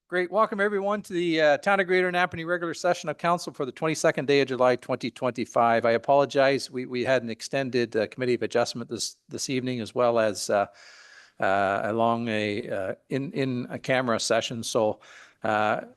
Great. Welcome everyone to the Town of Greater Napanee regular session of council for the 22nd day of July 2025. I apologize. We had an extended committee of adjustment this evening, as well as along in a camera session. So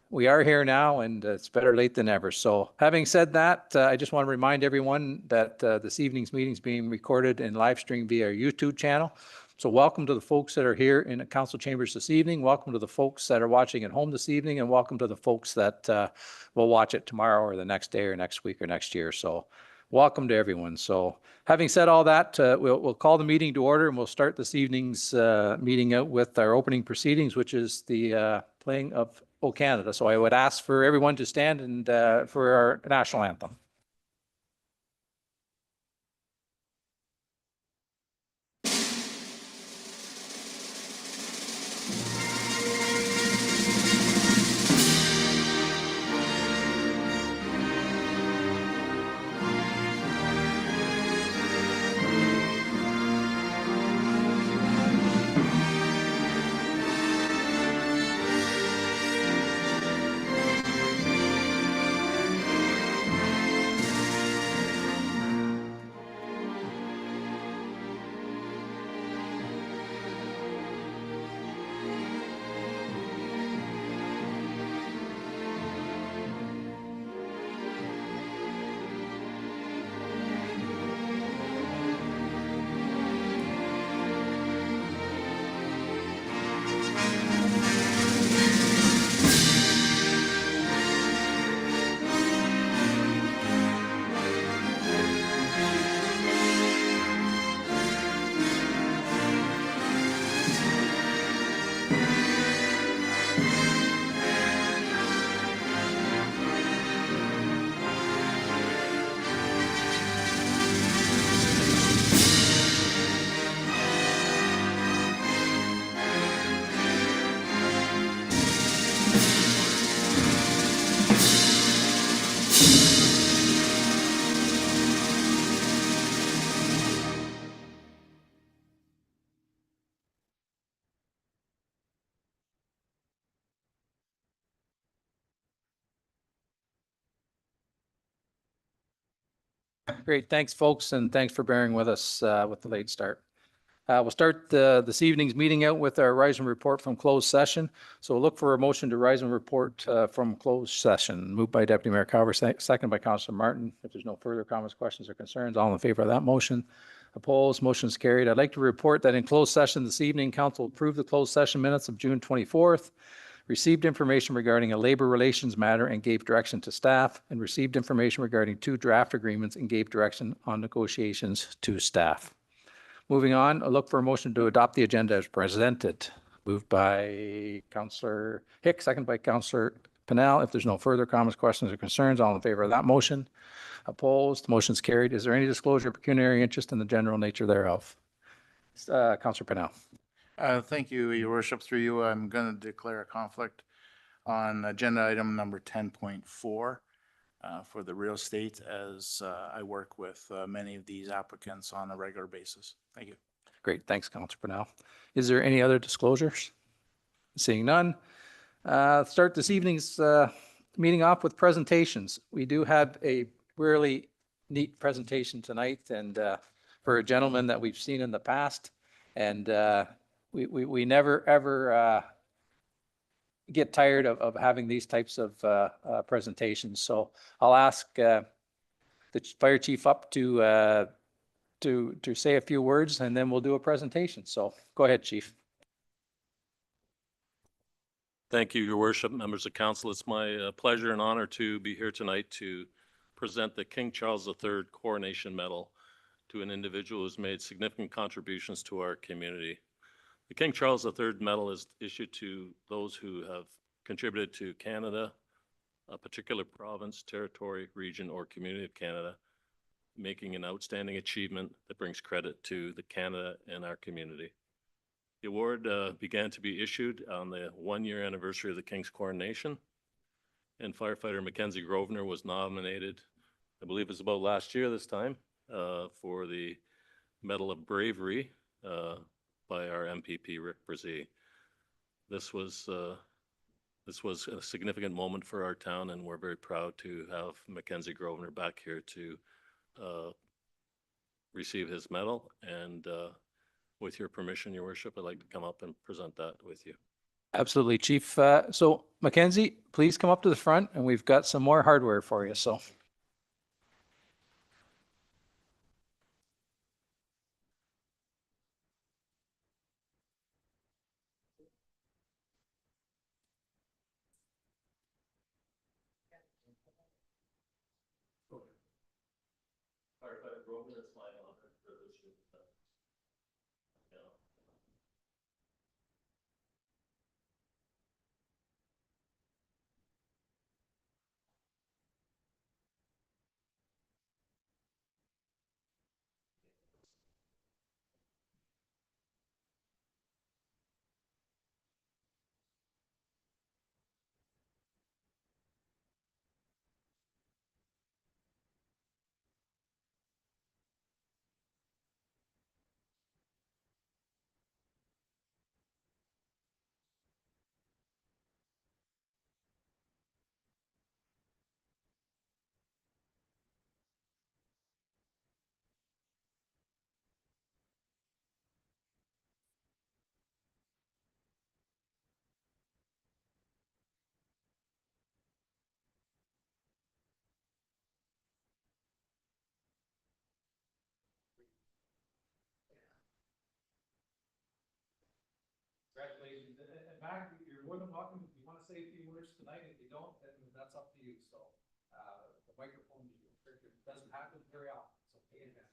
we are here now, and it's better late than ever. So having said that, I just want to remind everyone that this evening's meeting is being recorded and live streamed via our YouTube channel. So welcome to the folks that are here in the council chambers this evening. Welcome to the folks that are watching at home this evening, and welcome to the folks that will watch it tomorrow or the next day or next week or next year. So welcome to everyone. So having said all that, we'll call the meeting to order, and we'll start this evening's meeting out with our opening proceedings, which is the playing of O Canada. So I would ask for everyone to stand and for our national anthem. Great. Thanks, folks, and thanks for bearing with us with the late start. We'll start this evening's meeting out with our rise and report from closed session. So we'll look for a motion to rise and report from closed session. Moved by Deputy Mayor Calver, second by Councillor Martin. If there's no further comments, questions, or concerns, all in favor of that motion? Opposed? Motion is carried. I'd like to report that in closed session this evening, Council approved the closed session minutes of June 24th, received information regarding a labor relations matter and gave direction to staff, and received information regarding 2 draft agreements and gave direction on negotiations to staff. Moving on, I look for a motion to adopt the agenda as presented. Moved by Councillor Hicks, second by Councillor Pennell. If there's no further comments, questions, or concerns, all in favor of that motion? Opposed? Motion's carried. Is there any disclosure of pecuniary interest in the general nature thereof? Councillor Pennell. Thank you, Your Worship. Through you, I'm going to declare a conflict on agenda item number 10.4 for the real estate, as I work with many of these applicants on a regular basis. Thank you. Great. Thanks, Councillor Pennell. Is there any other disclosures? Seeing none. Start this evening's meeting off with presentations. We do have a really neat presentation tonight, and for a gentleman that we've seen in the past, and we never ever get tired of having these types of presentations. So I'll ask the fire chief up to say a few words, and then we'll do a presentation. So go ahead, Chief. Thank you, Your Worship, members of council. It's my pleasure and honor to be here tonight to present the King Charles III Coronation Medal to an individual who's made significant contributions to our community. The King Charles III Medal is issued to those who have contributed to Canada, a particular province, territory, region, or community of Canada, making an outstanding achievement that brings credit to the Canada and our community. The award began to be issued on the 1-year anniversary of the King's Coronation, and firefighter Mackenzie Grosvenor was nominated, I believe it's about last year this time, for the Medal of Bravery by our MPP, Rick Brzee. This was This was a significant moment for our town, and we're very proud to have Mackenzie Grosvenor back here to receive his medal. And with your permission, Your Worship, I'd like to come up and present that with you. Absolutely, Chief. So Mackenzie, please come up to the front, and we've got some more hardware for you. So. Congratulations. And Mac, you're more than welcome. If you want to say a few words tonight, if you don't, then that's up to you. So the microphone doesn't happen very often, so pay attention.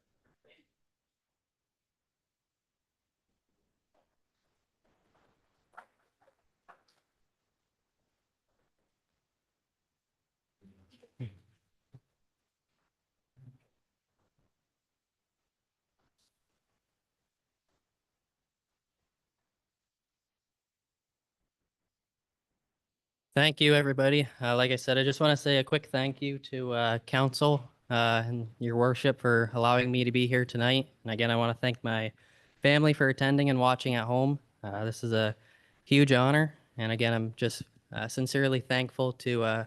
Thank you, everybody. Like I said, I just want to say a quick thank you to council and your worship for allowing me to be here tonight. And again, I want to thank my family for attending and watching at home. This is a huge honor. And again, I'm just sincerely thankful to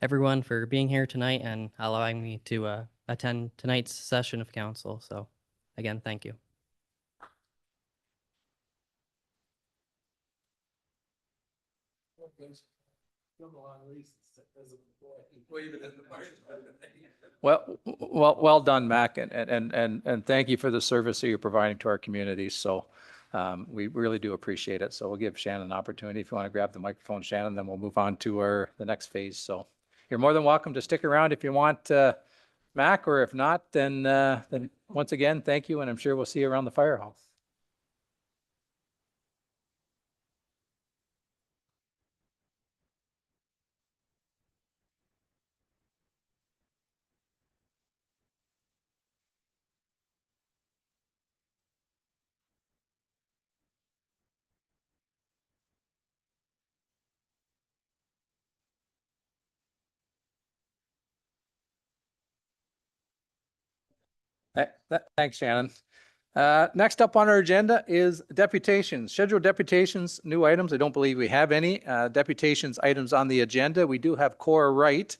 everyone for being here tonight and allowing me to attend tonight's session of council. So again, thank you. Well done, Mac, and thank you for the service that you're providing to our community. So we really do appreciate it. So we'll give Shannon an opportunity. If you want to grab the microphone, Shannon, then we'll move on to the next phase. So you're more than welcome to stick around if you want, Mac, or if not, then once again, thank you, and I'm sure we'll see you around the fire hall. Thanks, Shannon. Next up on our agenda is deputations. Scheduled deputations, new items. I don't believe we have any. Deputations items on the agenda. We do have Cora Wright,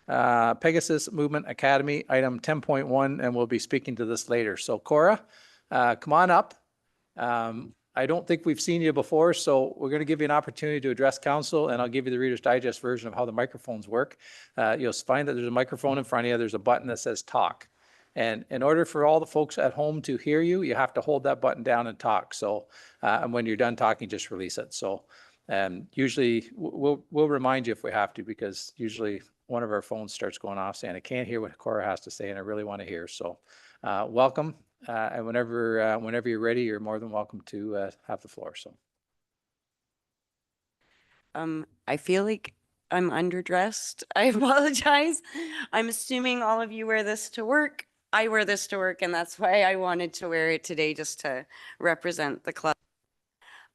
Pegasus Movement Academy, item 10.1, and we'll be speaking to this later. So Cora, come on up. I don't think we've seen you before, so we're going to give you an opportunity to address council, and I'll give you the Reader's Digest version of how the microphones work. You'll find that there's a microphone in front of you. There's a button that says talk. And in order for all the folks at home to hear you, you have to hold that button down and talk. So, and when you're done talking, just release it. So, usually we'll remind you if we have to, because usually one of our phones starts going off saying, I can't hear what Cora has to say and I really want to hear. So, welcome. And whenever you're ready, you're more than welcome to have the floor. So. I feel like I'm underdressed. I apologize. I'm assuming all of you wear this to work. I wear this to work, and that's why I wanted to wear it today, just to represent the club.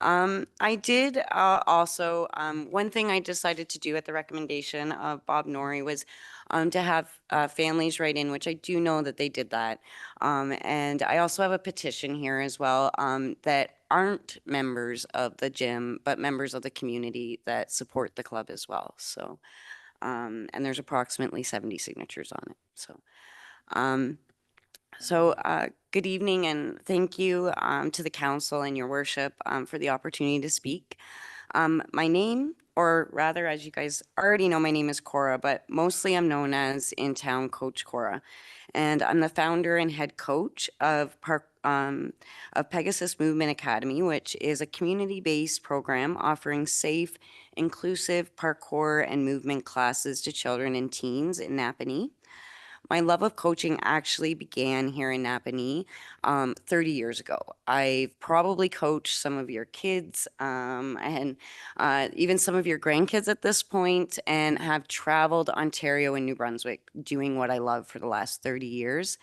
I did also, one thing I decided to do at the recommendation of Bob Norrie was to have families write in, which I do know that they did that. And I also have a petition here as well that aren't members of the gym, but members of the community that support the club as well. So, and there's approximately 70 signatures on it. So, good evening and thank you to the council and your worship for the opportunity to speak. My name, or rather, as you guys already know, my name is Cora, but mostly I'm known as in town Coach Cora. And I'm the founder and head coach of Pegasus Movement Academy, which is a community-based program offering safe, inclusive parkour and movement classes to children and teens in Napanee. My love of coaching actually began here in Napanee 30 years ago. I've probably coached some of your kids and even some of your grandkids at this point, and have traveled Ontario and New Brunswick doing what I love for the last 30 years.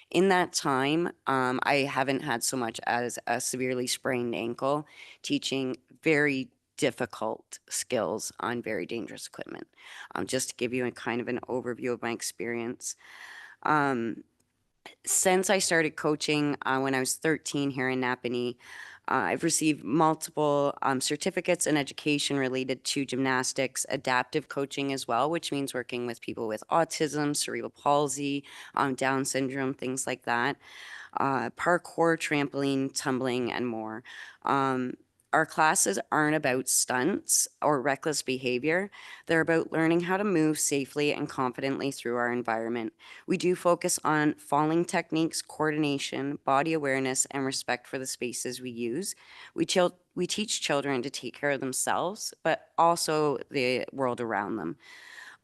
In that time, I haven't had so much as a severely sprained ankle, teaching very difficult skills on very dangerous equipment. Just to give you a kind of an overview of my experience. Since I started coaching when I was 13 here in Napanee, I've received multiple certificates in education related to gymnastics, adaptive coaching as well, which means working with people with autism, cerebral palsy, Down syndrome, things like that, parkour, trampoline, tumbling, and more. Our classes aren't about stunts or reckless behavior. They're about learning how to move safely and confidently through our environment. We do focus on falling techniques, coordination, body awareness, and respect for the spaces we use. We teach children to take care of themselves, but also the world around them.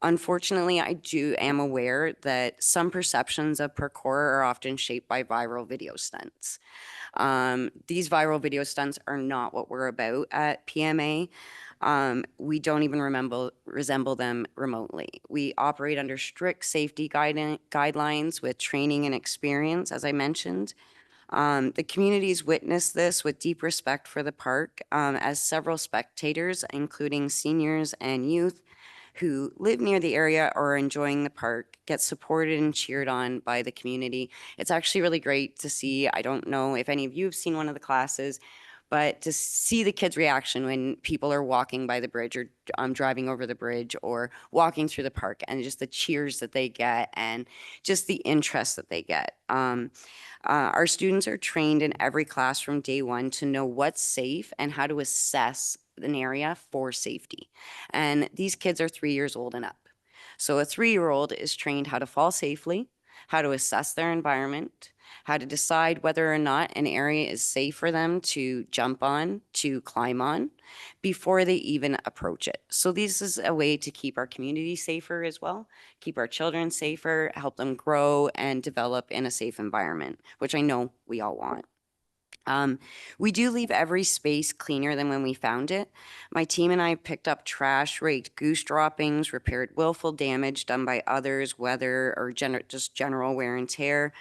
Unfortunately, I am aware that some perceptions of parkour are often shaped by viral video stunts. These viral video stunts are not what we're about at PMA. We don't even resemble them remotely. We operate under strict safety guidelines with training and experience, as I mentioned. The community's witnessed this with deep respect for the park, as several spectators, including seniors and youth, who live near the area or are enjoying the park, get supported and cheered on by the community. It's actually really great to see. I don't know if any of you have seen one of the classes, but to see the kids' reaction when people are walking by the bridge or driving over the bridge or walking through the park, and just the cheers that they get and just the interest that they get. Our students are trained in every class from day one to know what's safe and how to assess an area for safety. And these kids are 3 years old and up. So a 3-year-old is trained how to fall safely, how to assess their environment, how to decide whether or not an area is safe for them to jump on, to climb on, before they even approach it. So this is a way to keep our community safer as well, keep our children safer, help them grow and develop in a safe environment, which I know we all want. We do leave every space cleaner than when we found it. My team and I picked up trash, raked goose droppings, repaired willful damage done by others, weather, or just general wear and tear.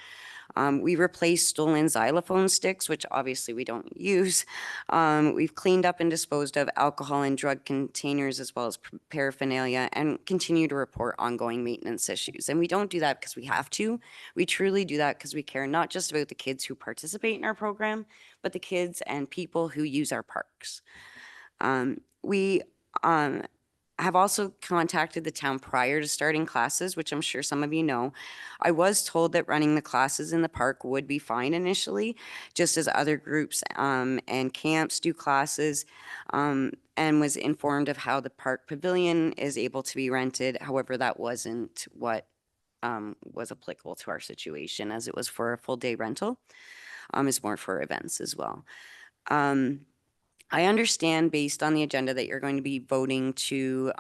We replaced stolen xylophone sticks, which obviously we don't use. We've cleaned up and disposed of alcohol and drug containers as well as paraphernalia, and continue to report ongoing maintenance issues. And we don't do that because we have to. We truly do that because we care not just about the kids who participate in our program, but the kids and people who use our parks. We have also contacted the town prior to starting classes, which I'm sure some of you know. I was told that running the classes in the park would be fine initially, just as other groups and camps do classes, and was informed of how the park pavilion is able to be rented. However, that wasn't what was applicable to our situation, as it was for a full day rental. It's more for events as well. I understand based on the agenda that you're going to be voting to,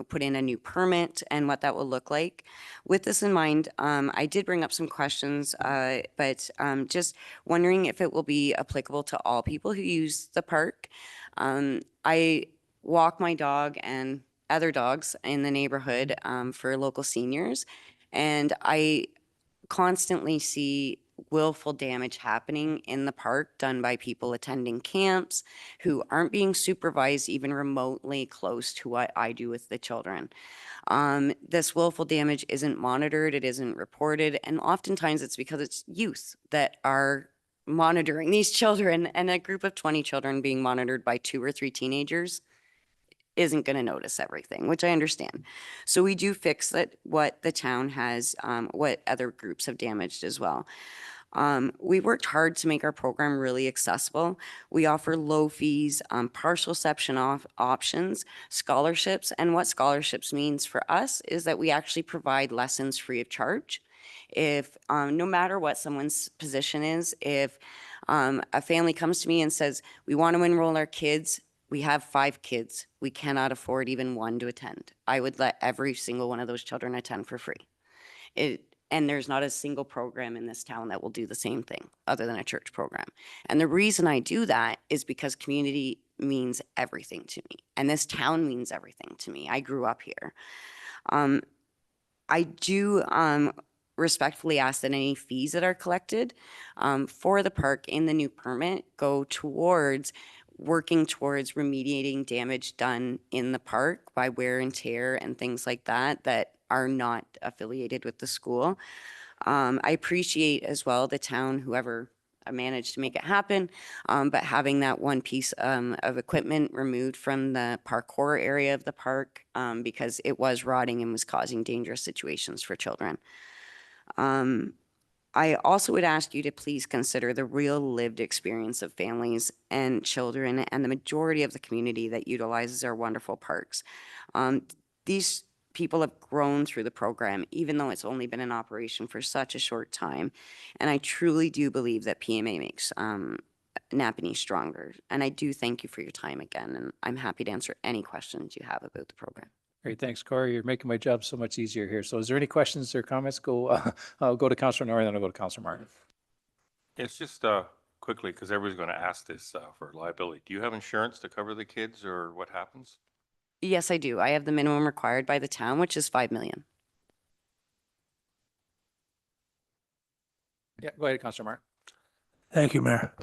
put in a new permit and what that will look like. With this in mind, I did bring up some questions, but just wondering if it will be applicable to all people who use the park. I walk my dog and other dogs in the neighborhood for local seniors, and I constantly see willful damage happening in the park done by people attending camps who aren't being supervised even remotely close to what I do with the children. This willful damage isn't monitored, it isn't reported, and oftentimes it's because it's youth that are monitoring these children, and a group of 20 children being monitored by 2 or 3 teenagers isn't going to notice everything, which I understand. So we do fix that, what the town has, what other groups have damaged as well. We worked hard to make our program really accessible. We offer low fees, partial section off options, scholarships, and what scholarships means for us is that we actually provide lessons free of charge. If, no matter what someone's position is, if a family comes to me and says, we want to enroll our kids, we have 5 kids, we cannot afford even one to attend, I would let every single one of those children attend for free. And there's not a single program in this town that will do the same thing other than a church program. And the reason I do that is because community means everything to me. And this town means everything to me. I grew up here. I do respectfully ask that any fees that are collected for the park in the new permit go towards working towards remediating damage done in the park by wear and tear and things like that that are not affiliated with the school. I appreciate as well the town, whoever managed to make it happen, but having that one piece of equipment removed from the parkour area of the park because it was rotting and was causing dangerous situations for children. I also would ask you to please consider the real lived experience of families and children and the majority of the community that utilizes our wonderful parks. These people have grown through the program, even though it's only been in operation for such a short time. And I truly do believe that PMA makes Napanee stronger. And I do thank you for your time again. And I'm happy to answer any questions you have about the program. Great, thanks, Cora. You're making my job so much easier here. So is there any questions or comments? I'll go to Councilor Norrie, then I'll go to Councilor Martin. It's just quickly, because everybody's going to ask this for liability. Do you have insurance to cover the kids or what happens? Yes, I do. I have the minimum required by the town, which is $5 million. Yeah, go ahead, Councilor Martin. Thank you, Mayor.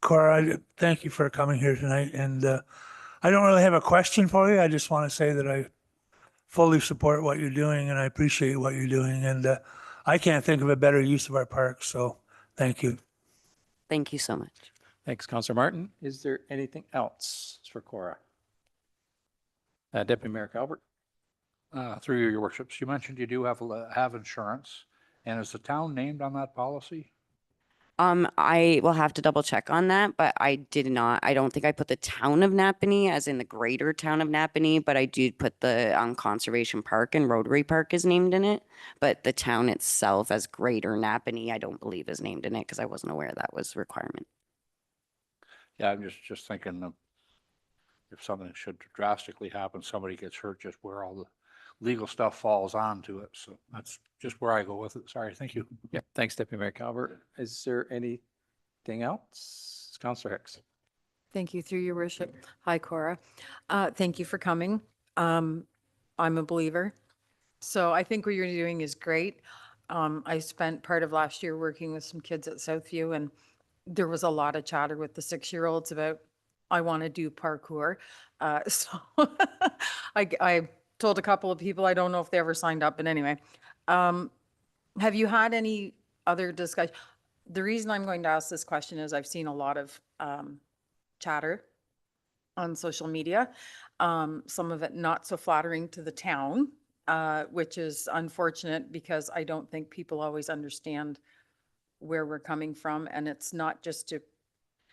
Cora, thank you for coming here tonight. And I don't really have a question for you. I just want to say that I fully support what you're doing and I appreciate what you're doing. And I can't think of a better use of our parks. So thank you. Thank you so much. Thanks, Councilor Martin. Is there anything else for Cora? Deputy Mayor Calvert. Through you, your worships, you mentioned you do have insurance, and is the town named on that policy? I will have to double check on that, but I don't think I put the town of Napanee as in the greater town of Napanee, but I did put the Conservation Park and Rotary Park is named in it. But the town itself as greater Napanee, I don't believe is named in it because I wasn't aware that was a requirement. Yeah, I'm just thinking of if something should drastically happen, somebody gets hurt, just where all the legal stuff falls onto it. So that's just where I go with it. Sorry, thank you. Yeah, thanks, Deputy Mayor Calvert. Is there anything else? Councilor Hicks. Thank you, through your worship. Hi, Cora. Thank you for coming. I'm a believer. So I think what you're doing is great. I spent part of last year working with some kids at Southview, and there was a lot of chatter with the 6-year-olds about, I want to do parkour. So I told a couple of people, I don't know if they ever signed up, but anyway. Have you had any other discussion? The reason I'm going to ask this question is I've seen a lot of chatter on social media, some of it not so flattering to the town, which is unfortunate because I don't think people always understand where we're coming from. And it's not just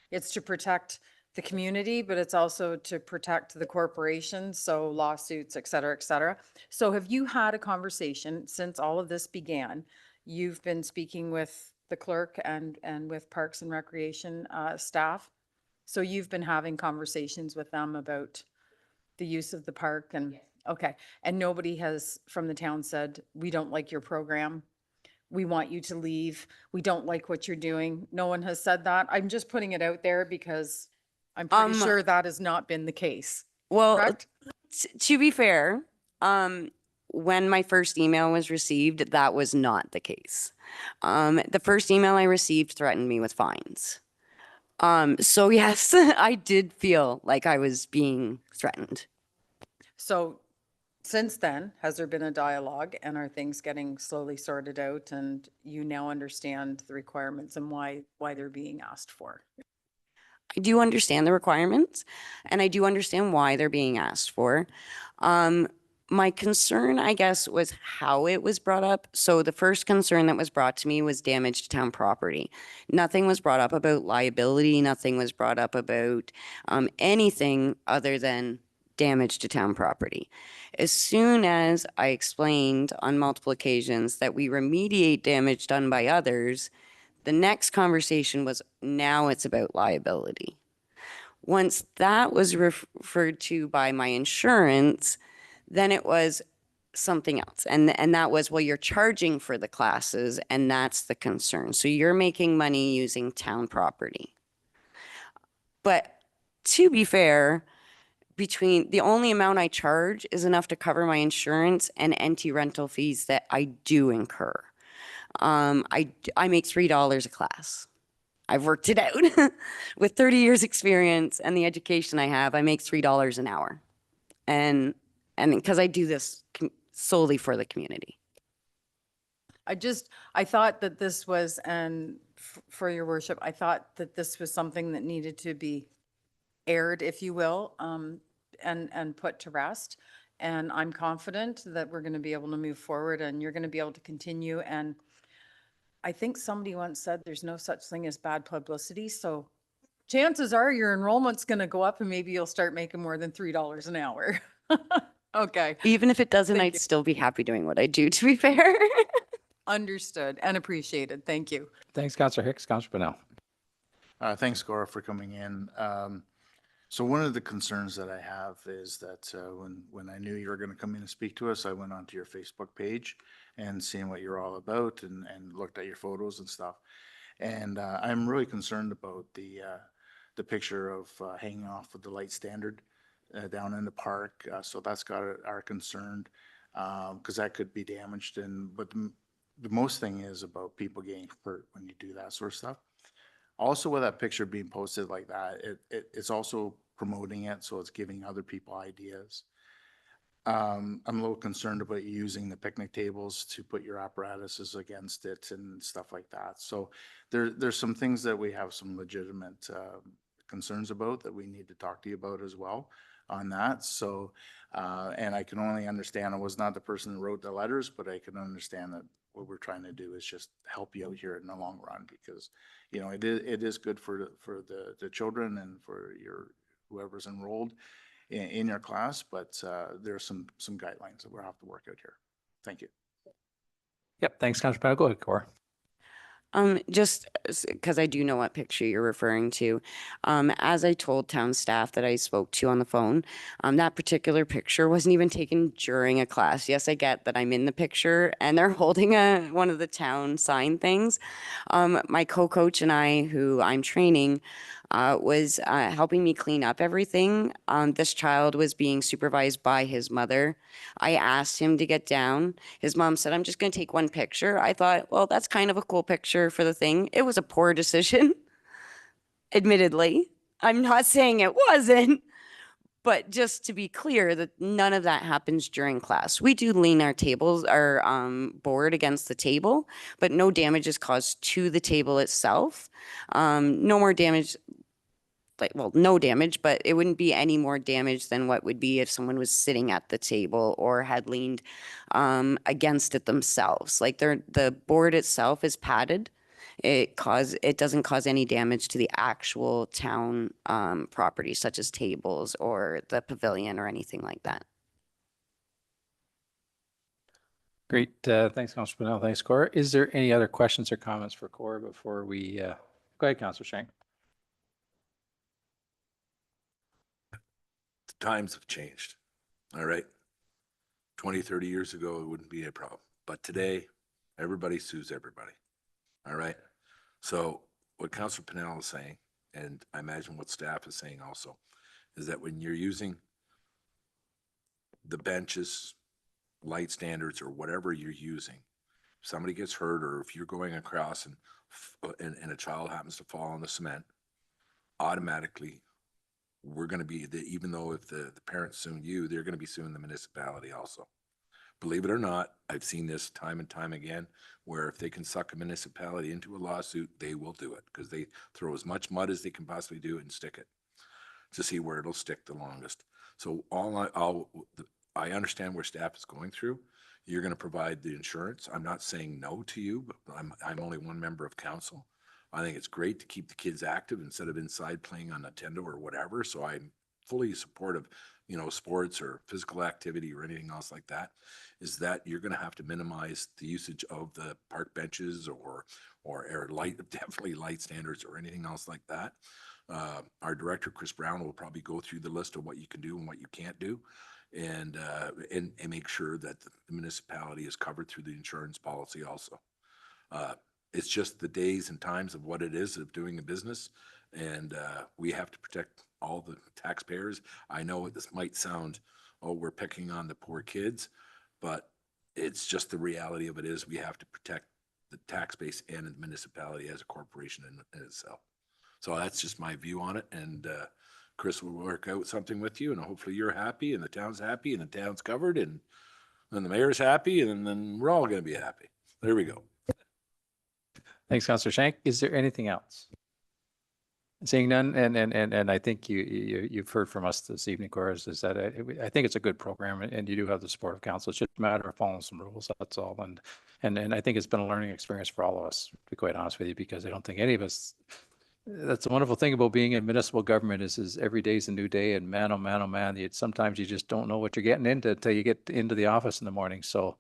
it's to protect the community, but it's also to protect the corporation. So lawsuits, et cetera, et cetera. So have you had a conversation since all of this began? You've been speaking with the clerk and with Parks and Recreation staff. So you've been having conversations with them about the use of the park and, okay. And nobody has from the town said, we don't like your program. We want you to leave. We don't like what you're doing. No one has said that. I'm just putting it out there because I'm pretty sure that has not been the case. Well, to be fair, when my first email was received, that was not the case. The first email I received threatened me with fines. So yes, I did feel like I was being threatened. So since then, has there been a dialogue and are things getting slowly sorted out and you now understand the requirements and why they're being asked for? I do understand the requirements and I do understand why they're being asked for. My concern, I guess, was how it was brought up. So the first concern that was brought to me was damage to town property. Nothing was brought up about liability. Nothing was brought up about anything other than damage to town property. As soon as I explained on multiple occasions that we remediate damage done by others, the next conversation was now it's about liability. Once that was referred to by my insurance, then it was something else. And that was, well, you're charging for the classes and that's the concern. So you're making money using town property. But to be fair, between the only amount I charge is enough to cover my insurance and NT rental fees that I do incur. I make $3 a class. I've worked it out. With 30 years experience and the education I have, I make $3 an hour. And because I do this solely for the community. I thought that this was, and for your worship, I thought that this was something that needed to be aired, if you will, and put to rest. And I'm confident that we're going to be able to move forward and you're going to be able to continue. And I think somebody once said there's no such thing as bad publicity. So chances are your enrollment's going to go up and maybe you'll start making more than $3 an hour. Okay. Even if it doesn't, Thank I'd you. still be happy doing what I do, to be fair. Understood and appreciated. Thank you. Thanks, Councillor Hicks. Councillor Pennell. Thanks, Cora, for coming in. So one of the concerns that I have is that when I knew you were going to come in and speak to us, I went onto your Facebook page and seeing what you're all about and looked at your photos and stuff. And I'm really concerned about the picture of hanging off of the light standard down in the park. So that's got our concern because that could be damaged. But the most thing is about people getting hurt when you do that sort of stuff. Also, with that picture being posted like that, it's also promoting it, so it's giving other people ideas. I'm a little concerned about you using the picnic tables to put your apparatuses against it and stuff like that. So there's some things that we have some legitimate concerns about that we need to talk to you about as well on that. So, and I can only understand, I was not the person who wrote the letters, but I can understand that what we're trying to do is just help you out here in the long run, because, you know, it is good for the children and for whoever's enrolled in your class, but there's some guidelines that we'll have to work out here. Thank you. Yep. Thanks, Councillor Pennell. Go ahead, Cora. Just because I do know what picture you're referring to. As I told town staff that I spoke to on the phone, that particular picture wasn't even taken during a class. Yes, I get that I'm in the picture and they're holding one of the town sign things. My co-coach and I, who I'm training, was helping me clean up everything. This child was being supervised by his mother. I asked him to get down. His mom said, I'm just going to take one picture. I thought, well, that's kind of a cool picture for the thing. It was a poor decision, admittedly. I'm not saying it wasn't, but just to be clear that none of that happens during class. We do lean our board against the table, but no damage is caused to the table itself. No more damage, no damage, but it wouldn't be any more damage than what would be if someone was sitting at the table or had leaned against it themselves. Like the board itself is padded. It doesn't cause any damage to the actual town property, such as tables or the pavilion or anything like that. Great. Thanks, Councillor Pennell. Thanks, Cora. Is there any other questions or comments for Cora before we go ahead, Councillor Shank? Times have changed. All right. 20, 30 years ago, it wouldn't be a problem. But today, everybody sues everybody. All right. So what Councillor Pennell is saying, and I imagine what staff is saying also, is that when you're using the benches, light standards, or whatever you're using, somebody gets hurt, or if you're going across and a child happens to fall on the cement, automatically, we're going to be, even though if the parents sue you, they're going to be suing the municipality also. Believe it or not, I've seen this time and time again, where if they can suck a municipality into a lawsuit, they will do it, because they throw as much mud as they can possibly do and stick it to see where it'll stick the longest. So I understand where staff is going through. You're going to provide the insurance. I'm not saying no to you, but I'm only one member of council. I think it's great to keep the kids active instead of inside playing on Nintendo or whatever. So I'm fully supportive, sports or physical activity or anything else like that, is that you're going to have to minimize the usage of the park benches or definitely light standards or anything else like that. Our director, Chris Brown, will probably go through the list of what you can do and what you can't do, and make sure that the municipality is covered through the insurance policy also. It's just the days and times of what it is of doing a business, and we have to protect all the taxpayers. I know this might sound, oh, we're picking on the poor kids, but it's just the reality of it is we have to protect the tax base and the municipality as a corporation in itself. So that's just my view on it, and Chris will work out something with you, and hopefully you're happy and the town's happy and the town's covered and then the mayor's happy, and then we're all going to be happy. There we go. Thanks, Councillor Shank. Is there anything else? Seeing none, and I think you've heard from us this evening, Cora, is that I think it's a good program, and you do have the support of council. It's just a matter of following some rules, that's all. And I think it's been a learning experience for all of us, to be quite honest with you, because I don't think any of us, that's the wonderful thing about being in municipal government is every day is a new day, and man, oh man, oh man, sometimes you just don't know what you're getting into until you get into the office in the morning. So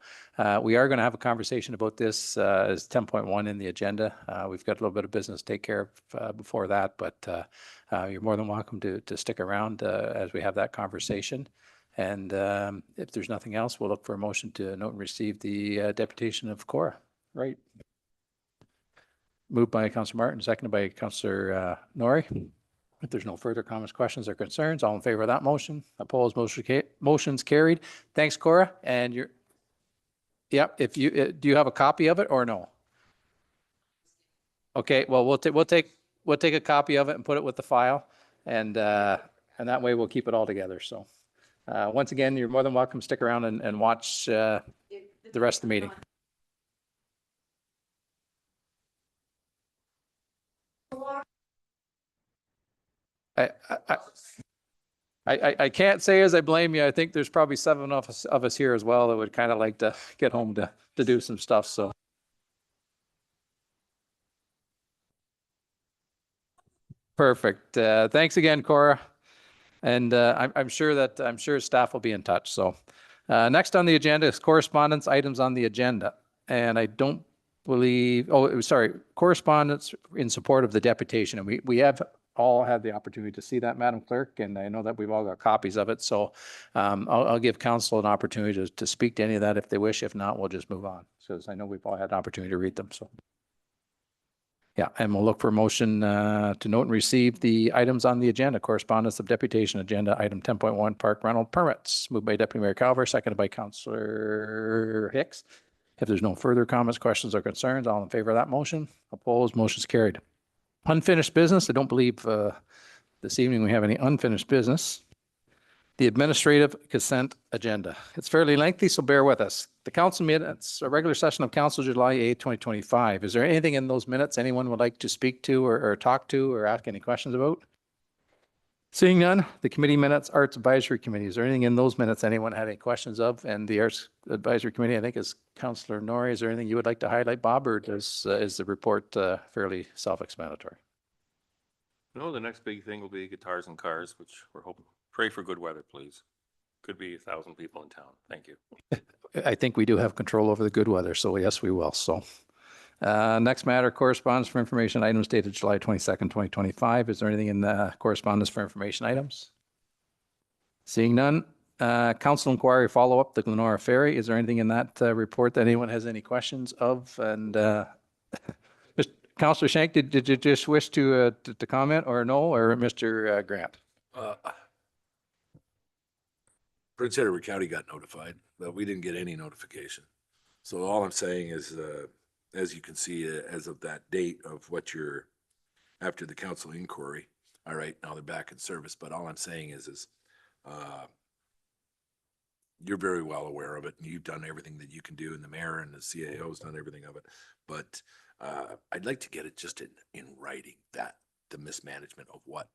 we are going to have a conversation about this as 10.1 in the agenda. We've got a little bit of business to take care of before that, but you're more than welcome to stick around as we have that conversation. And if there's nothing else, we'll look for a motion to note and receive the deputation of Cora. Right. Moved by Councillor Martin, seconded by Councillor Norrie. If there's no further comments, questions, or concerns, all in favor of that motion? Opposed? Motion's carried. Thanks, Cora. And if you do you have a copy of it or no? Okay. Well, we'll take a copy of it and put it with the file, and that way we'll keep it all together. So once again, you're more than welcome to stick around and watch the rest of the meeting. I can't say as I blame you. I think there's probably 7 of us here as well that would kind of like to get home to do some stuff. So perfect. Thanks again, Cora. And I'm sure staff will be in touch. So next on the agenda is correspondence items on the agenda. And I don't believe, correspondence in support of the deputation. And we have all had the opportunity to see that, Madam Clerk, and I know that we've all got copies of it. So I'll give council an opportunity to speak to any of that if they wish. If not, we'll just move on, because I know we've all had an opportunity to read them. So yeah, and we'll look for a motion to note and receive the items on the agenda. Correspondence of deputation agenda item 10.1 park rental permits. Moved by Deputy Mayor Calver, seconded by Councillor Hicks. If there's no further comments, questions, or concerns, all in favor of that motion? Opposed? Motion's carried. Unfinished business. I don't believe this evening we have any unfinished business. The administrative consent agenda. It's fairly lengthy, so bear with us. The council minutes, a regular session of council July 8, 2025. Is there anything in those minutes anyone would like to speak to or talk to or ask any questions about? Seeing none, the committee minutes, Arts Advisory Committee. Is there anything in those minutes anyone had any questions of? And the Arts Advisory Committee, I think, is Councillor Norrie. Is there anything you would like to highlight, Bob, or is the report fairly self-explanatory? No, the next big thing will be guitars and cars, which we're hoping. Pray for good weather, please. Could be 1,000 people in town. Thank you. I think we do have control over the good weather, so yes, we will. So next matter, correspondence for information items dated July 22nd, 2025. Is there anything in the correspondence for information items? Seeing none. Council inquiry follow-up, the Glenora Ferry. Is there anything in that report that anyone has any questions of? And Councillor Shank, did you just wish to comment or no, or Mr. Grant? Prince Edward County got notified, but we didn't get any notification. So all I'm saying is, as you can see, as of that date of what you're, after the council inquiry, all right, now they're back in service, but all I'm saying is, you're very well aware of it, and you've done everything that you can do, and the mayor and the CAO's done everything of it. But I'd like to get it just in writing, that the mismanagement of what,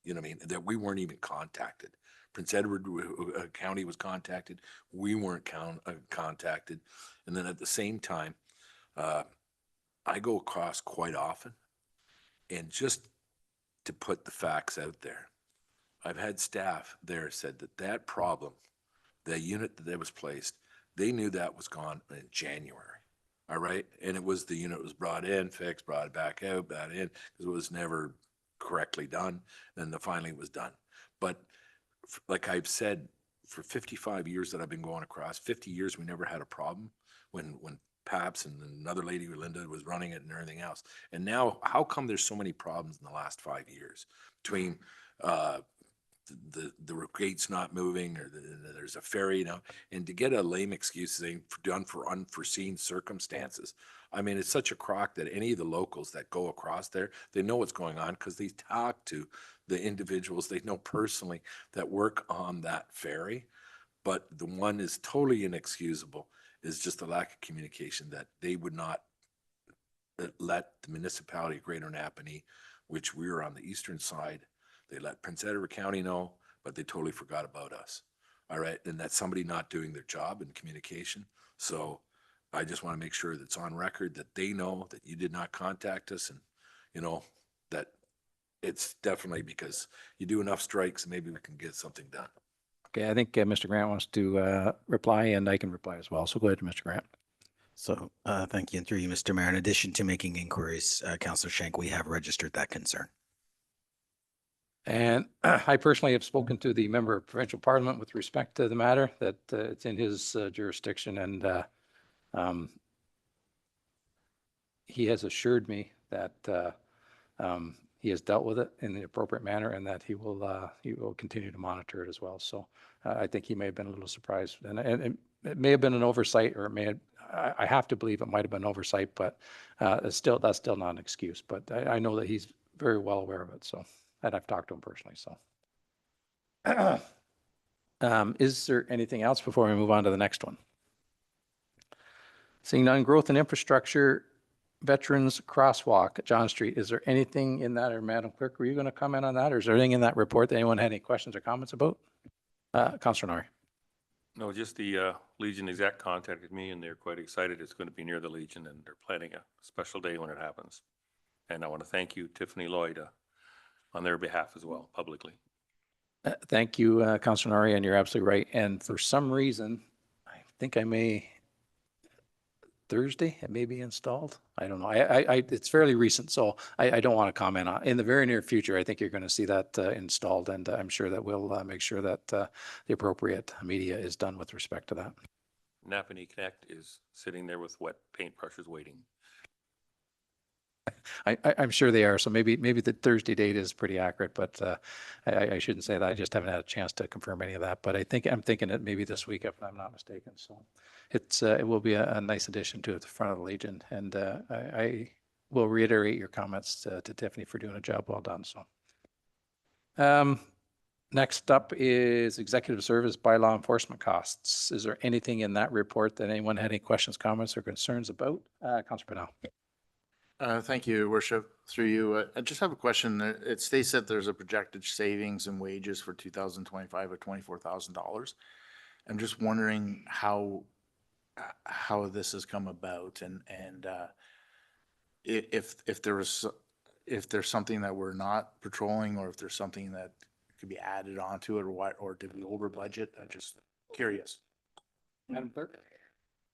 you know what I mean, that we weren't even contacted. Prince Edward County was contacted, we weren't contacted. And then at the same time, I go across quite often, and just to put the facts out there, I've had staff there said that problem, the unit that was placed, they knew that was gone in January. All right. And it was the unit was brought in, fixed, brought back out, brought in, because it was never correctly done. Then finally it was done. But like I've said, for 55 years that I've been going across, 50 years, we never had a problem when Paps and another lady, Linda, was running it and everything else. And now, how come there's so many problems in the last 5 years between the gate's not moving, or there's a ferry now, and to get a lame excuse saying done for unforeseen circumstances. I mean, it's such a crock that any of the locals that go across there, they know what's going on because they talk to the individuals they know personally that work on that ferry. But the one is totally inexcusable is just the lack of communication, that they would not let the municipality of Greater Napanee, which we are on the eastern side, they let Prince Edward County know, but they totally forgot about us. All right. And that's somebody not doing their job in communication. So I just want to make sure that's on record that they know that you did not contact us, and, you know, that it's definitely because you do enough strikes, maybe we can get something done. Okay, I think Mr. Grant wants to reply, and I can reply as well. So go ahead, Mr. Grant. So thank you. And through you, Mr. Mayor, in addition to making inquiries, Councillor Schenk, we have registered that concern. And I personally have spoken to the member of provincial parliament with respect to the matter, that it's in his jurisdiction, and he has assured me that he has dealt with it in the appropriate manner, and that he will continue to monitor it as well. So I think he may have been a little surprised, and it may have been an oversight, or it may have, I have to believe it might have been oversight, but that's still not an excuse. But I know that he's very well aware of it. So. And I've talked to him personally, so. Is there anything else before we move on to the next one? Seeing none, growth and infrastructure, veterans crosswalk at John Street. Is there anything in that, or Madam Clerk, were you going to comment on that, or is there anything in that report that anyone had any questions or comments about? Councillor Norrie. No, just the Legion exec contacted me, and they're quite excited. It's going to be near the Legion, and they're planning a special day when it happens. And I want to thank you, Tiffany Lloyd, on their behalf as well, publicly. Thank you, Councillor Norrie, and you're absolutely right. And for some reason, I think Thursday, it may be installed. I don't know. It's fairly recent, so I don't want to comment on. In the very near future, I think you're going to see that installed, and I'm sure that we'll make sure that the appropriate media is done with respect to that. Napanee Connect is sitting there with wet paintbrushes waiting. I'm sure they are. So maybe the Thursday date is pretty accurate, but I shouldn't say that. I just haven't had a chance to confirm any of that. But I'm thinking it maybe this week, if I'm not mistaken. So it will be a nice addition to the front of the Legion, and I will reiterate your comments to Tiffany for doing a job well done. So next up is executive service by law enforcement costs. Is there anything in that report that anyone had any questions, comments, or concerns about? Councillor Pennell. Thank you, Your Worship. Through you, I just have a question. It states that there's a projected savings in wages for 2025 of $24,000. I'm just wondering how this has come about, and if there's something that we're not patrolling, or if there's something that could be added onto it, or what, or did we over budget? I'm just curious. Madam Clerk.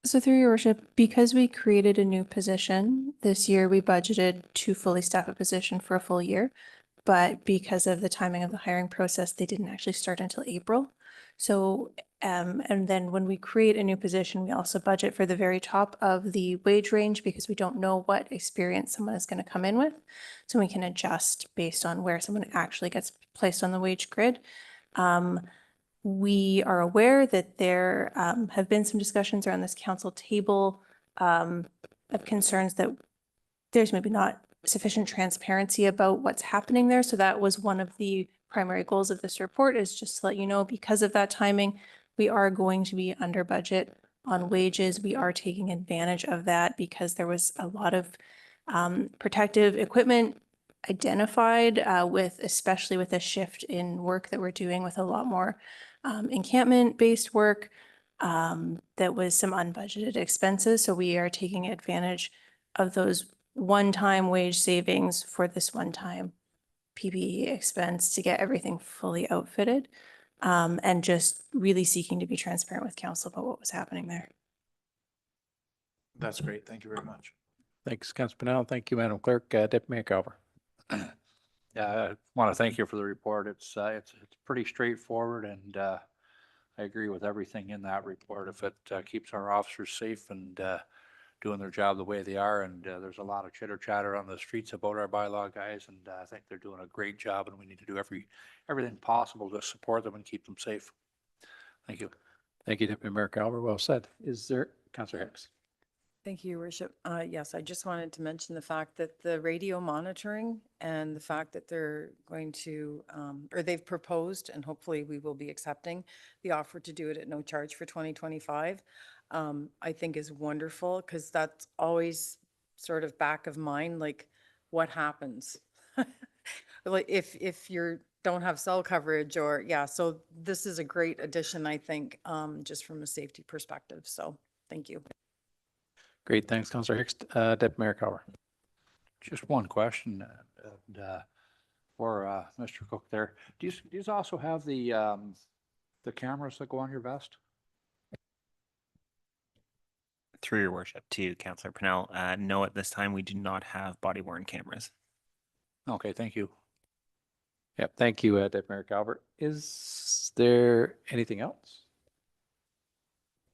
So through your worship, because we created a new position this year, we budgeted to fully staff a position for a full year. But because of the timing of the hiring process, they didn't actually start until April. So, and then when we create a new position, we also budget for the very top of the wage range, because we don't know what experience someone is going to come in with. So we can adjust based on where someone actually gets placed on the wage grid. We are aware that there have been some discussions around this council table of concerns that there's maybe not sufficient transparency about what's happening there. So that was one of the primary goals of this report, is just to let you know, because of that timing, we are going to be under budget on wages. We are taking advantage of that because there was a lot of protective equipment identified especially with a shift in work that we're doing with a lot more encampment-based work. That was some unbudgeted expenses. So we are taking advantage of those one-time wage savings for this one-time PPE expense to get everything fully outfitted, and just really seeking to be transparent with council about what was happening there. That's great. Thank you very much. Thanks, Councilor Pennell. Thank you, Madam Clerk. Deputy Mayor Calver. Yeah, I want to thank you for the report. It's pretty straightforward, and I agree with everything in that report. If it keeps our officers safe and doing their job the way they are, and there's a lot of chitter chatter on the streets about our bylaw guys, and I think they're doing a great job, and we need to do everything possible to support them and keep them safe. Thank you. Thank you, Deputy Mayor Calver. Well said. Is there, Councilor Hicks? Thank you, Your Worship. Yes, I just wanted to mention the fact that the radio monitoring and the fact that they're going to, or they've proposed, and hopefully we will be accepting the offer to do it at no charge for 2025, I think is wonderful, because that's always sort of back of mind, like what happens? Like if you don't have cell coverage, or, yeah, so this is a great addition, I think, just from a safety perspective. So thank you. Great. Thanks, Councilor Hicks. Deputy Mayor Calver. Just one question for Mr. Cook there. Do you also have the cameras that go on your vest? Through your worship to Councillor Pennell, no, at this time we do not have body worn cameras. Okay, thank you. Yep. Thank you, Deputy Mayor Calver. Is there anything else?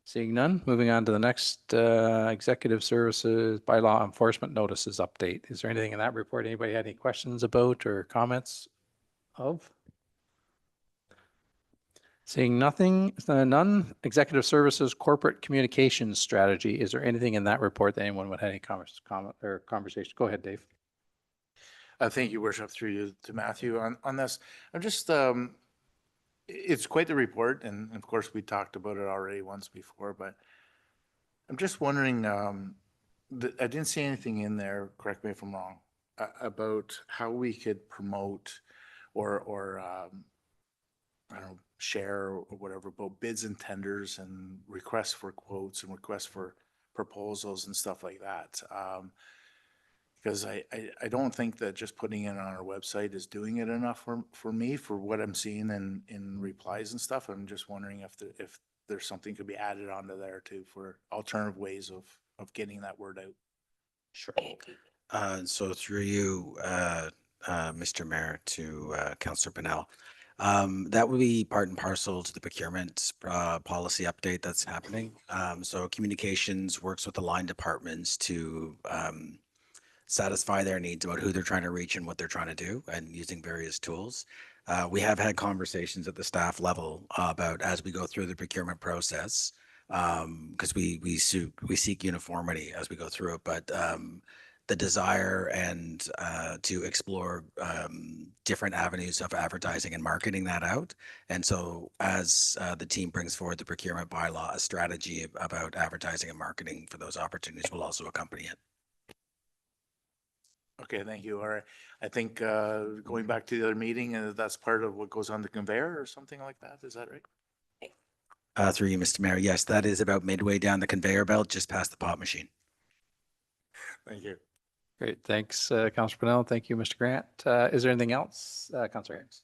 Seeing none, moving on to the next executive services bylaw enforcement notices update. Is there anything in that report anybody had any questions about or comments of? Seeing nothing, none. Executive services corporate communications strategy. Is there anything in that report that anyone would have any comment or conversation? Go ahead, Dave. Thank you, Worship, through you to Matthew on this. I'm just, it's quite the report, and of course we talked about it already once before, but I'm just wondering, I didn't see anything in there, correct me if I'm wrong, about how we could promote or I don't know, share or whatever about bids and tenders and requests for quotes and requests for proposals and stuff like that. Because I don't think that just putting it on our website is doing it enough for me, for what I'm seeing in replies and stuff. I'm just wondering if there's something could be added onto there too for alternative ways of getting that word out. Sure. So through you, Mr. Mayor, to Councillor Pennell, that would be part and parcel to the procurement policy update that's happening. So communications works with the line departments to satisfy their needs about who they're trying to reach and what they're trying to do, and using various tools. We have had conversations at the staff level about, as we go through the procurement process, because we seek uniformity as we go through it, but the desire and to explore different avenues of advertising and marketing that out. And so as the team brings forward the procurement bylaw, a strategy about advertising and marketing for those opportunities will also accompany it. Okay, thank you. All right. I think going back to the other meeting, that's part of what goes on the conveyor or something like that. Is that right? Through you, Mr. Mayor. Yes, that is about midway down the conveyor belt, just past the pop machine. Thank you. Great. Thanks, Councillor Pennell. Thank you, Mr. Grant. Is there anything else, Councillor Hicks?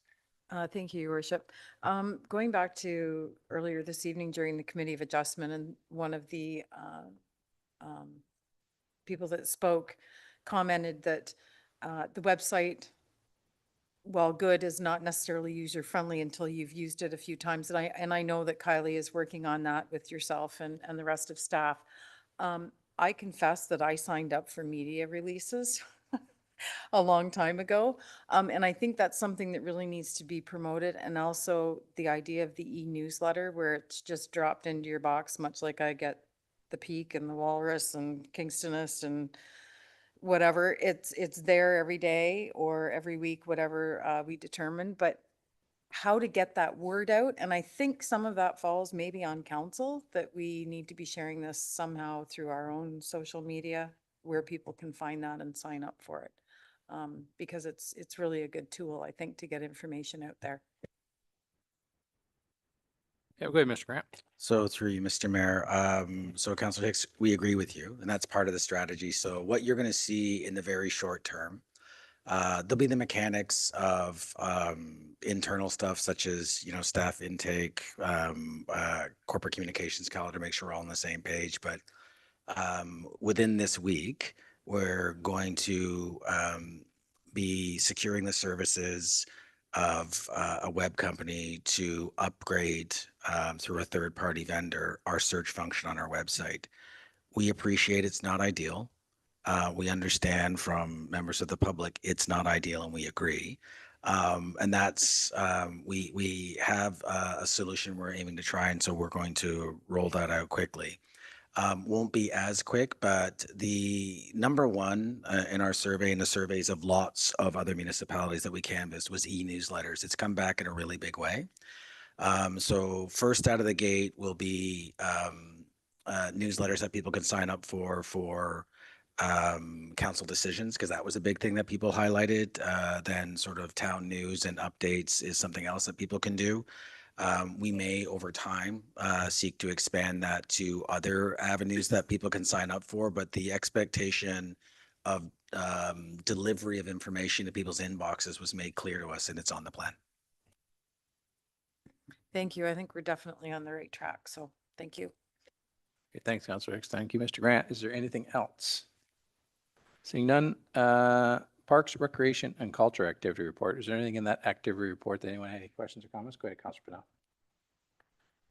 Thank you, Your Worship. Going back to earlier this evening during the Committee of Adjustment, and one of the people that spoke commented that the website, while good, is not necessarily user-friendly until you've used it a few times. And I know that Kylie is working on that with yourself and the rest of staff. I confess that I signed up for media releases a long time ago. And I think that's something that really needs to be promoted. And also the idea of the e-newsletter where it's just dropped into your box, much like I get the Peak and the Walrus and Kingstonist and whatever. It's there every day or every week, whatever we determine. But how to get that word out. And I think some of that falls maybe on council, that we need to be sharing this somehow through our own social media where people can find that and sign up for it. Because it's really a good tool, I think, to get information out there. Yeah, go ahead, Mr. Grant. So through you, Mr. Mayor, so Councillor Hicks, we agree with you, and that's part of the strategy. So what you're going to see in the very short term, there'll be the mechanics of internal stuff such as, you know, staff intake, corporate communications calendar, make sure we're all on the same page. But within this week, we're going to be securing the services of a web company to upgrade through a third-party vendor our search function on our website. We appreciate it's not ideal. We understand from members of the public it's not ideal, and we agree. And that's we have a solution we're aiming to try, and so we're going to roll that out quickly. Won't be as quick, but the number one in our survey and the surveys of lots of other municipalities that we canvassed was e-newsletters. It's come back in a really big way. So first out of the gate will be newsletters that people can sign up for council decisions, because that was a big thing that people highlighted. Then sort of town news and updates is something else that people can do. We may over time seek to expand that to other avenues that people can sign up for, but the expectation of delivery of information to people's inboxes was made clear to us, and it's on the plan. Thank you. I think we're definitely on the right track. So thank you. Okay, thanks, Councillor Hicks. Thank you, Mr. Grant. Is there anything else? Seeing none, Parks, Recreation, and Culture Activity Report. Is there anything in that activity report that anyone had any questions or comments? Go ahead, Councillor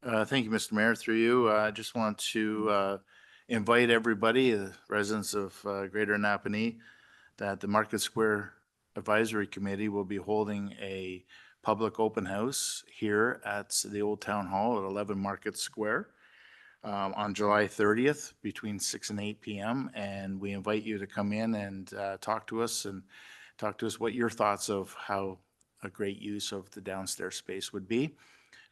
Pennell. Thank you, Mr. Mayor. Through you, I just want to invite everybody, the residents of Greater Napanee, that the Market Square Advisory Committee will be holding a public open house here at the Old Town Hall at 11 Market Square on July 30th between 6 and 8 p.m. And we invite you to come in and talk to us what your thoughts of how a great use of the downstairs space would be.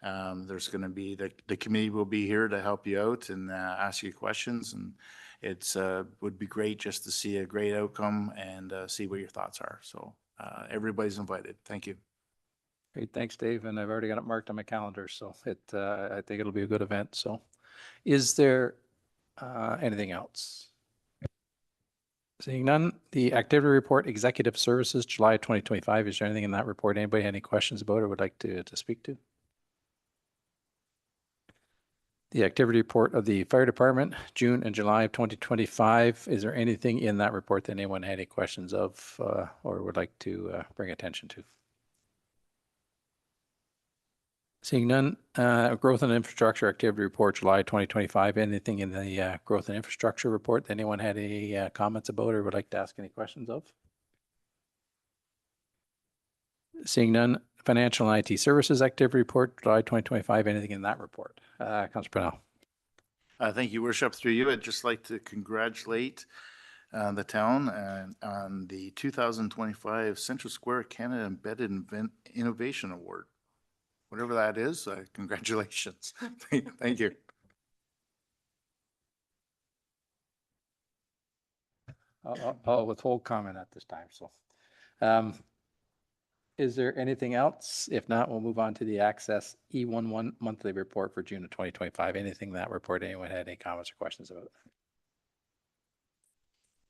There's going to be, the committee will be here to help you out and ask you questions. And it's would be great just to see a great outcome and see what your thoughts are. So everybody's invited. Thank you. Great, thanks, Dave. And I've already got it marked on my calendar, so I think it'll be a good event. So is there anything else? Seeing none, the activity report, Executive Services, July 2025. Is there anything in that report anybody had any questions about or would like to speak to? The activity report of the Fire Department, June and July of 2025. Is there anything in that report that anyone had any questions of or would like to bring attention to? Seeing none, Growth and Infrastructure Activity Report, July 2025. Anything in the Growth and Infrastructure Report that anyone had any comments about or would like to ask any questions of? Seeing none, Financial and IT Services Activity Report, July 2025. Anything in that report? Councillor Pennell. Thank you, Worship. Through you, I'd just like to congratulate the town on the 2025 Central Square Canada Embedded Innovation Award. Whatever that is, congratulations. Thank you. I'll withhold comment at this time. So is there anything else? If not, we'll move on to the Access E11 monthly report for June of 2025. Anything in that report anyone had any comments or questions about?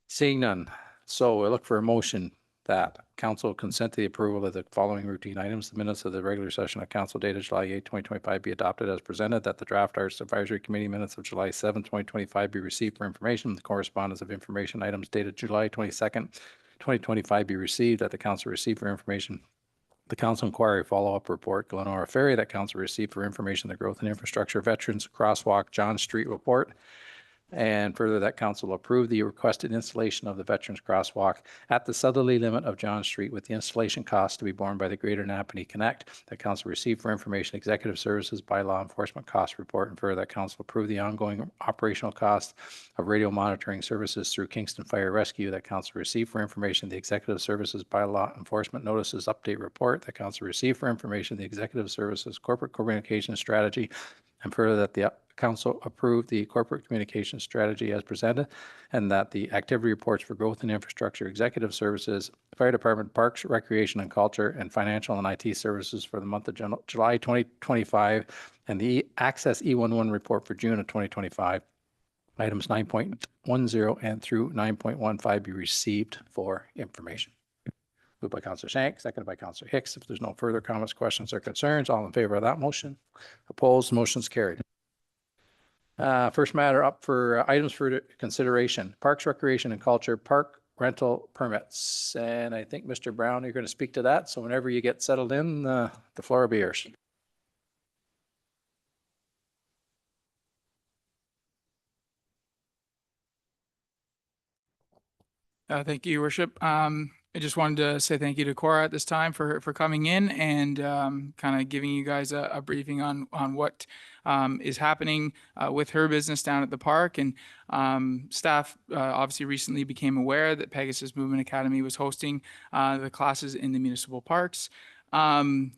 Seeing none. So I look for a motion that council consent to the approval of the following routine items. The minutes of the regular session of council dated July 8, 2025 be adopted as presented, that the draft Arts Advisory Committee minutes of July 7, 2025 be received for information. The correspondence of information items dated July 22nd, 2025 be received, that the council receive for information. The council inquiry follow-up report, Glenora Ferry, that council received for information. The Growth and Infrastructure Veterans Crosswalk John Street report. And further, that council approve the requested installation of the Veterans Crosswalk at the southerly limit of John Street with the installation cost to be borne by the Greater Napanee Connect. That council receive for information executive services by law enforcement cost report. And further, that council approve the ongoing operational cost of radio monitoring services through Kingston Fire Rescue. That council receive for information the executive services by law enforcement notices update report. That council receive for information the executive services corporate communication strategy. And further, that the council approve the corporate communication strategy as presented, and that the activity reports for growth and infrastructure, executive services, fire department, parks, recreation and culture, and financial and IT services for the month of July 2025, and the Access E11 report for June of 2025, items 9.10 and through 9.15 be received for information. Moved by Councillor Shank, seconded by Councillor Hicks. If there's no further comments, questions, or concerns, all in favor of that motion? Opposed? Motion's carried. First matter up for items for consideration, Parks, Recreation and Culture, park rental permits. And I think, Mr. Brown, you're going to speak to that. So whenever you get settled in, the floor will be yours. Thank you, Your Worship. I just wanted to say thank you to Cora at this time for coming in and kind of giving you guys a briefing on what is happening with her business down at the park. And staff obviously recently became aware that Pegasus Movement Academy was hosting the classes in the municipal parks.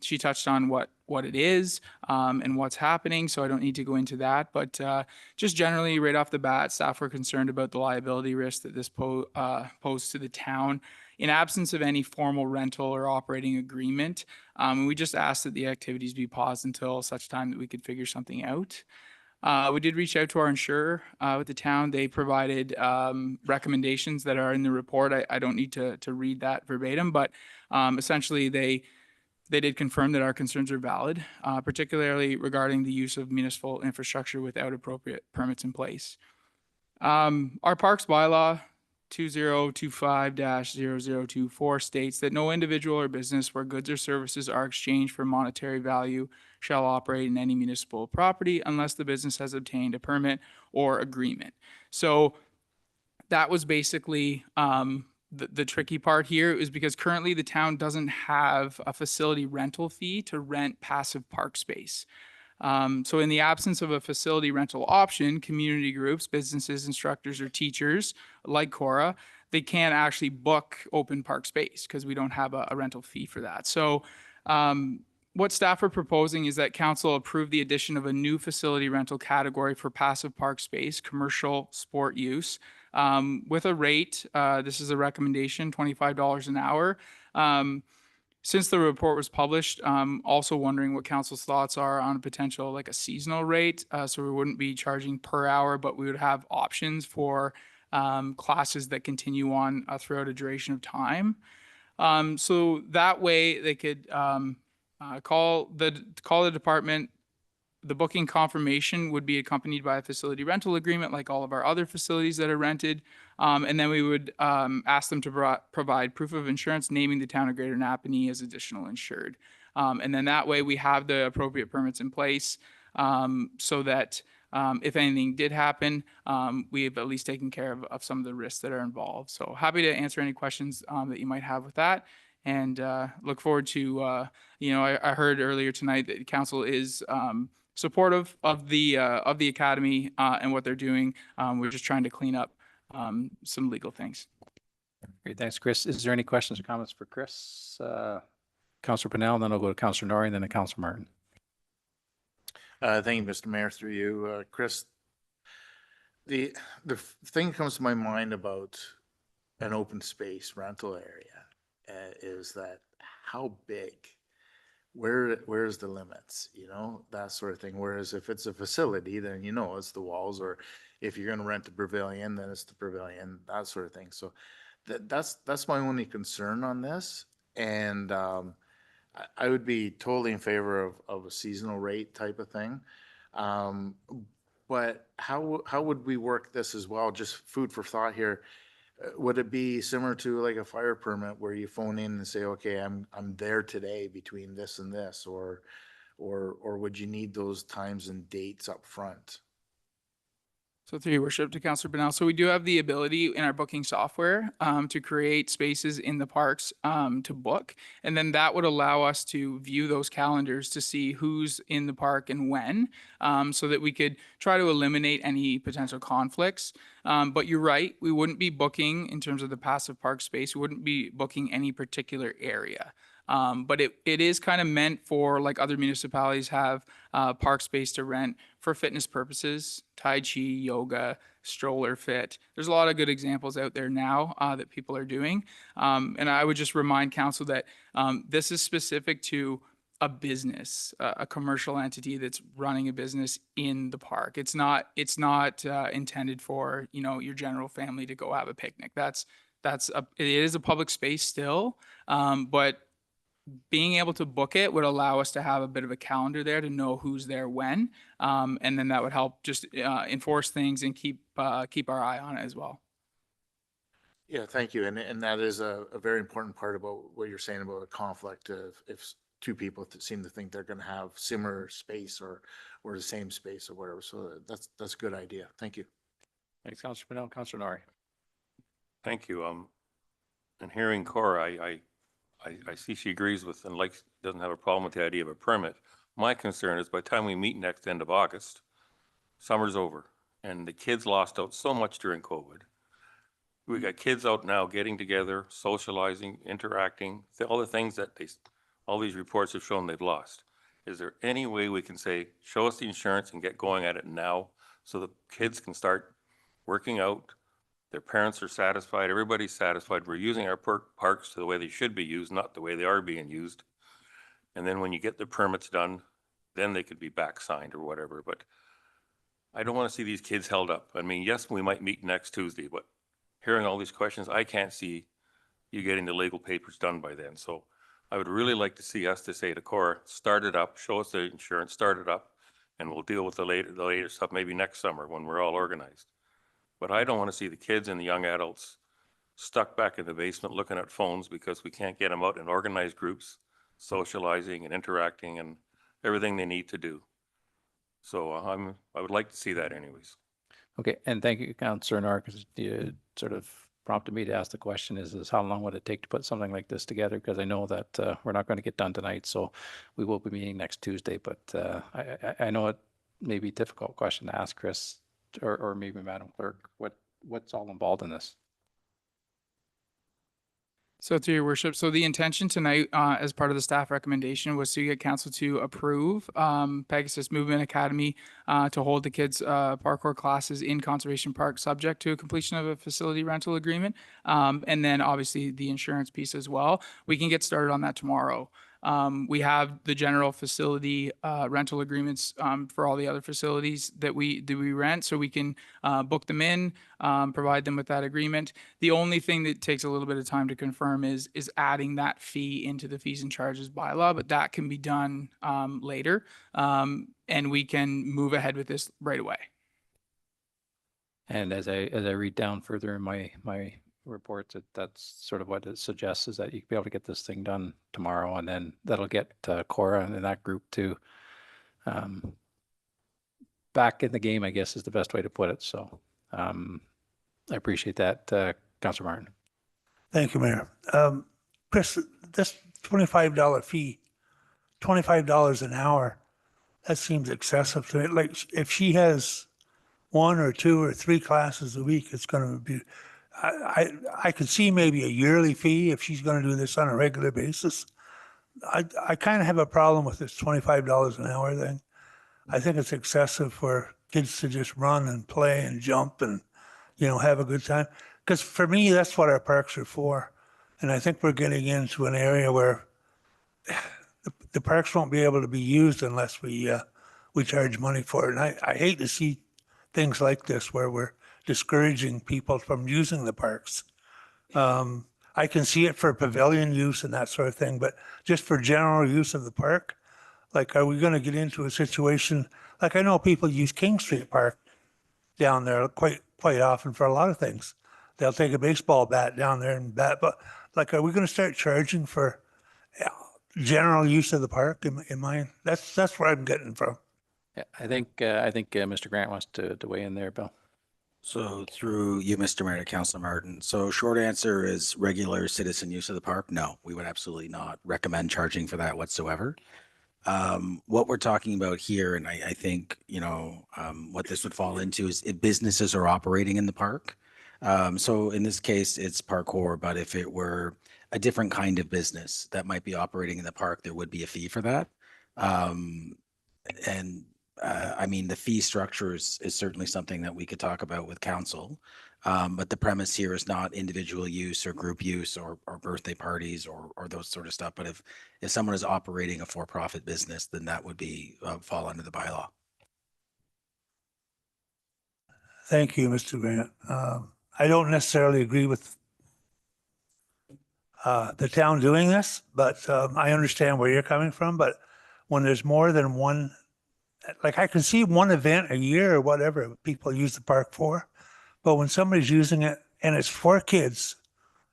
She touched on what it is and what's happening, so I don't need to go into that. But just generally, right off the bat, staff were concerned about the liability risk that this posed to the town in absence of any formal rental or operating agreement. And we just asked that the activities be paused until such time that we could figure something out. We did reach out to our insurer with the town. They provided recommendations that are in the report. I don't need to read that verbatim, but essentially they did confirm that our concerns are valid, particularly regarding the use of municipal infrastructure without appropriate permits in place. Our parks bylaw 2025-0024 states that no individual or business where goods or services are exchanged for monetary value shall operate in any municipal property unless the business has obtained a permit or agreement. So that was basically the tricky part here, is because currently the town doesn't have a facility rental fee to rent passive park space. So in the absence of a facility rental option, community groups, businesses, instructors, or teachers like Cora, they can't actually book open park space because we don't have a rental fee for that. So what staff are proposing is that council approve the addition of a new facility rental category for passive park space, commercial sport use, with a rate, this is a recommendation, $25 an hour. Since the report was published, also wondering what council's thoughts are on a potential like a seasonal rate. So we wouldn't be charging per hour, but we would have options for classes that continue on throughout a duration of time. So that way they could call the department. The booking confirmation would be accompanied by a facility rental agreement like all of our other facilities that are rented. And then we would ask them to provide proof of insurance naming the town of Greater Napanee as additional insured. And then that way we have the appropriate permits in place so that if anything did happen, we have at least taken care of some of the risks that are involved. So happy to answer any questions that you might have with that. And look forward to, I heard earlier tonight that council is supportive of the academy and what they're doing. We're just trying to clean up some legal things. Great, thanks, Chris. Is there any questions or comments for Chris? Councillor Pennell, and then I'll go to Councillor Norrie, and then to Councillor Martin. Thank you, Mr. Mayor, through you, Chris. The thing that comes to my mind about an open space rental area is that how big, where's the limits, that sort of thing. Whereas if it's a facility, then it's the walls, or if you're going to rent the pavilion, then it's the pavilion, that sort of thing. So that's my only concern on this. And I would be totally in favor of a seasonal rate type of thing. But how would we work this as well? Just food for thought here. Would it be similar to like a fire permit where you phone in and say, okay, I'm there today between this and this, or would you need those times and dates up front? So through your worship to Councillor Bernal. So we do have the ability in our booking software to create spaces in the parks to book. And then that would allow us to view those calendars to see who's in the park and when, so that we could try to eliminate any potential conflicts. But you're right, we wouldn't be booking in terms of the passive park space. We wouldn't be booking any particular area. But it is kind of meant for, like other municipalities have park space to rent for fitness purposes, Tai Chi, yoga, stroller fit. There's a lot of good examples out there now that people are doing. And I would just remind council that this is specific to a business, a commercial entity that's running a business in the park. It's not intended for, your general family to go have a picnic. It is a public space still, but being able to book it would allow us to have a bit of a calendar there to know who's there when. And then that would help just enforce things and keep our eye on it as well. Yeah, thank you. And that is a very important part about what you're saying about a conflict of if two people seem to think they're going to have similar space or the same space or whatever. So that's a good idea. Thank you. Thanks, Councillor Pennell. Councillor Nori. Thank you. And hearing Cora, I see she agrees with and doesn't have a problem with the idea of a permit. My concern is by the time we meet next end of August, summer's over and the kids lost out so much during COVID. We got kids out now getting together, socializing, interacting, all the things that all these reports have shown they've lost. Is there any way we can say, show us the insurance and get going at it now so the kids can start working out? Their parents are satisfied. Everybody's satisfied. We're using our parks to the way they should be used, not the way they are being used. And then when you get the permits done, then they could be back signed or whatever. But I don't want to see these kids held up. I mean, yes, we might meet next Tuesday, but hearing all these questions, I can't see you getting the legal papers done by then. So I would really like to see us to say to Cora, start it up, show us the insurance, start it up, and we'll deal with the later stuff maybe next summer when we're all organized. But I don't want to see the kids and the young adults stuck back in the basement looking at phones because we can't get them out in organized groups, socializing and interacting and everything they need to do. So I would like to see that anyways. Okay, and thank you, Councillor Nori, because you sort of prompted me to ask the question is how long would it take to put something like this together? Because I know that we're not going to get done tonight, so we will be meeting next Tuesday. But I know it may be a difficult question to ask, Chris, or maybe Madam Clerk, what's all involved in this? So through your worship, so the intention tonight, as part of the staff recommendation, was to get council to approve Pegasus Movement Academy to hold the kids' parkour classes in Conservation Park, subject to a completion of a facility rental agreement, and then obviously the insurance piece as well. We can get started on that tomorrow. We have the general facility rental agreements for all the other facilities that we rent, so we can book them in, provide them with that agreement. The only thing that takes a little bit of time to confirm is adding that fee into the fees and charges bylaw, but that can be done later, and we can move ahead with this right away. And as I read down further in my reports, that's sort of what it suggests is that you could be able to get this thing done tomorrow, and then that'll get Cora and that group to back in the game, I guess is the best way to put it. So I appreciate that, Councillor Martin. Thank you, Mayor. Chris, this $25 fee, $25 an hour, that seems excessive to me. Like if she has 1 or 2 or 3 classes a week, it's going to be, I could see maybe a yearly fee if she's going to do this on a regular basis. I kind of have a problem with this $25 an hour thing. I think it's excessive for kids to just run and play and jump and, have a good time. Because for me, that's what our parks are for. And I think we're getting into an area where the parks won't be able to be used unless we charge money for it. And I hate to see things like this where we're discouraging people from using the parks. I can see it for pavilion use and that sort of thing, but just for general use of the park, like, are we going to get into a situation, like I know people use King Street Park down there quite often for a lot of things. They'll take a baseball bat down there and bat, but like, are we going to start charging for general use of the park? That's where I'm getting from. Yeah, I think Mr. Grant wants to weigh in there, Bill. So through you, Mr. Mayor, to Councilor Martin. So short answer is regular citizen use of the park. No, we would absolutely not recommend charging for that whatsoever. What we're talking about here, and I think, what this would fall into is if businesses are operating in the park. So in this case, it's parkour, but if it were a different kind of business that might be operating in the park, there would be a fee for that. I mean, the fee structure is certainly something that we could talk about with council. But the premise here is not individual use or group use or birthday parties or those sort of stuff. But if someone is operating a for-profit business, then that would be fall under the bylaw. Thank you, Mr. Grant. I don't necessarily agree with the town doing this, but I understand where you're coming from. But when there's more than one, like I can see one event a year or whatever people use the park for, but when somebody's using it and it's for kids,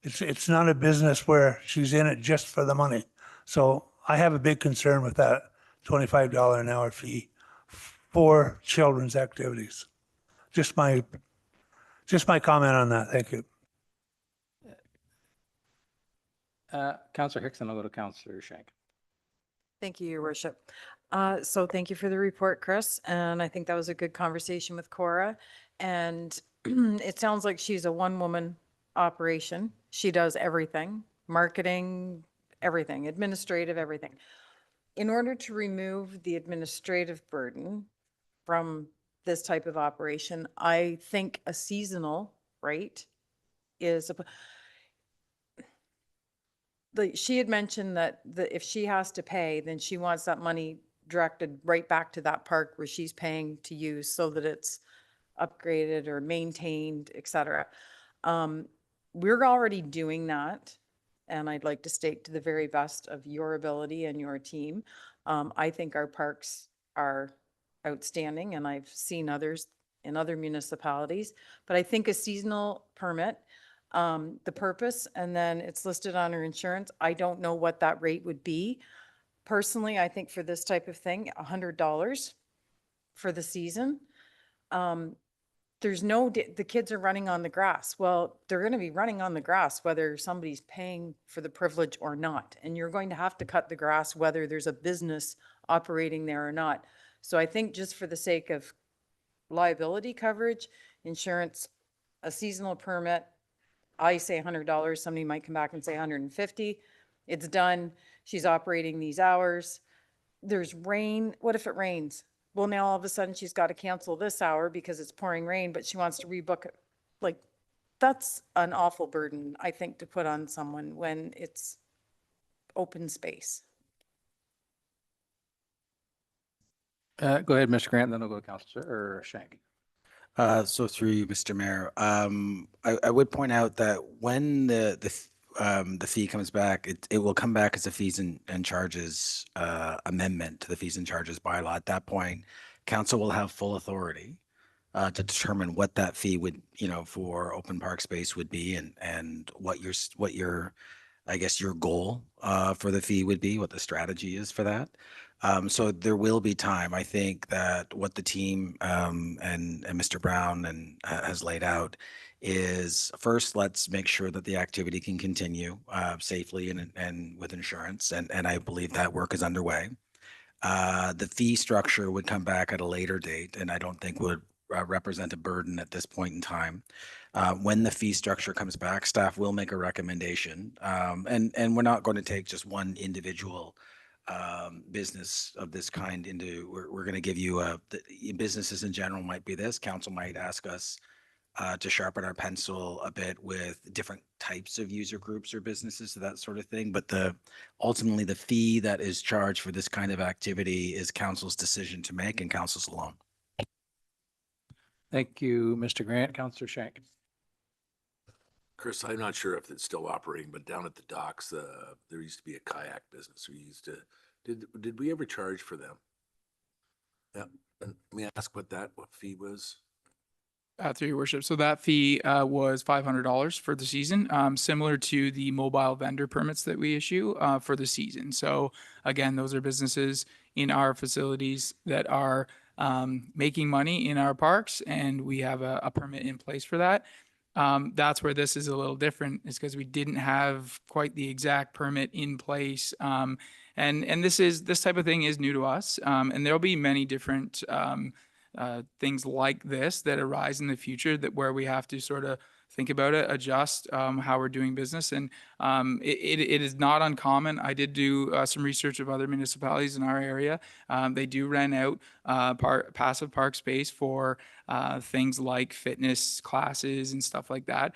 it's not a business where she's in it just for the money. So I have a big concern with that $25 an hour fee for children's activities. Just my comment on that. Thank you. Councillor Hickson, I'll go to Councillor Shank. Thank you, Your Worship. So thank you for the report, Chris. And I think that was a good conversation with Cora. And it sounds like she's a one-woman operation. She does everything, marketing, everything, administrative, everything. In order to remove the administrative burden from this type of operation, I think a seasonal rate is she had mentioned that if she has to pay, then she wants that money directed right back to that park where she's paying to use so that it's upgraded or maintained, et cetera. We're already doing that. And I'd like to state to the very best of your ability and your team. I think our parks are outstanding, and I've seen others in other municipalities. But I think a seasonal permit, the purpose, and then it's listed on her insurance. I don't know what that rate would be. Personally, I think for this type of thing, $100 for the season. There's the kids are running on the grass. Well, they're going to be running on the grass whether somebody's paying for the privilege or not. And you're going to have to cut the grass whether there's a business operating there or not. So I think just for the sake of liability coverage, insurance, a seasonal permit, I say $100. Somebody might come back and say $150. It's done. She's operating these hours. There's rain. What if it rains? Well, now all of a sudden she's got to cancel this hour because it's pouring rain, but she wants to rebook it. Like, that's an awful burden, I think, to put on someone when it's open space. Go ahead, Mr. Grant, then I'll go to Councillor Shank. So through you, Mr. Mayor, I would point out that when the fee comes back, it will come back as a fees and charges amendment to the fees and charges bylaw. At that point, council will have full authority to determine what that fee would, for open park space would be, and what your I guess your goal for the fee would be, what the strategy is for that. So there will be time. I think that what the team and Mr. Brown has laid out is, first, let's make sure that the activity can continue safely and with insurance. And I believe that work is underway. The fee structure would come back at a later date, and I don't think would represent a burden at this point in time. When the fee structure comes back, staff will make a recommendation. And we're not going to take just one individual business of this kind into, we're going to give you businesses in general might be this. Council might ask us to sharpen our pencil a bit with different types of user groups or businesses, so that sort of thing. But ultimately the fee that is charged for this kind of activity is council's decision to make, and council's alone. Thank you, Mr. Grant. Councillor Shank. Chris, I'm not sure if it's still operating, but down at the docks, there used to be a kayak business. Did we ever charge for them? Yeah. And let me ask what fee was. Through your worship. So that fee was $500 for the season, similar to the mobile vendor permits that we issue for the season. So again, those are businesses in our facilities that are making money in our parks, and we have a permit in place for that. That's where this is a little different, is because we didn't have quite the exact permit in place. And this type of thing is new to us. And there'll be many different things like this that arise in the future that where we have to sort of think about it, adjust how we're doing business. And it is not uncommon. I did do some research of other municipalities in our area. They do rent out passive park space for things like fitness classes and stuff like that.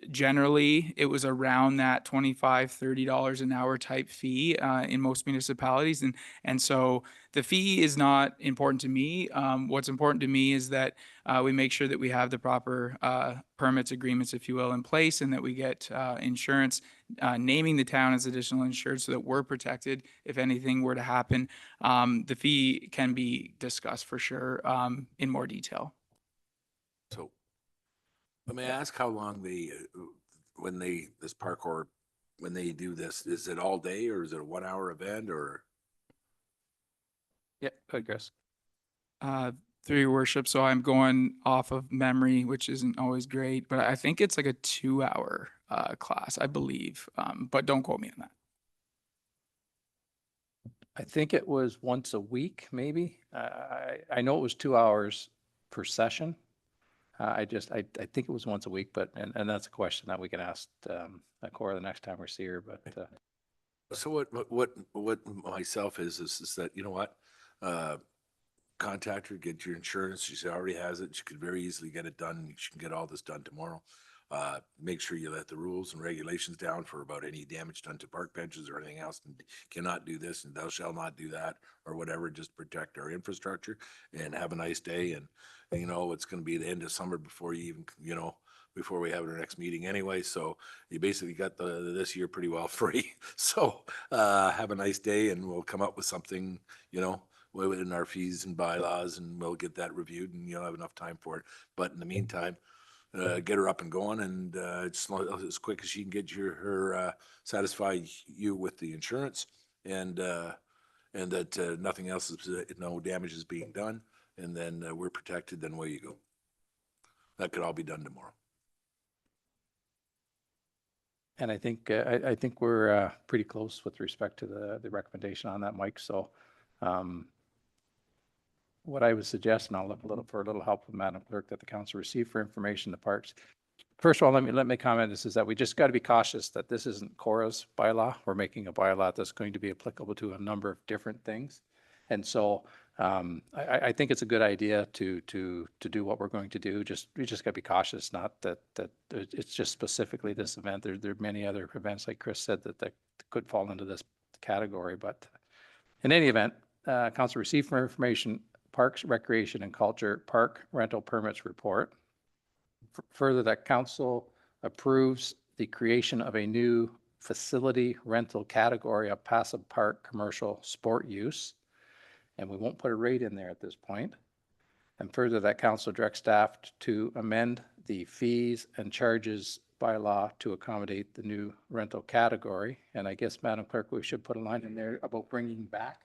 Generally, it was around that $25, $30 an hour type fee in most municipalities. And so the fee is not important to me. What's important to me is that we make sure that we have the proper permits, agreements, if you will, in place, and that we get insurance naming the town as additional insured so that we're protected if anything were to happen. The fee can be discussed for sure in more detail. So let me ask how long when they do this, is it all day or is it a 1 hour event or? Yeah, go ahead, Chris. Through your worship, so I'm going off of memory, which isn't always great, but I think it's like a 2-hour class, I believe, but don't quote me on that. I think it was once a week, maybe. I know it was 2 hours per session. I think it was once a week, but, and that's a question that we can ask Cora the next time we see her, but. So what myself is that, you know what? Contact her, get your insurance. She already has it. She could very easily get it done. She can get all this done tomorrow. Make sure you let the rules and regulations down for about any damage done to park benches or anything else, and cannot do this and thou shall not do that or whatever, just protect our infrastructure and have a nice day. And you know, it's going to be the end of summer before you even, you know, before we have our next meeting anyway. So you basically got this year pretty well free. So have a nice day and we'll come up with something, you know, within our fees and bylaws, and we'll get that reviewed and you'll have enough time for it. But in the meantime, get her up and going, and just as quick as she can get her satisfy you with the insurance, and that nothing else is, no damage is being done, and then we're protected. Then away you go. That could all be done tomorrow. And I think we're pretty close with respect to the recommendation on that, Mike. So what I would suggest, and I'll look for a little help from Madam Clerk, that the council receive for information the parks. First of all, let me comment this, is that we just got to be cautious that this isn't Cora's bylaw. We're making a bylaw that's going to be applicable to a number of different things. And so I think it's a good idea to do what we're going to do. We just got to be cautious, not that it's just specifically this event. There are many other events, like Chris said, that could fall into this category. But in any event, council receive for information Parks, Recreation and Culture Park Rental Permits Report. Further, that council approves the creation of a new facility rental category of passive park commercial sport use. And we won't put a rate in there at this point. And further, that council directs staff to amend the fees and charges bylaw to accommodate the new rental category. And I guess, Madam Clerk, we should put a line in there about bringing back.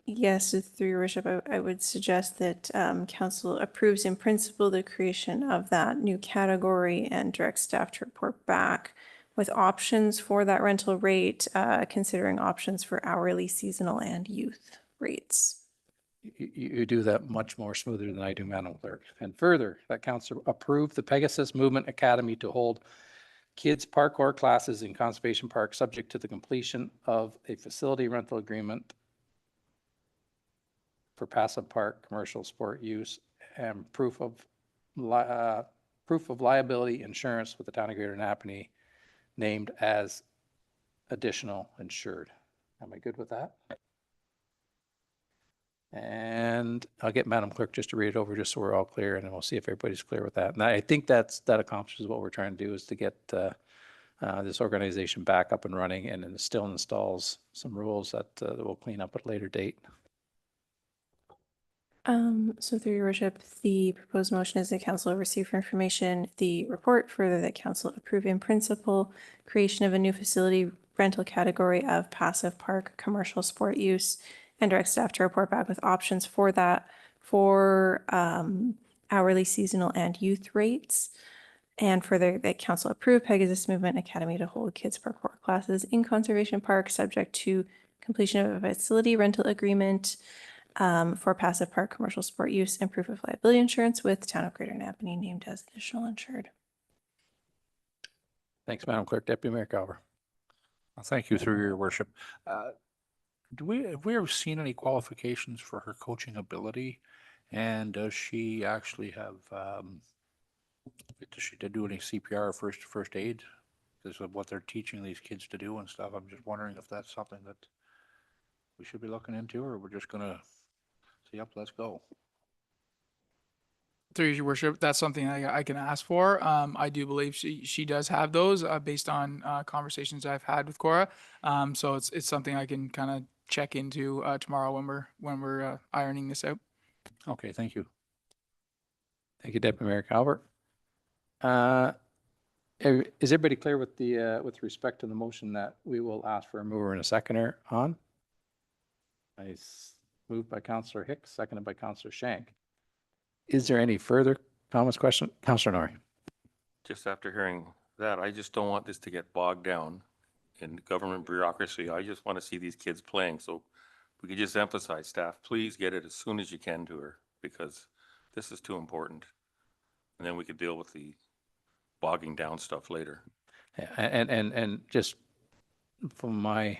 Yes, through your worship, I would suggest that council approves in principle the creation of that new category and directs staff to report back with options for that rental rate, considering options for hourly, seasonal, and youth rates. You do that much more smoother than I do, Madam Clerk. And further, that council approve the Pegasus Movement Academy to hold kids parkour classes in Conservation Park, subject to the completion of a facility rental agreement for passive park commercial sport use and proof of liability insurance with the town of Greater Napanee named as additional insured. Am I good with that? And I'll get Madam Clerk just to read it over just so we're all clear, and then we'll see if everybody's clear with that. And I think that accomplishes what we're trying to do, is to get this organization back up and running, and then still installs some rules that we'll clean up at a later date. So through your worship, the proposed motion is that council receive for information the report, further that council approve in principle creation of a new facility rental category of passive park commercial sport use, and direct staff to report back with options for that for hourly, seasonal, and youth rates. And further, that council approved Pegasus Movement Academy to hold kids parkour classes in Conservation Park, subject to completion of a facility rental agreement for passive park commercial sport use and proof of liability insurance with Town of Greater Napanee named as additional insured. Thanks, Madam Clerk. Deputy Mayor Calver. Thank you, through your worship. Have we ever seen any qualifications for her coaching ability? And does she actually have, does she do any CPR or first aid? Because of what they're teaching these kids to do and stuff. I'm just wondering if that's something that we should be looking into, or we're just gonna say, yep, let's go. Through your worship, that's something I can ask for. I do believe she does have those based on conversations I've had with Cora. So it's something I can kind of check into tomorrow when we're ironing this out. Okay, thank you. Thank you, Deputy Mayor Calvert. Is everybody clear with the with respect to the motion that we will ask for a mover and a seconder on? Moved by Councillor Hicks, seconded by Councillor Shank. Is there any further comments, question? Councillor Norrie. Just after hearing that, I just don't want this to get bogged down in government bureaucracy. I just want to see these kids playing. So we could just emphasize, staff, please get it as soon as you can to her, because this is too important. And then we could deal with the bogging down stuff later. And just from my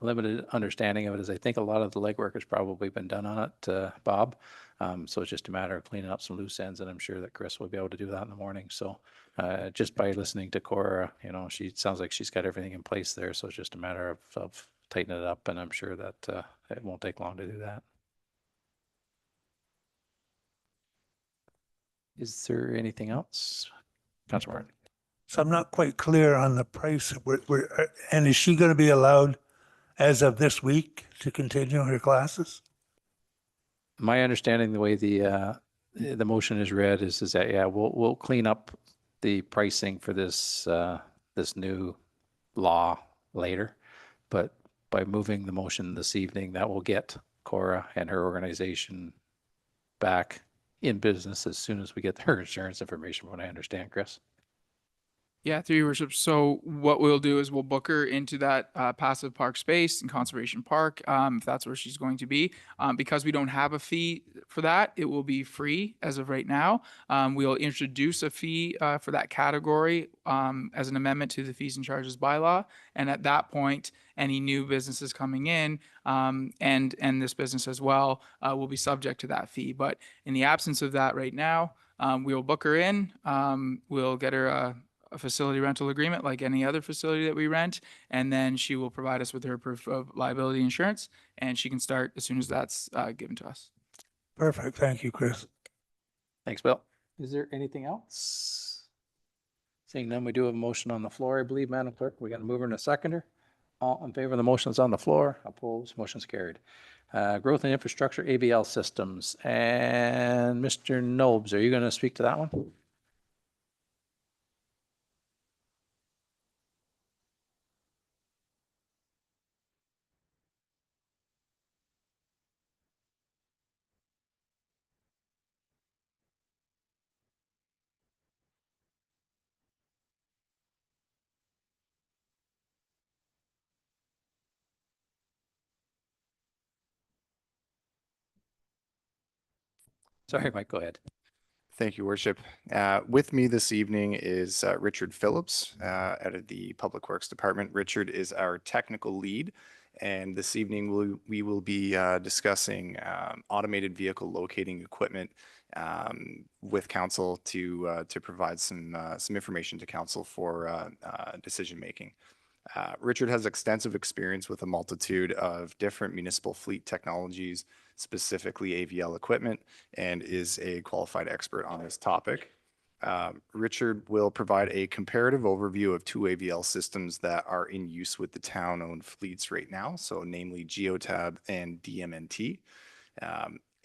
limited understanding of it is I think a lot of the legwork has probably been done on it, Bob. So it's just a matter of cleaning up some loose ends, and I'm sure that Chris will be able to do that in the morning. So just by listening to Cora, you know, she sounds like she's got everything in place there. So it's just a matter of tightening it up, and I'm sure that it won't take long to do that. Is there anything else? Councilor Martin. So I'm not quite clear on the price. And is she going to be allowed as of this week to continue her classes? My understanding, the way the motion is read is that, yeah, we'll clean up the pricing for this this new law later, but by moving the motion this evening, that will get Cora and her organization back in business as soon as we get their insurance information, from what I understand, Chris. Yeah, through your worship. So what we'll do is we'll book her into that passive park space in Conservation Park, if that's where she's going to be. Because we don't have a fee for that, it will be free as of right now. We'll introduce a fee for that category as an amendment to the fees and charges bylaw. And at that point, any new businesses coming in and this business as well will be subject to that fee. But in the absence of that right now, we'll book her in. We'll get her a facility rental agreement like any other facility that we rent, and then she will provide us with her proof of liability insurance, and she can start as soon as that's given to us. Perfect. Thank you, Chris. Thanks, Bill. Is there anything else? Seeing none, we do have a motion on the floor, I believe, Madam Clerk. We got a mover and a seconder. All in favor of the motion is on the floor. Opposed, motion's carried. Growth and infrastructure, AVL systems. And Mr. Nobes, are you going to speak to that one? Sorry, Mike, go ahead. Thank you, Worship. With me this evening is Richard Phillips out of the Public Works Department. Richard is our technical lead, and this evening we will be discussing automated vehicle locating equipment with council to provide some information to council for decision making. Richard has extensive experience with a multitude of different municipal fleet technologies, specifically AVL equipment, and is a qualified expert on this topic. Richard will provide a comparative overview of two AVL systems that are in use with the town-owned fleets right now, so namely Geotab and DMNT.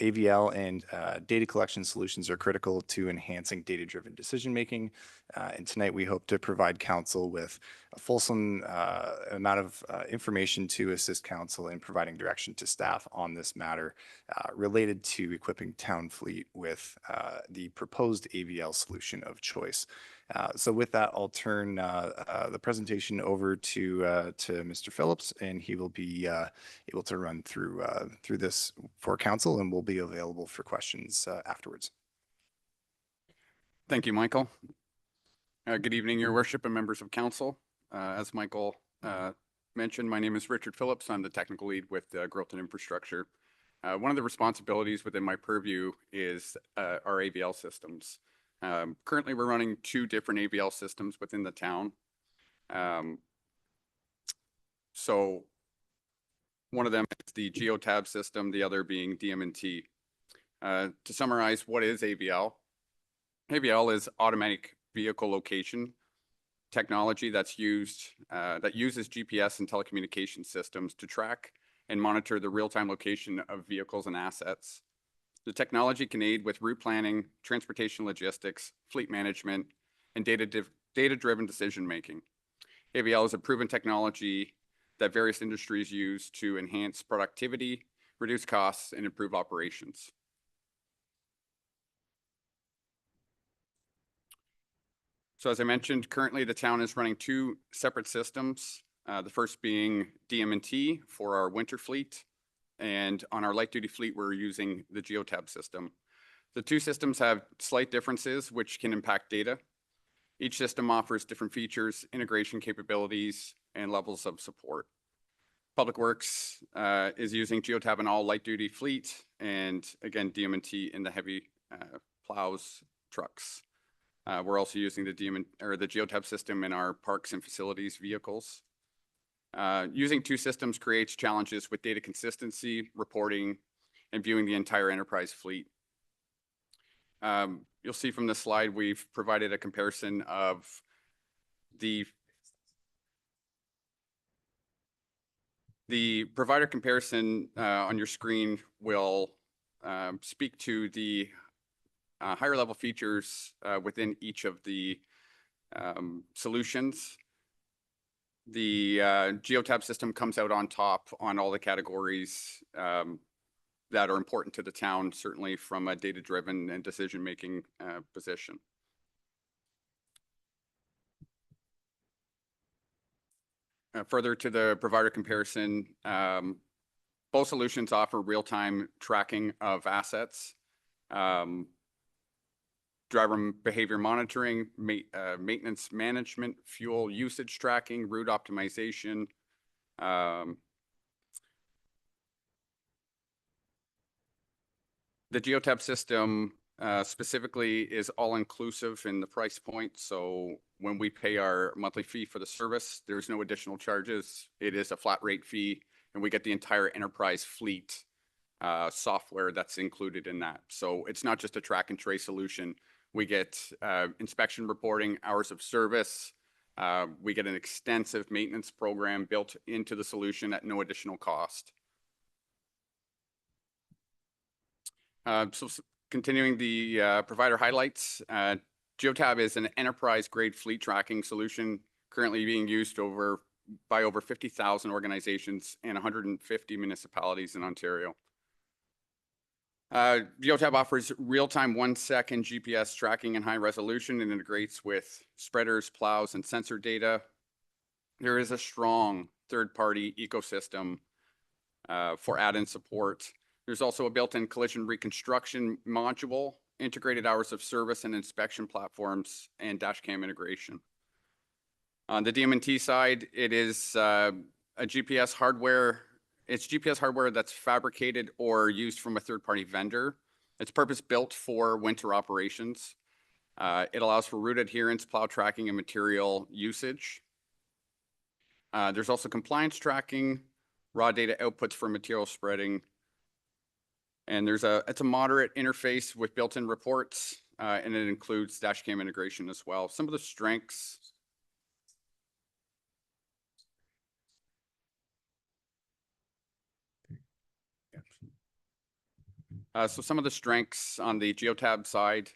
AVL and data collection solutions are critical to enhancing data-driven decision-making. And tonight we hope to provide council with fulsome amount of information to assist council in providing direction to staff on this matter related to equipping town fleet with the proposed AVL solution of choice. So with that, I'll turn the presentation over to Mr. Phillips, and he will be able to run through this for council, and will be available for questions afterwards. Thank you, Michael. Good evening, Your Worship and members of council. As Michael mentioned, my name is Richard Phillips. I'm the technical lead with Growth and Infrastructure. One of the responsibilities within my purview is our AVL systems. Currently, we're running 2 different AVL systems within the town. So one of them is the GeoTab system, the other being DMT. To summarize, what is AVL? AVL is automatic vehicle location technology that's used that uses GPS and telecommunication systems to track and monitor the real-time location of vehicles and assets. The technology can aid with route planning, transportation logistics, fleet management, and data-driven decision-making. AVL is a proven technology that various industries use to enhance productivity, reduce costs, and improve operations. So as I mentioned, currently the town is running 2 separate systems. The first being DMT for our winter fleet, and on our light duty fleet, we're using the GeoTab system. The 2 systems have slight differences which can impact data. Each system offers different features, integration capabilities, and levels of support. Public Works is using GeoTab in all light duty fleet, and again, DMT in the heavy plows, trucks. We're also using the GeoTab system in our parks and facilities vehicles. Using 2 systems creates challenges with data consistency, reporting, and viewing the entire enterprise fleet. You'll see from this slide, we've provided a comparison of the provider comparison on your screen will speak to the higher level features within each of the solutions. The GeoTab system comes out on top on all the categories that are important to the town, certainly from a data-driven and decision-making position. Further to the provider comparison, both solutions offer real-time tracking of assets, driver behavior monitoring, maintenance management, fuel usage tracking, route optimization. The GeoTab system specifically is all-inclusive in the price point. So when we pay our monthly fee for the service, there's no additional charges. It is a flat rate fee, and we get the entire enterprise fleet software that's included in that. So it's not just a track and trace solution. We get inspection reporting, hours of service. We get an extensive maintenance program built into the solution at no additional cost. So continuing the provider highlights, GeoTab is an enterprise-grade fleet tracking solution currently being used by over 50,000 organizations and 150 municipalities in Ontario. GeoTab offers real-time 1-second GPS tracking and high resolution and integrates with spreaders, plows, and sensor data. There is a strong third-party ecosystem for add-in support. There's also a built-in collision reconstruction module, integrated hours of service and inspection platforms, and dash cam integration. On the DMT side, it is a GPS hardware. It's GPS hardware that's fabricated or used from a third-party vendor. It's purpose-built for winter operations. It allows for route adherence, plow tracking, and material usage. There's also compliance tracking, raw data outputs for material spreading, and it's a moderate interface with built-in reports, and it includes dash cam integration as well. Some of the strengths. So some of the strengths on the GeoTab side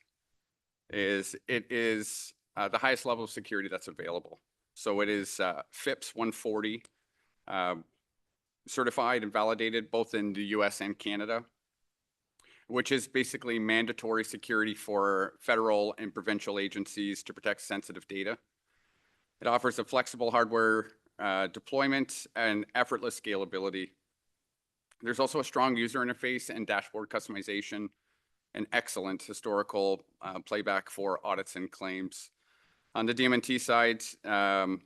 is it is the highest level of security that's available. So it is FIPS 140, certified and validated both in the US and Canada, which is basically mandatory security for federal and provincial agencies to protect sensitive data. It offers a flexible hardware deployment and effortless scalability. There's also a strong user interface and dashboard customization and excellent historical playback for audits and claims. On the DMT side, the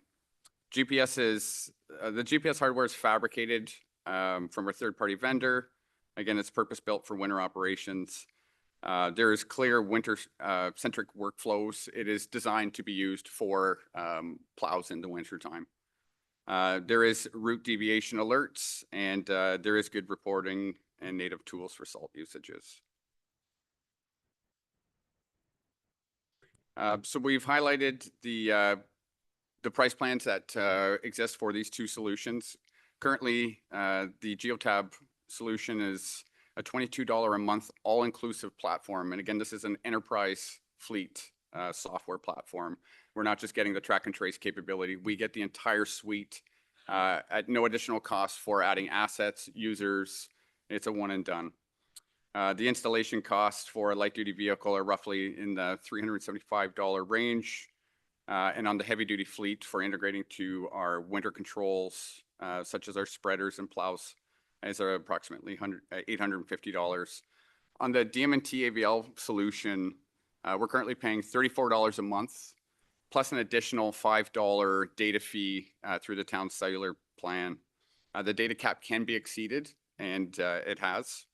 GPS hardware is fabricated from a third-party vendor. Again, it's purpose-built for winter operations. There is clear winter-centric workflows. It is designed to be used for plows in the wintertime. There is route deviation alerts, and there is good reporting and native tools for salt usages. So we've highlighted the price plans that exist for these two solutions. Currently, the Geotab solution is a $22 a month all-inclusive platform. And again, this is an enterprise fleet software platform. We're not just getting the track and trace capability. We get the entire suite at no additional cost for adding assets, users. It's a one and done. The installation costs for a light-duty vehicle are roughly in the $375 range. And on the heavy-duty fleet for integrating to our winter controls, such as our spreaders and plows, is approximately $850. On the DMT AVL solution, we're currently paying $34 a month, plus an additional $5 data fee through the town's cellular plan. The data cap can be exceeded, and it has.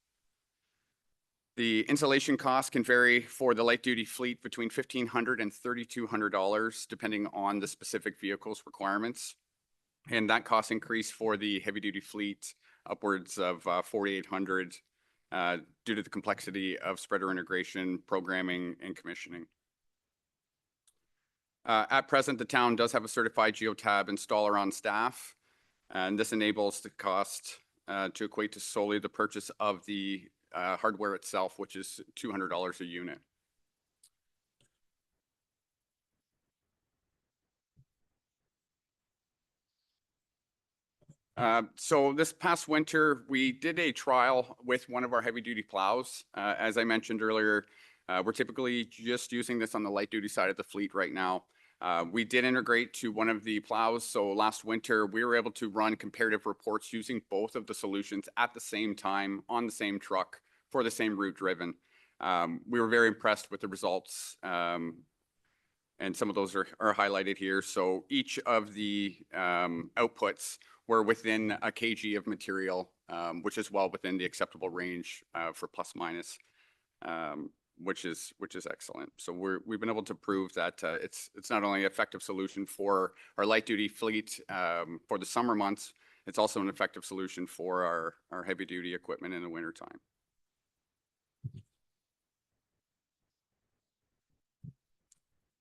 The installation cost can vary for the light-duty fleet between $1,500 and $3,200, depending on the specific vehicle's requirements. And that cost increase for the heavy-duty fleet upwards of $4,800 due to the complexity of spreader integration, programming, and commissioning. At present, the town does have a certified Geotab installer on staff, and this enables the cost to equate to solely the purchase of the hardware itself, which is $200 a unit. So this past winter, we did a trial with one of our heavy duty plows. As I mentioned earlier, we're typically just using this on the light duty side of the fleet right now. We did integrate to one of the plows. So last winter, we were able to run comparative reports using both of the solutions at the same time on the same truck for the same route driven. We were very impressed with the results. And some of those are highlighted here. So each of the outputs were within a kg of material, which is well within the acceptable range for plus minus, which is excellent. So we've been able to prove that it's not only an effective solution for our light duty fleet for the summer months, it's also an effective solution for our heavy duty equipment in the wintertime.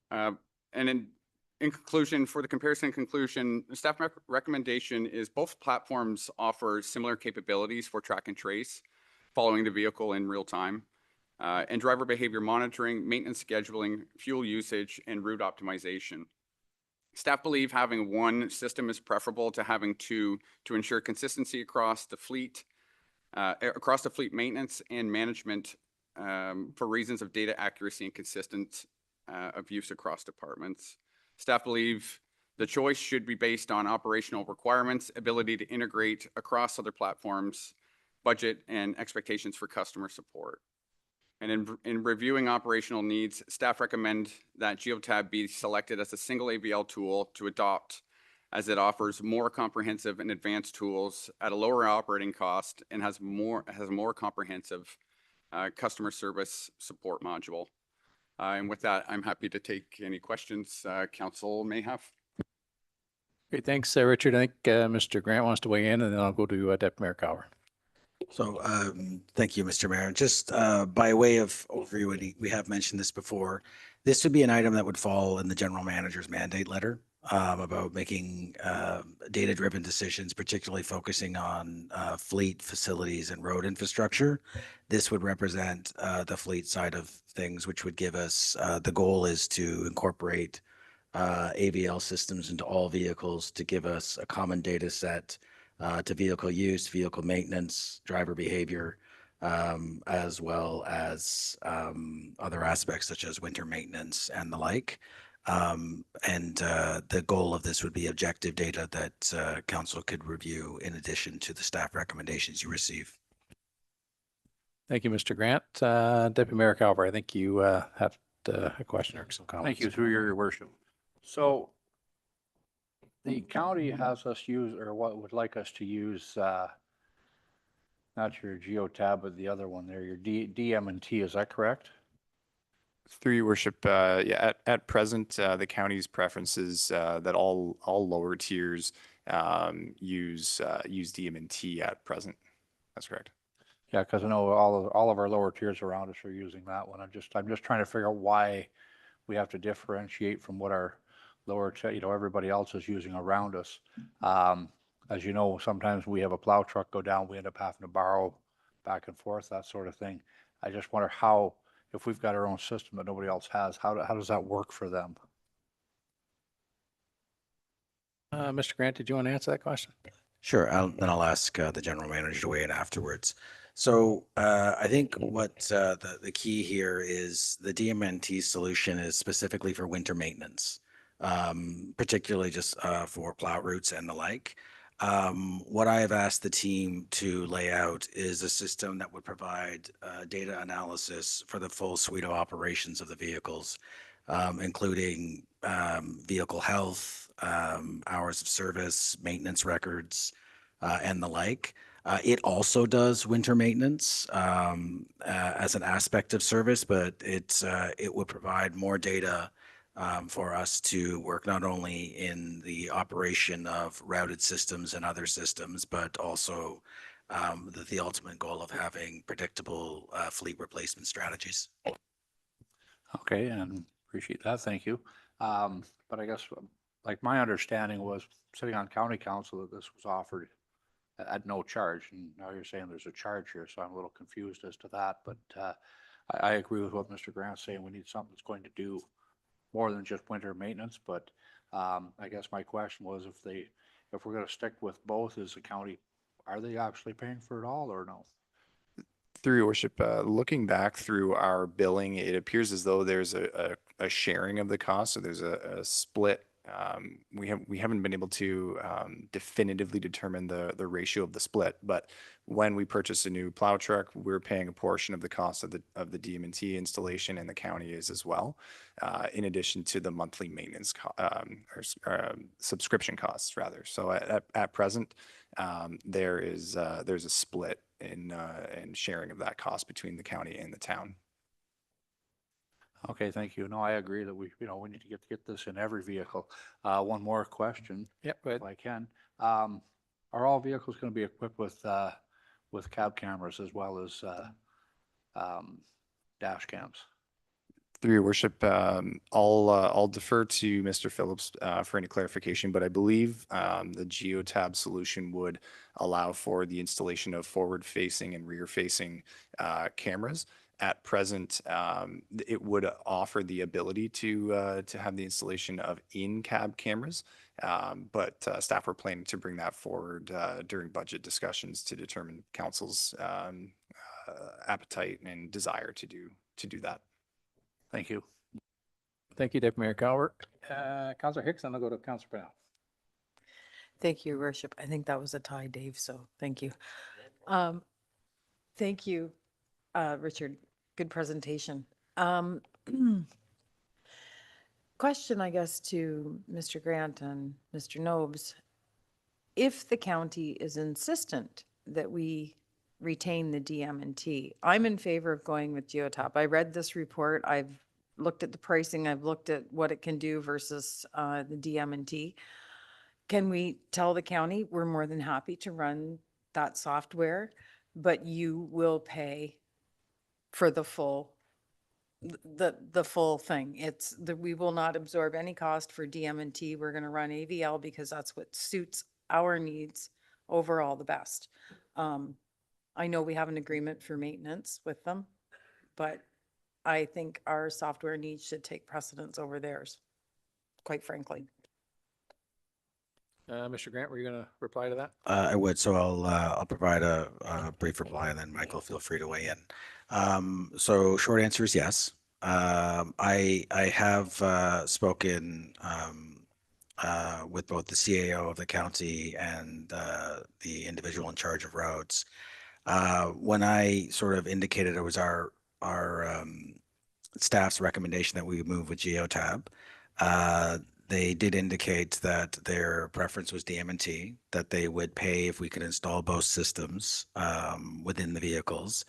And in conclusion, for the comparison conclusion, the staff recommendation is both platforms offer similar capabilities for track and trace, following the vehicle in real time, and driver behavior monitoring, maintenance scheduling, fuel usage, and route optimization. Staff believe having one system is preferable to having two to ensure consistency across the fleet maintenance and management for reasons of data accuracy and consistent of use across departments. Staff believe the choice should be based on operational requirements, ability to integrate across other platforms, budget, and expectations for customer support. And in reviewing operational needs, staff recommend that Geotab be selected as a single AVL tool to adopt, as it offers more comprehensive and advanced tools at a lower operating cost and has a more comprehensive customer service support module. And with that, I'm happy to take any questions council may have. Great, thanks, Richard. I think Mr. Grant wants to weigh in, and then I'll go to Deputy Mayor Cower. So thank you, Mr. Mayor. Just by way of overview, we have mentioned this before. This would be an item that would fall in the general manager's mandate letter about making data-driven decisions, particularly focusing on fleet, facilities, and road infrastructure. This would represent the fleet side of things, which would give us, the goal is to incorporate AVL systems into all vehicles to give us a common data set to vehicle use, vehicle maintenance, driver behavior, as well as other aspects such as winter maintenance and the like. The goal of this would be objective data that council could review in addition to the staff recommendations you receive. Thank you, Mr. Grant. Deputy Mayor Calver, I think you have a question or some comments. Thank you, through your worship. So the county has us use, or what would like us to use, not your geotab, but the other one there, your DM&T, is that correct? Through your worship, yeah, at present, the county's preferences that all lower tiers use DM&T at present. That's correct. Yeah, because I know all of our lower tiers around us are using that one. I'm just trying to figure out why we have to differentiate from what our lower, everybody else is using around us. As you know, sometimes we have a plow truck go down, we end up having to borrow back and forth, that sort of thing. I just wonder how, if we've got our own system that nobody else has, how does that work for them? Mr. Grant, did you want to answer that question? Sure. Then I'll ask the general manager to weigh in afterwards. So I think what the key here is the DM&T solution is specifically for winter maintenance, particularly just for plow routes and the like. What I have asked the team to lay out is a system that would provide data analysis for the full suite of operations of the vehicles, including vehicle health, hours of service, maintenance records, and the like. It also does winter maintenance as an aspect of service, but it would provide more data for us to work not only in the operation of routed systems and other systems, but also the ultimate goal of having predictable fleet replacement strategies. Okay, and appreciate that. Thank you. But I guess, like, my understanding was sitting on county council that this was offered at no charge, and now you're saying there's a charge here, so I'm a little confused as to that. But I agree with what Mr. Grant's saying. We need something that's going to do more than just winter maintenance. But I guess my question was, if we're going to stick with both, is the county, are they actually paying for it all or no? Through your worship, looking back through our billing, it appears as though there's a sharing of the cost. So there's a split. We haven't been able to definitively determine the ratio of the split, but when we purchase a new plow truck, we're paying a portion of the cost of the DM&T installation, and the county is as well, in addition to the monthly maintenance subscription costs rather. So at present, there's a split in sharing of that cost between the county and the town. Okay, thank you. No, I agree that we need to get this in every vehicle. One more question. Yep, go ahead. If I can. Are all vehicles going to be equipped with cab cameras as well as dash cams? Through your worship, I'll defer to Mr. Phillips for any clarification, but I believe the GeoTab solution would allow for the installation of forward-facing and rear-facing cameras. At present, it would offer the ability to have the installation of in-cab cameras, but staff were planning to bring that forward during budget discussions to determine council's appetite and desire to do that. Thank you. Thank you, Deputy Mayor Calvert. Councilor Hicks, and I'll go to Councilor Pennell. Thank you, Your Worship. I think that was a tie, Dave, so thank you. Thank you, Richard. Good presentation. Question, I guess, to Mr. Grant and Mr. Nobes. If the county is insistent that we retain the DM&T, I'm in favor of going with GeoTab. I read this report. I've looked at the pricing. I've looked at what it can do versus the DM&T. Can we tell the county we're more than happy to run that software, but you will pay for the full thing? It's we will not absorb any cost for DM&T. We're going to run AVL because that's what suits our needs overall the best. I know we have an agreement for maintenance with them, but I think our software needs should take precedence over theirs. quite frankly. Mr. Grant, were you going to reply to that? I would, so I'll provide a brief reply, and then Michael, feel free to weigh in. So short answer is yes. I have spoken with both the CAO of the county and the individual in charge of roads. When I sort of indicated it was our staff's recommendation that we move with Geotab, they did indicate that their preference was DMT, that they would pay if we could install both systems within the vehicles.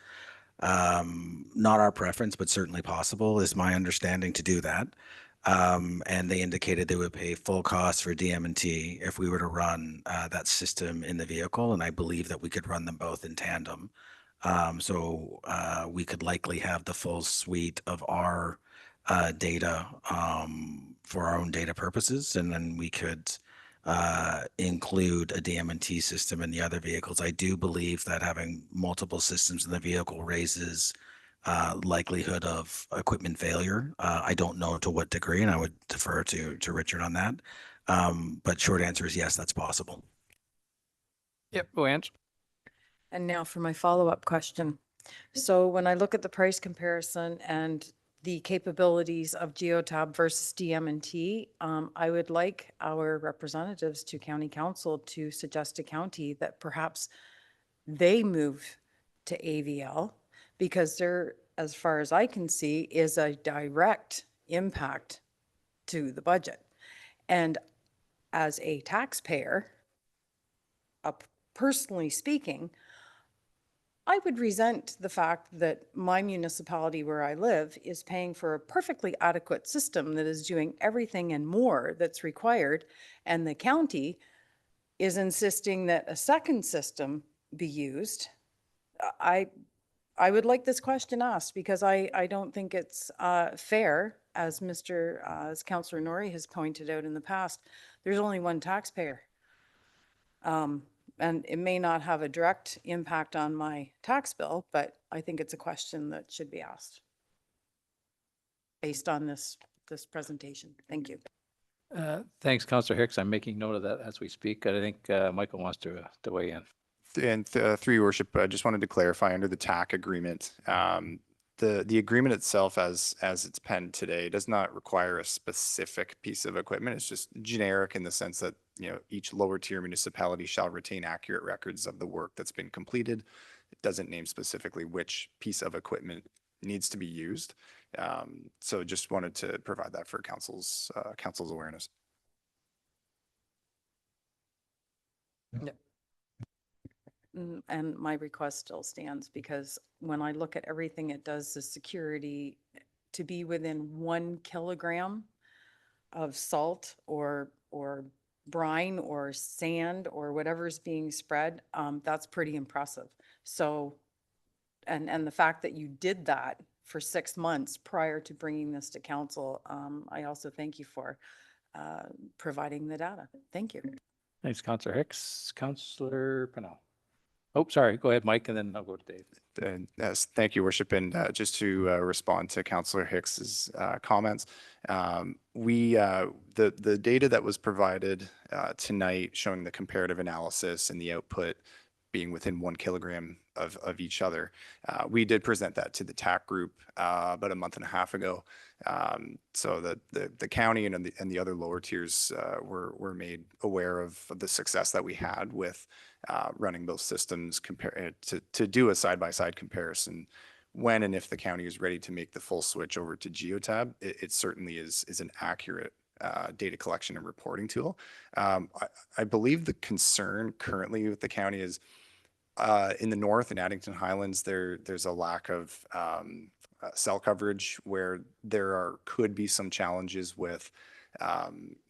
Not our preference, but certainly possible is my understanding to do that. And they indicated they would pay full cost for DMT if we were to run that system in the vehicle. And I believe that we could run them both in tandem. So we could likely have the full suite of our data for our own data purposes, and then we could include a DMT system in the other vehicles. I do believe that having multiple systems in the vehicle raises likelihood of equipment failure. I don't know to what degree, and I would defer to Richard on that. But short answer is yes, that's possible. Yep, go Ange. And now for my follow-up question. So when I look at the price comparison and the capabilities of Geotab versus DMT, I would like our representatives to county council to suggest to county that perhaps they move to AVL, because there, as far as I can see, is a direct impact to the budget. And as a taxpayer, personally speaking, I would resent the fact that my municipality where I live is paying for a perfectly adequate system that is doing everything and more that's required, and the county is insisting that a second system be used. I would like this question asked, because I don't think it's fair, as as Councillor Norrie has pointed out in the past. There's only one taxpayer. And it may not have a direct impact on my tax bill, but I think it's a question that should be asked based on this presentation. Thank you. Thanks, Councillor Hicks. I'm making note of that as we speak. I think Michael wants to weigh in. And through your worship, I just wanted to clarify under the TAC agreement, the agreement itself as it's penned today does not require a specific piece of equipment. It's just generic in the sense that, you know, each lower tier municipality shall retain accurate records of the work that's been completed. It doesn't name specifically which piece of equipment needs to be used. So just wanted to provide that for council's awareness. Yeah. And my request still stands, because when I look at everything it does, the security to be within 1 kilogram of salt or brine or sand or whatever's being spread, that's pretty impressive. So, and the fact that you did that for 6 months prior to bringing this to council, I also thank you for providing the data. Thank you. Thanks, Councillor Hicks. Councillor Pennell. Oh, sorry. Go ahead, Mike, and then I'll go to Dave. And yes, thank you, Worship. And just to respond to Councillor Hicks's comments, the data that was provided tonight showing the comparative analysis and the output being within 1 kilogram of each other, we did present that to the TAC group about a month and a half ago. So the county and the other lower tiers were made aware of the success that we had with running both systems to do a side-by-side comparison. When and if the county is ready to make the full switch over to Geotab, it certainly is an accurate data collection and reporting tool. I believe the concern currently with the county is in the north, in Addington Highlands, there's a lack of cell coverage where could be some challenges with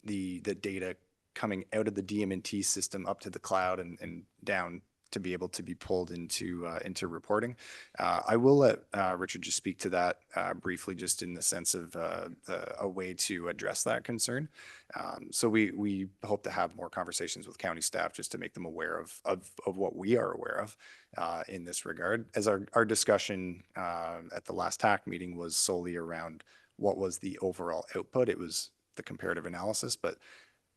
the data coming out of the DMT system up to the cloud and down to be able to be pulled into reporting. I will let Richard just speak to that briefly, just in the sense of a way to address that concern. So we hope to have more conversations with county staff just to make them aware of what we are aware of in this regard. As our discussion at the last TAC meeting was solely around what was the overall output. It was the comparative analysis, but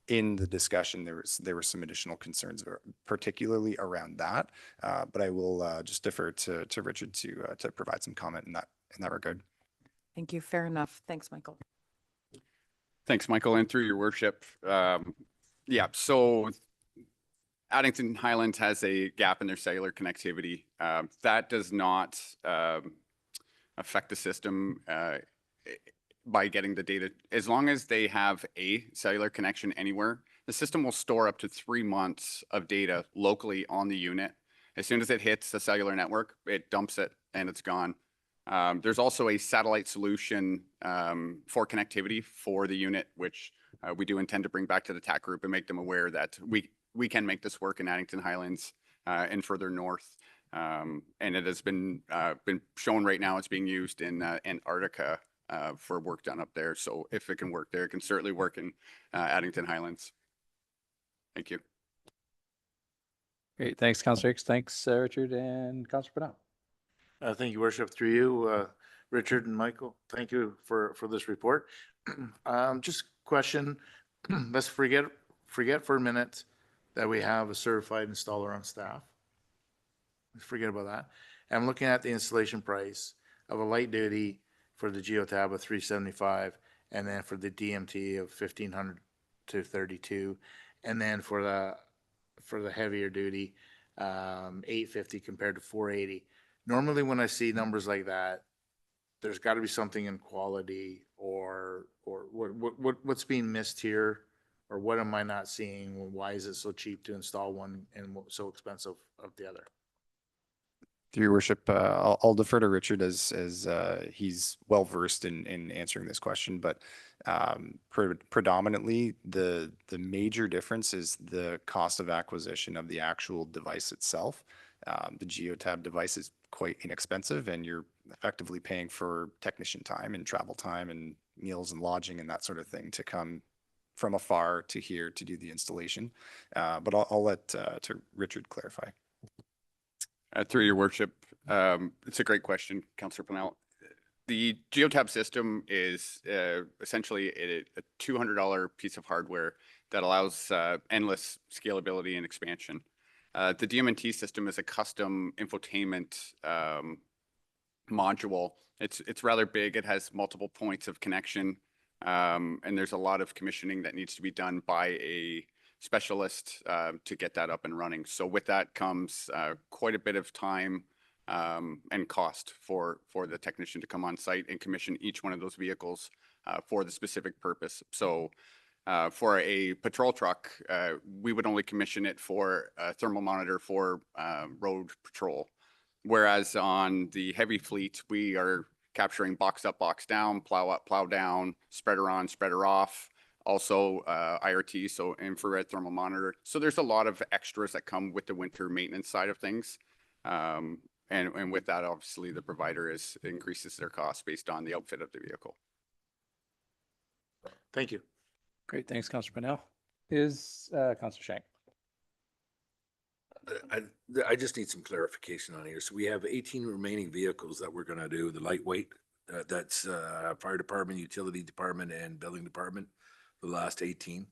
in the discussion, there were some additional concerns, particularly around that. But I will just defer to Richard to provide some comment in that regard. Thank you. Fair enough. Thanks, Michael. Thanks, Michael, and through your worship. Yeah, so Addington Highlands has a gap in their cellular connectivity. That does not affect the system by getting the data. As long as they have a cellular connection anywhere, the system will store up to 3 months of data locally on the unit. As soon as it hits the cellular network, it dumps it and it's gone. There's also a satellite solution for connectivity for the unit, which we do intend to bring back to the TAC group and make them aware that we can make this work in Addington Highlands and further north. And it has been shown right now it's being used in Antarctica for work done up there. So if it can work there, it can certainly work in Addington Highlands. Thank you. Great. Thanks, Councillor Hicks. Thanks, Richard and Councillor Bernal. Thank you, Worship, through you, Richard and Michael. Thank you for this report. Just question, let's forget for a minute that we have a certified installer on staff. Let's forget about that. I'm looking at the installation price of a light duty for the Geotab of $375, and then for the DMT of $1,500 to $32, and then for the heavier duty, $850 compared to $480. Normally, when I see numbers like that, there's got to be something in quality, or what's being missed here, or what am I not seeing? Why is it so cheap to install one and so expensive of the other? Through your worship, I'll defer to Richard as he's well versed in answering this question, but predominantly the major difference is the cost of acquisition of the actual device itself. The Geotab device is quite inexpensive, and you're effectively paying for technician time and travel time and meals and lodging and that sort of thing to come from afar to here to do the installation. But I'll let to Richard clarify. Through your worship, it's a great question, Councillor Pennell. The Geotab system is essentially a $200 piece of hardware that allows endless scalability and expansion. The DMT system is a custom infotainment module. It's rather big. It has multiple points of connection, and there's a lot of commissioning that needs to be done by a specialist to get that up and running. So with that comes quite a bit of time and cost for the technician to come on site and commission each one of those vehicles for the specific purpose. So for a patrol truck, we would only commission it for a thermal monitor for road patrol. Whereas on the heavy fleet, we are capturing box up, box down, plow up, plow down, spreader on, spreader off. Also IRT, so infrared thermal monitor. So there's a lot of extras that come with the winter maintenance side of things. And with that, obviously, the provider increases their cost based on the outfit of the vehicle. Thank you. Great. Thanks, Councillor Pennell. Is Councillor Shank? I just need some clarification on here. So we have 18 remaining vehicles that we're going to do, the lightweight, that's fire department, utility department, and building department, the last 18.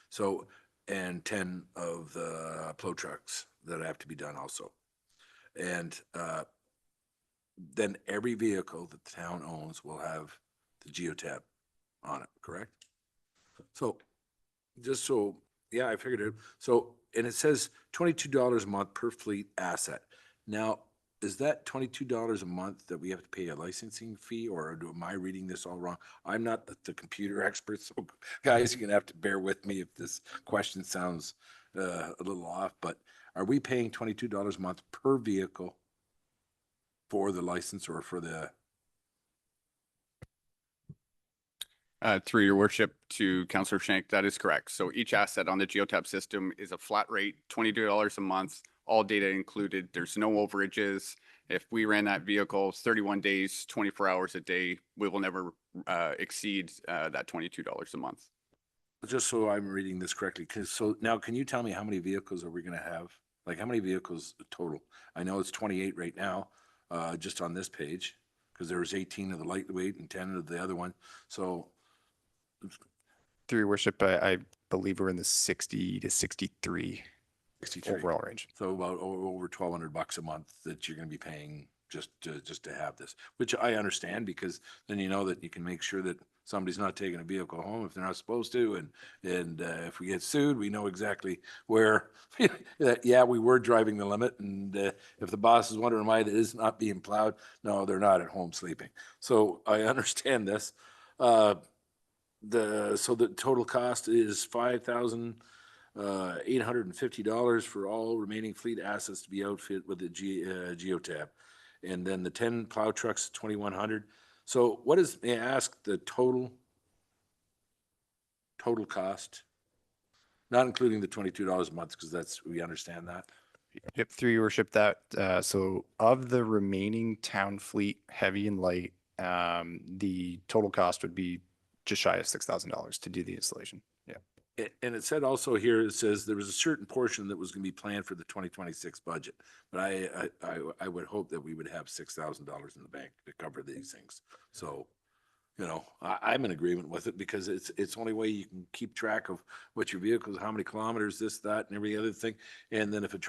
So, and 10 of the plow trucks that have to be done also. And then every vehicle that the town owns will have the Geotab on it, correct? So just so, yeah, I figured it. So, and it says $22 a month per fleet asset. Now, is that $22 a month that we have to pay a licensing fee, or am I reading this all wrong? I'm not the computer expert, so guys, you're gonna have to bear with me if this question sounds a little off, but are we paying $22 a month per vehicle for the license or for the? Through your worship to Councillor Shank, that is correct. So each asset on the Geotab system is a flat rate, $22 a month, all data included. There's no overages. If we ran that vehicle 31 days, 24 hours a day, we will never exceed that $22 a month. Just so I'm reading this correctly, so now can you tell me how many vehicles are we gonna have? Like how many vehicles total? I know it's 28 right now, just on this page, because there was 18 of the lightweight and 10 of the other one. So Through your worship, I believe we're in the 60 to 63 overall range. So about over $1,200 a month that you're going to be paying just to have this, which I understand, because then you know that you can make sure that somebody's not taking a vehicle home if they're not supposed to, and if we get sued, we know exactly where. Yeah, we were driving the limit, and if the boss is wondering why it is not being plowed, no, they're not at home sleeping. So I understand this. So the total cost is $5,850 for all remaining fleet assets to be outfitted with the geotab, and then the 10 plow trucks, 2,100. So what is, may I ask, the total cost, not including the $22 a month, because that's, we understand that. Yep, through your worship, that so of the remaining town fleet, heavy and light, the total cost would be just shy of $6,000 to do the installation. Yeah. And it said also here, it says there was a certain portion that was going to be planned for the 2026 budget, but I would hope that we would have $6,000 in the bank to cover these things. So, you know, I'm in agreement with it, because it's the only way you can keep track of what your vehicles, how many kilometers, this, that, and every other thing. And then if a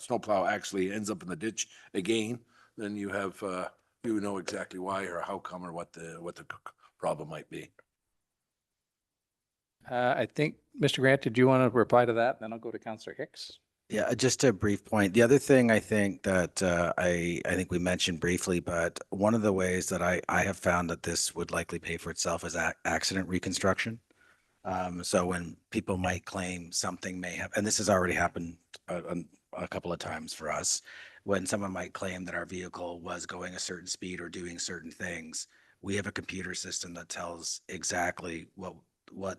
snowplow actually ends up in the ditch again, then you have you know exactly why or how come or what the problem might be. I think, Mr. Grant, did you want to reply to that? Then I'll go to Councillor Hicks. Yeah, just a brief point. The other thing I think that I think we mentioned briefly, but one of the ways that I have found that this would likely pay for itself is accident reconstruction. So when people might claim something may have, and this has already happened a couple of times for us, when someone might claim that our vehicle was going a certain speed or doing certain things, we have a computer system that tells exactly what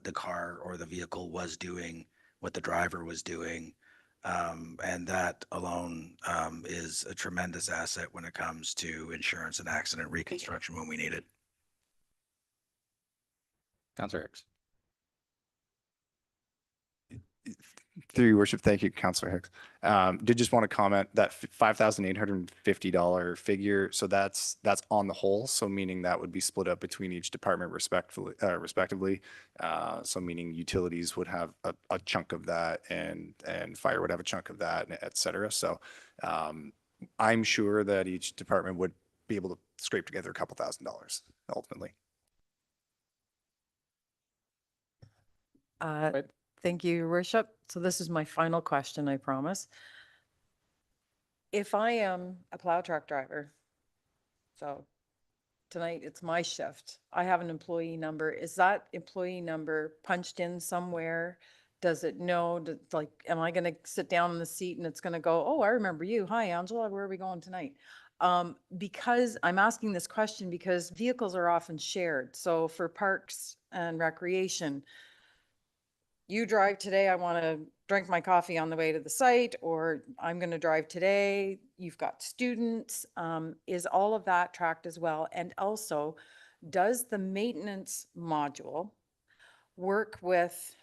the car or the vehicle was doing, what the driver was doing. And that alone is a tremendous asset when it comes to insurance and accident reconstruction when we need it. Councillor Hicks. Through your worship, thank you, Councillor Hicks. Did just want to comment that $5,850 figure. So that's on the whole. So meaning that would be split up between each department respectively. So meaning utilities would have a chunk of that, and fire would have a chunk of that, et cetera. So I'm sure that each department would be able to scrape together a couple $1,000s ultimately. Thank you, Your Worship. So this is my final question, I promise. If I am a plow truck driver, so tonight it's my shift, I have an employee number. Is that employee number punched in somewhere? Does it know, like, am I going to sit down in the seat and it's going to go, oh, I remember you. Hi, Angela, where are we going tonight? Because I'm asking this question because vehicles are often shared. So for parks and recreation, you drive today, I want to drink my coffee on the way to the site, or I'm going to drive today. You've got students. Is all of that tracked as well? And also, does the maintenance module work with,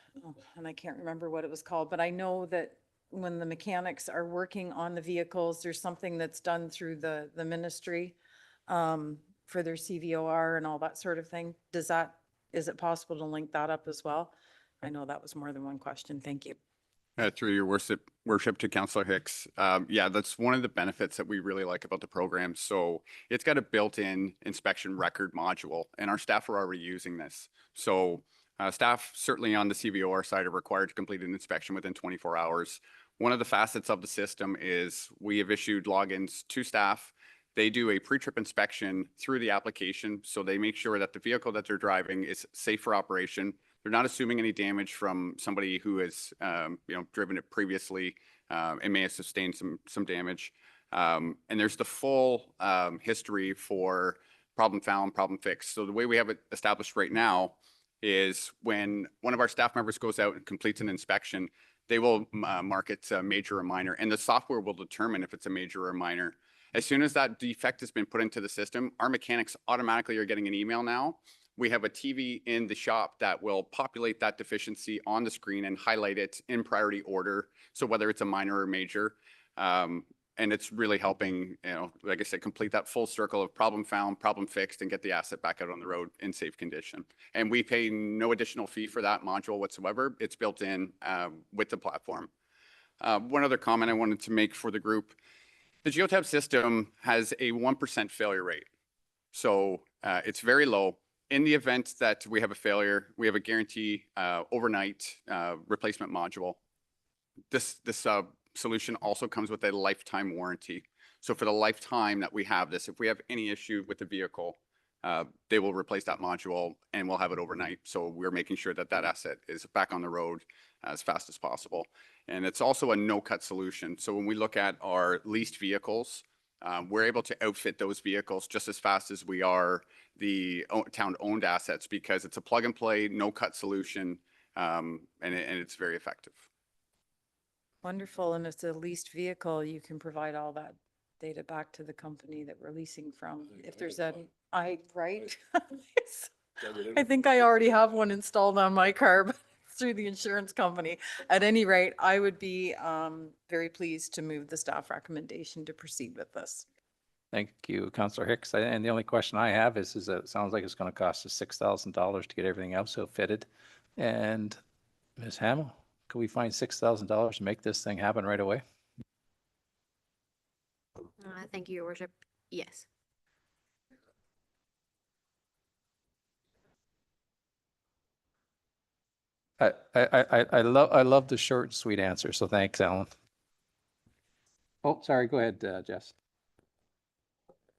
and I can't remember what it was called, but I know that when the mechanics are working on the vehicles, there's something that's done through the ministry for their CVOR and all that sort of thing. Is it possible to link that up as well? I know that was more than one question. Thank you. Through your worship to Councillor Hicks. Yeah, that's one of the benefits that we really like about the program. So it's got a built-in inspection record module, and our staff are already using this. So staff certainly on the CVOR side are required to complete an inspection within 24 hours. One of the facets of the system is we have issued logins to staff. They do a pre-trip inspection through the application. So they make sure that the vehicle that they're driving is safe for operation. They're not assuming any damage from somebody who has, driven it previously and may have sustained some damage. And there's the full history for problem found, problem fixed. So the way we have it established right now is when one of our staff members goes out and completes an inspection, they will mark it major or minor, and the software will determine if it's a major or minor. As soon as that defect has been put into the system, our mechanics automatically are getting an email now. We have a TV in the shop that will populate that deficiency on the screen and highlight it in priority order. So whether it's a minor or major, And it's really helping, like I said, complete that full circle of problem found, problem fixed, and get the asset back out on the road in safe condition. And we pay no additional fee for that module whatsoever. It's built in with the platform. One other comment I wanted to make for the group. The Geotab system has a 1% failure rate. So it's very low. In the event that we have a failure, we have a guarantee overnight replacement module. This solution also comes with a lifetime warranty. So for the lifetime that we have this, if we have any issue with the vehicle, they will replace that module and we'll have it overnight. So we're making sure that that asset is back on the road as fast as possible. And it's also a no-cut solution. So when we look at our leased vehicles, we're able to outfit those vehicles just as fast as we are the town-owned assets because it's a plug-and-play, no-cut solution, and it's very effective. Wonderful. And if it's a leased vehicle, you can provide all that data back to the company that we're leasing from. If there's right? I think I already have one installed on my car, but through the insurance company. At any rate, I would be very pleased to move the staff recommendation to proceed with this. Thank you, Councillor Hicks. And the only question I have is that it sounds like it's going to cost us $6,000 to get everything else outfitted. And Ms. Hamill, can we find $6,000 to make this thing happen right away? Thank you, Your Worship. Yes. I love the short and sweet answer. So thanks, Alan. Oh, sorry. Go ahead, Jess.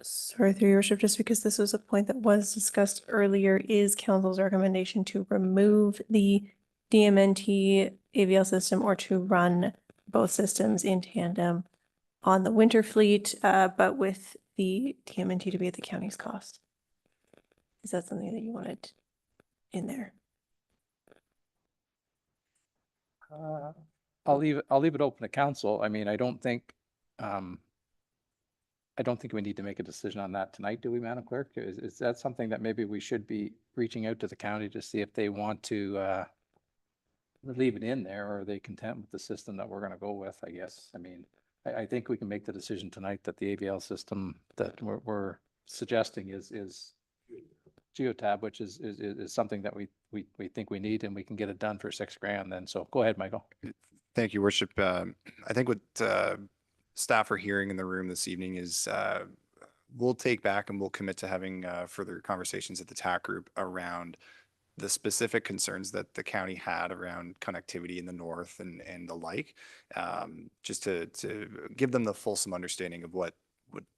Sorry, through your worship, just because this was a point that was discussed earlier, is council's recommendation to remove the DMNT AVL system or to run both systems in tandem on the winter fleet, but with the DMNT to be at the county's cost? Is that something that you wanted in there? I'll leave it open to council. I mean, I don't think we need to make a decision on that tonight, do we, Madam Clerk? Is that something that maybe we should be reaching out to the county to see if they want to leave it in there, or are they content with the system that we're going to go with, I guess? I mean, I think we can make the decision tonight that the AVL system that we're suggesting is Geotab, which is something that we think we need, and we can get it done for $6,000 then. So go ahead, Michael. Thank you, Worship. I think what staff are hearing in the room this evening is we'll take back and we'll commit to having further conversations at the TAC group around the specific concerns that the county had around connectivity in the north and the like, just to give them the fulsome understanding of what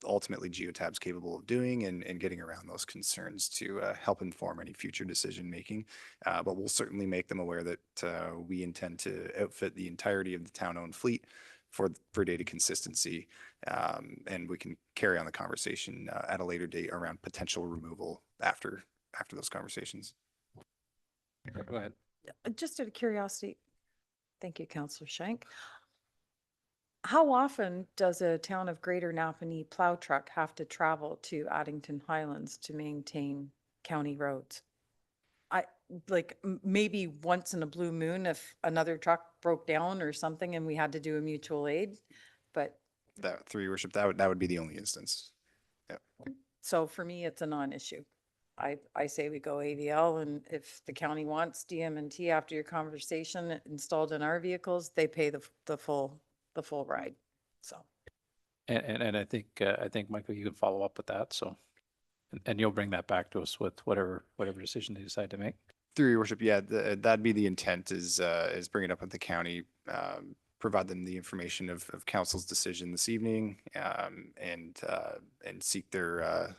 ultimately Geotab's capable of doing and getting around those concerns to help inform any future decision making. But we'll certainly make them aware that we intend to outfit the entirety of the town-owned fleet for data consistency, and we can carry on the conversation at a later date around potential removal after those conversations. Go ahead. Just out of curiosity, thank you, Councillor Shank. How often does a town of Greater Napanee plow truck have to travel to Addington Highlands to maintain county roads? Maybe once in a blue moon if another truck broke down or something and we had to do a mutual aid, but That, through your worship, that would be the only instance. Yeah. so for me, it's a non-issue. I say we go AVL, and if the county wants DMNT after your conversation installed in our vehicles, they pay the full ride. So. And I think Michael, you can follow up with that. So, and you'll bring that back to us with whatever decision they decide to make. Through your worship, yeah, that'd be the intent is bring it up with the county, provide them the information of council's decision this evening, and seek their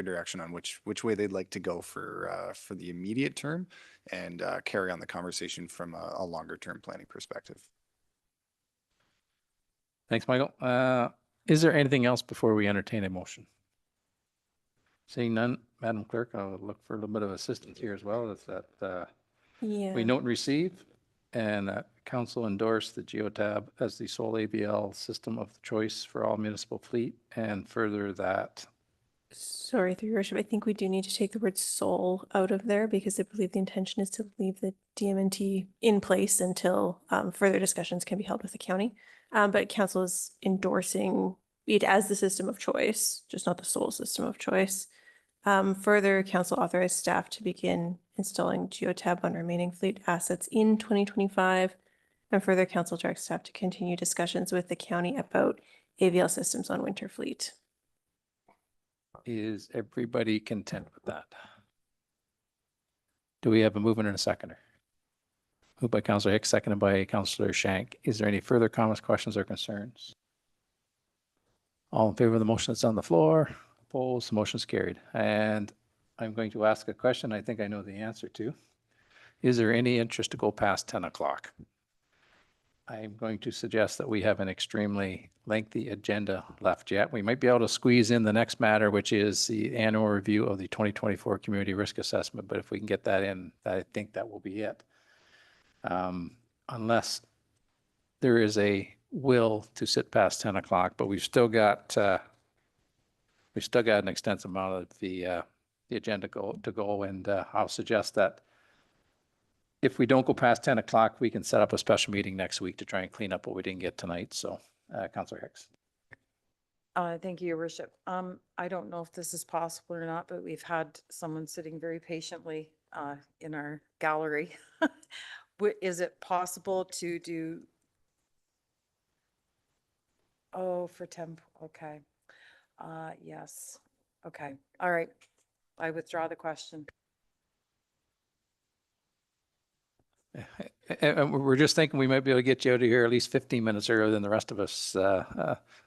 direction on which way they'd like to go for the immediate term, and carry on the conversation from a longer term planning perspective. Thanks, Michael. Is there anything else before we entertain a motion? Seeing none, Madam Clerk, I'll look for a little bit of assistance here as well. Is that we note and receive, and council endorse the Geotab as the sole ABL system of choice for all municipal fleet, and further that. Sorry, through your worship, I think we do need to take the word sole out of there because I believe the intention is to leave the DMNT in place until further discussions can be held with the county. But council is endorsing it as the system of choice, just not the sole system of choice. Further, council authorized staff to begin installing geotab on remaining fleet assets in 2025. And further, council directs staff to continue discussions with the county about AVL systems on winter fleet. Is everybody content with that? Do we have a movement and a seconder? Moved by Councillor Hicks, seconded by Councillor Shank. Is there any further comments, questions, or concerns? All in favor of the motion that's on the floor? Opposed? The motion is carried. And I'm going to ask a question I think I know the answer to. Is there any interest to go past 10 o'clock? I'm going to suggest that we have an extremely lengthy agenda left yet. We might be able to squeeze in the next matter, which is the annual review of the 2024 Community Risk Assessment. But if we can get that in, I think that will be it. Unless there is a will to sit past 10 o'clock, but we've still got an extensive amount of the agenda to go, and I'll suggest that if we don't go past 10 o'clock, we can set up a special meeting next week to try and clean up what we didn't get tonight. So, Councillor Hicks. Thank you, Your Worship. I don't know if this is possible or not, but we've had someone sitting very patiently in our gallery. Is it possible to do? Oh, for 10, okay. Yes, okay, all right. I withdraw the question. And we're just thinking we might be able to get you out of here at least 15 minutes earlier than the rest of us,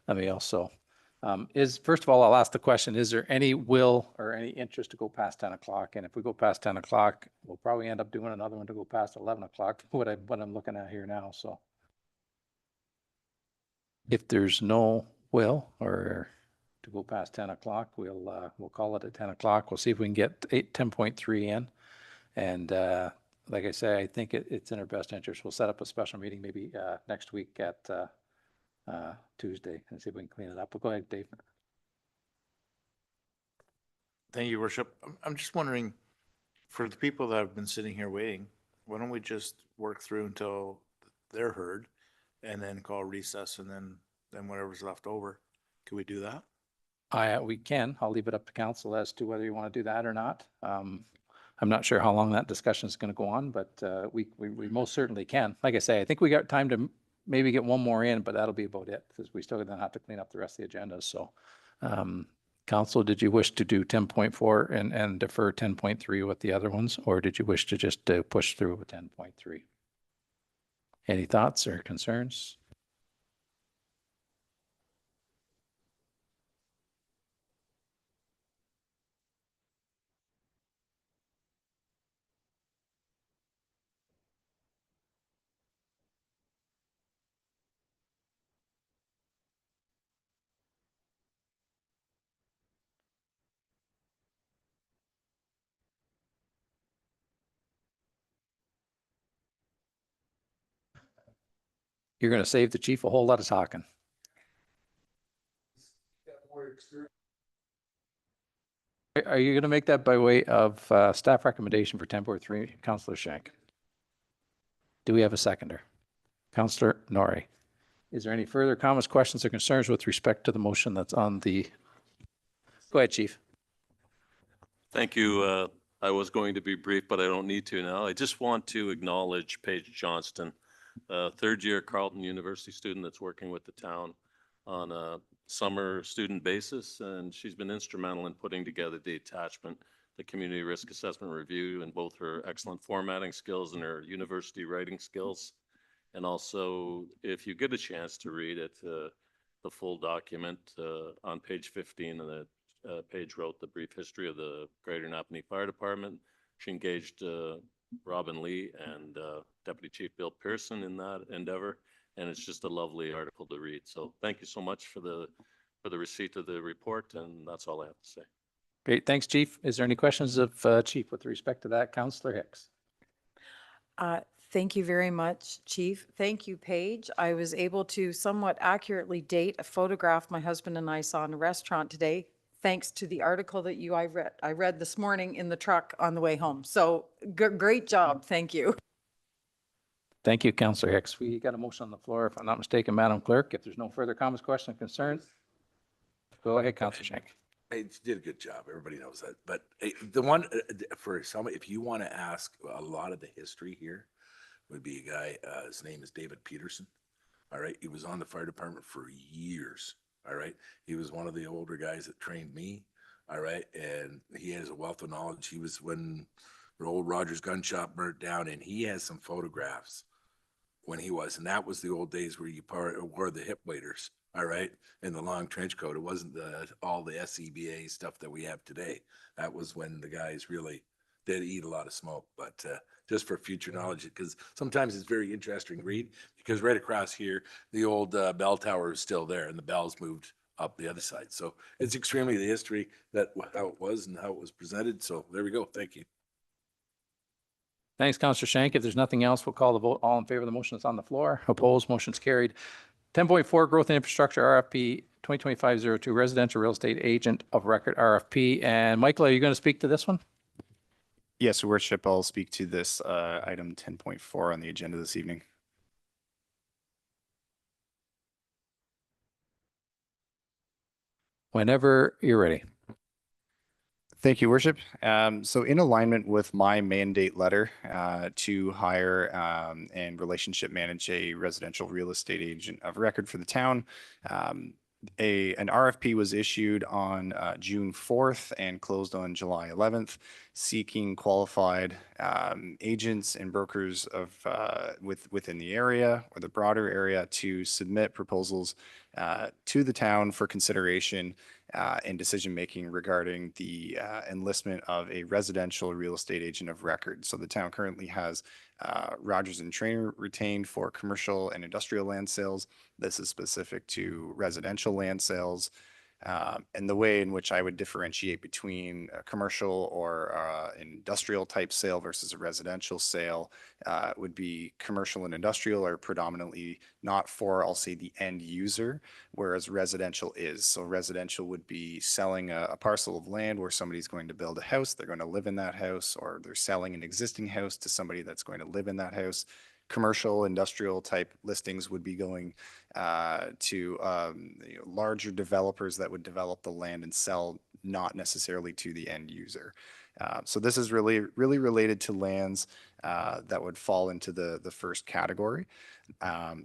Emile. So first of all, I'll ask the question, is there any will or any interest to go past 10 o'clock? And if we go past 10 o'clock, we'll probably end up doing another one to go past 11 o'clock, what I'm looking at here now. So if there's no will or to go past 10 o'clock, we'll call it at 10 o'clock. We'll see if we can get 10.3 in. And like I say, I think it's in our best interest. We'll set up a special meeting maybe next week at Tuesday and see if we can clean it up. But go ahead, Dave. Thank you, Your Worship. I'm just wondering, for the people that have been sitting here waiting, why don't we just work through until they're heard and then call recess and then whatever's left over? Can we do that? We can. I'll leave it up to council as to whether you want to do that or not. I'm not sure how long that discussion is going to go on, but we most certainly can. Like I say, I think we got time to maybe get one more in, but that'll be about it because we still gonna have to clean up the rest of the agenda. So, council, did you wish to do 10.4 and defer 10.3 with the other ones, or did you wish to just push through with 10.3? Any thoughts or concerns? You're going to save the chief a whole lot of talking. Are you going to make that by way of staff recommendation for 10.3, Councillor Shank? Do we have a seconder? Councillor Norrie. Is there any further comments, questions, or concerns with respect to the motion that's on the? Go ahead, Chief. Thank you. I was going to be brief, but I don't need to now. I just want to acknowledge Paige Johnston, third-year Carleton University student that's working with the town on a summer student basis, and she's been instrumental in putting together the attachment, the Community Risk Assessment Review, and both her excellent formatting skills and her university writing skills. And also, if you get a chance to read it, the full document on page 15 of the Paige wrote the brief history of the Greater Napanee Fire Department. She engaged Robin Lee and Deputy Chief Bill Pearson in that endeavor, and it's just a lovely article to read. So thank you so much for the receipt of the report, and that's all I have to say. Great, thanks, Chief. Is there any questions of Chief with respect to that? Councillor Hicks. Thank you very much, Chief. Thank you, Paige. I was able to somewhat accurately date a photograph my husband and I saw in a restaurant today, thanks to the article that I read this morning in the truck on the way home. So great job. Thank you. Thank you, Councillor Hicks. We got a motion on the floor, if I'm not mistaken, Madam Clerk. If there's no further comments, questions, concerns, Go ahead, Councilor Shank. Hey, you did a good job. Everybody knows that. But the one for somebody, if you want to ask a lot of the history here, would be a guy. His name is David Peterson. All right, he was on the fire department for years. All right, he was one of the older guys that trained me. All right, and he has a wealth of knowledge. He was when the old Rogers gun shop burnt down, and he has some photographs when he was, and that was the old days where you wore the hip waders. All right, in the long trench coat. It wasn't all the SCBA stuff that we have today. That was when the guys really did eat a lot of smoke. But just for future knowledge, because sometimes it's very interesting to read, because right across here, the old bell tower is still there, and the bells moved up the other side. So it's extremely the history that how it was and how it was presented. So there we go. Thank you. Thanks, Councillor Shank. If there's nothing else, we'll call the vote. All in favor of the motion that's on the floor. Opposed, motion's carried. 10.4 Growth and Infrastructure RFP 2025-02 Residential Real Estate Agent of Record RFP. And Michael, are you going to speak to this one? Yes, Your Worship, I'll speak to this item 10.4 on the agenda this evening. Whenever you're ready. Thank you, Worship. So in alignment with my mandate letter to hire and relationship manage a residential real estate agent of record for the town, an RFP was issued on June 4th and closed on July 11th, seeking qualified agents and brokers of within the area or the broader area to submit proposals to the town for consideration and decision-making regarding the enlistment of a residential real estate agent of record. So the town currently has Rogers and Trainer retained for commercial and industrial land sales. This is specific to residential land sales. And the way in which I would differentiate between a commercial or industrial type sale versus a residential sale would be commercial and industrial are predominantly not for, I'll say, the end user, whereas residential is. So residential would be selling a parcel of land where somebody's going to build a house, they're going to live in that house, or they're selling an existing house to somebody that's going to live in that house. Commercial, industrial type listings would be going to larger developers that would develop the land and sell, not necessarily to the end user. So this is really related to lands that would fall into the first category.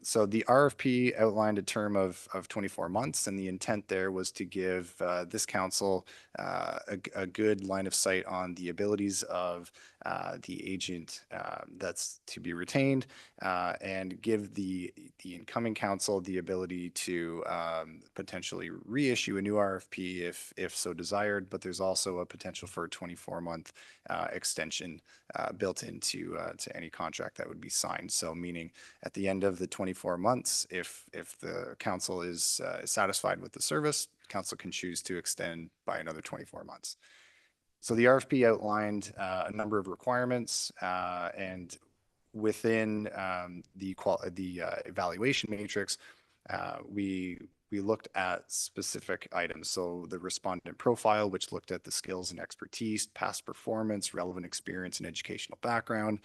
So the RFP outlined a term of 24 months, and the intent there was to give this council a good line of sight on the abilities of the agent that's to be retained, and give the incoming council the ability to potentially reissue a new RFP if so desired. But there's also a potential for a 24-month extension built into to any contract that would be signed. So meaning at the end of the 24 months, if the council is satisfied with the service, council can choose to extend by another 24 months. So the RFP outlined a number of requirements, and within the evaluation matrix, we looked at specific items. So the respondent profile, which looked at the skills and expertise, past performance, relevant experience, and educational background,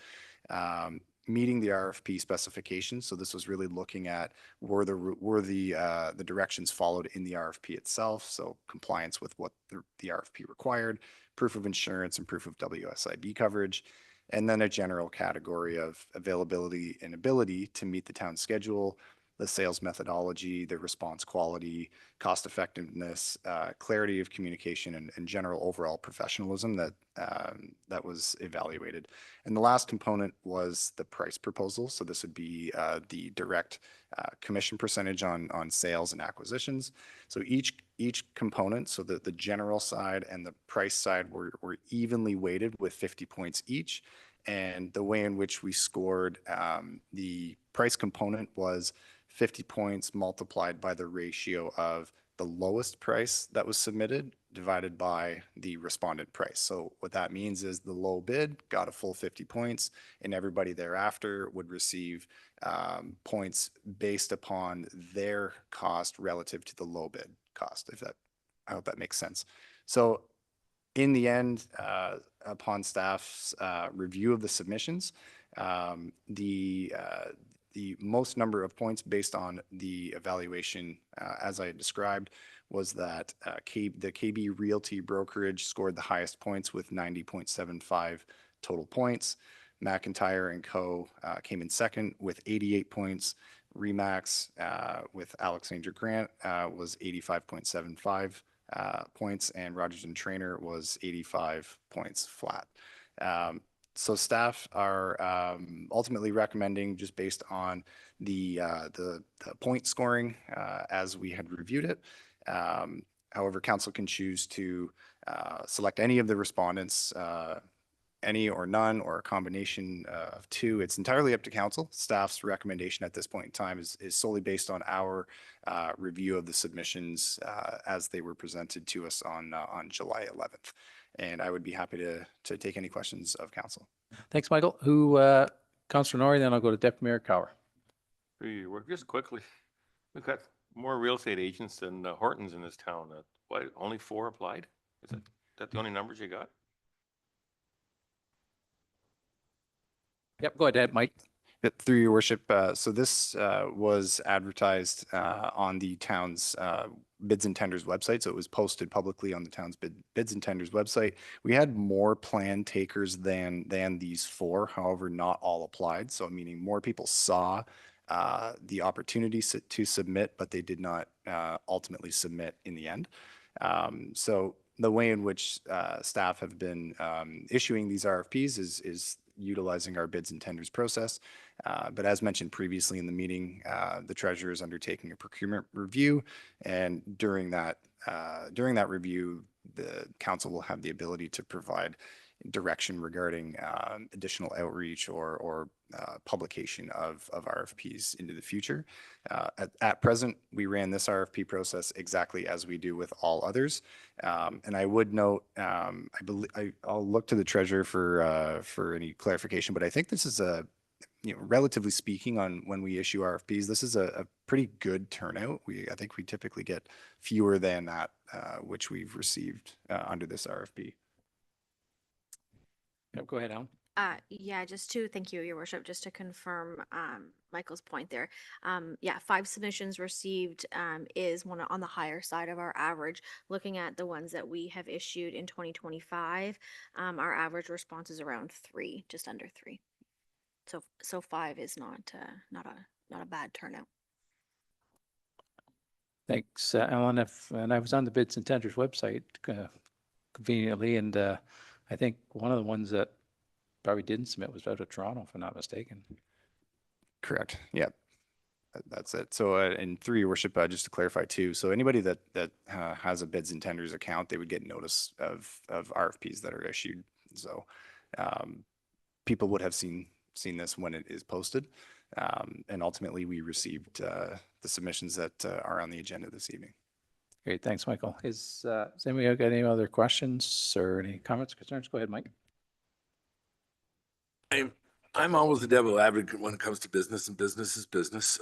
meeting the RFP specifications. So this was really looking at were the directions followed in the RFP itself. So compliance with what the RFP required, proof of insurance and proof of WSIB coverage, and then a general category of availability and ability to meet the town schedule, the sales methodology, the response quality, cost effectiveness, clarity of communication, and general overall professionalism that was evaluated. And the last component was the price proposal. So this would be the direct commission percentage on sales and acquisitions. So each component, so the general side and the price side were evenly weighted with 50 points each. And the way in which we scored the price component was 50 points multiplied by the ratio of the lowest price that was submitted divided by the respondent price. So what that means is the low bid got a full 50 points, and everybody thereafter would receive points based upon their cost relative to the low bid cost. I hope that makes sense. So in the end, upon staff's review of the submissions, the most number of points based on the evaluation, as I had described, was that the KB Realty Brokerage scored the highest points with 90.75 total points. McIntyre and Co. Came in second with 88 points. Remax with Alexander Grant was 85.75 points, and Rogers and Trainer was 85 points flat. So staff are ultimately recommending, just based on the point scoring as we had reviewed it. However, council can choose to select any of the respondents, any or none, or a combination of two. It's entirely up to council. Staff's recommendation at this point in time is solely based on our review of the submissions as they were presented to us on July 11th. And I would be happy to take any questions of council. Thanks, Michael. Councillor Norrie, then I'll go to Deputy Mayor Cower. Just quickly, we've got more real estate agents than Hortons in this town. Why only 4 applied? Is that the only numbers you got? Yep, go ahead, Mike. Through your worship, so this was advertised on the town's bids and tenders website. So it was posted publicly on the town's bids and tenders website. We had more planned takers than these 4. However, not all applied. So meaning more people saw the opportunity to submit, but they did not ultimately submit in the end. So the way in which staff have been issuing these RFPs is utilizing our bids and tenders process. But as mentioned previously in the meeting, the treasurer is undertaking a procurement review, and during that review, the council will have the ability to provide direction regarding additional outreach or publication of RFPs into the future. At present, we ran this RFP process exactly as we do with all others. And I would note, I'll look to the treasurer for any clarification, but I think this is relatively speaking, on when we issue RFPs, this is a pretty good turnout. I think we typically get fewer than that, which we've received under this RFP. Yep, go ahead, Alan. Yeah, just to thank you, Your Worship, just to confirm Michael's point there. Yeah, 5 submissions received is one on the higher side of our average. Looking at the ones that we have issued in 2025, our average response is around 3, just under 3. So 5 is not a bad turnout. Thanks, Alan. And I was on the bids and tenders website conveniently, and I think one of the ones that probably didn't submit was out of Toronto, if I'm not mistaken. Correct. Yeah, that's it. So, and through your worship, just to clarify too, so anybody that has a bids and tenders account, they would get notice of RFPs that are issued. So, people would have seen this when it is posted, and ultimately we received the submissions that are on the agenda this evening. Great, thanks, Michael. Has anybody got any other questions or any comments, concerns? Go ahead, Mike. I'm always the devil advocate when it comes to business, and business is business.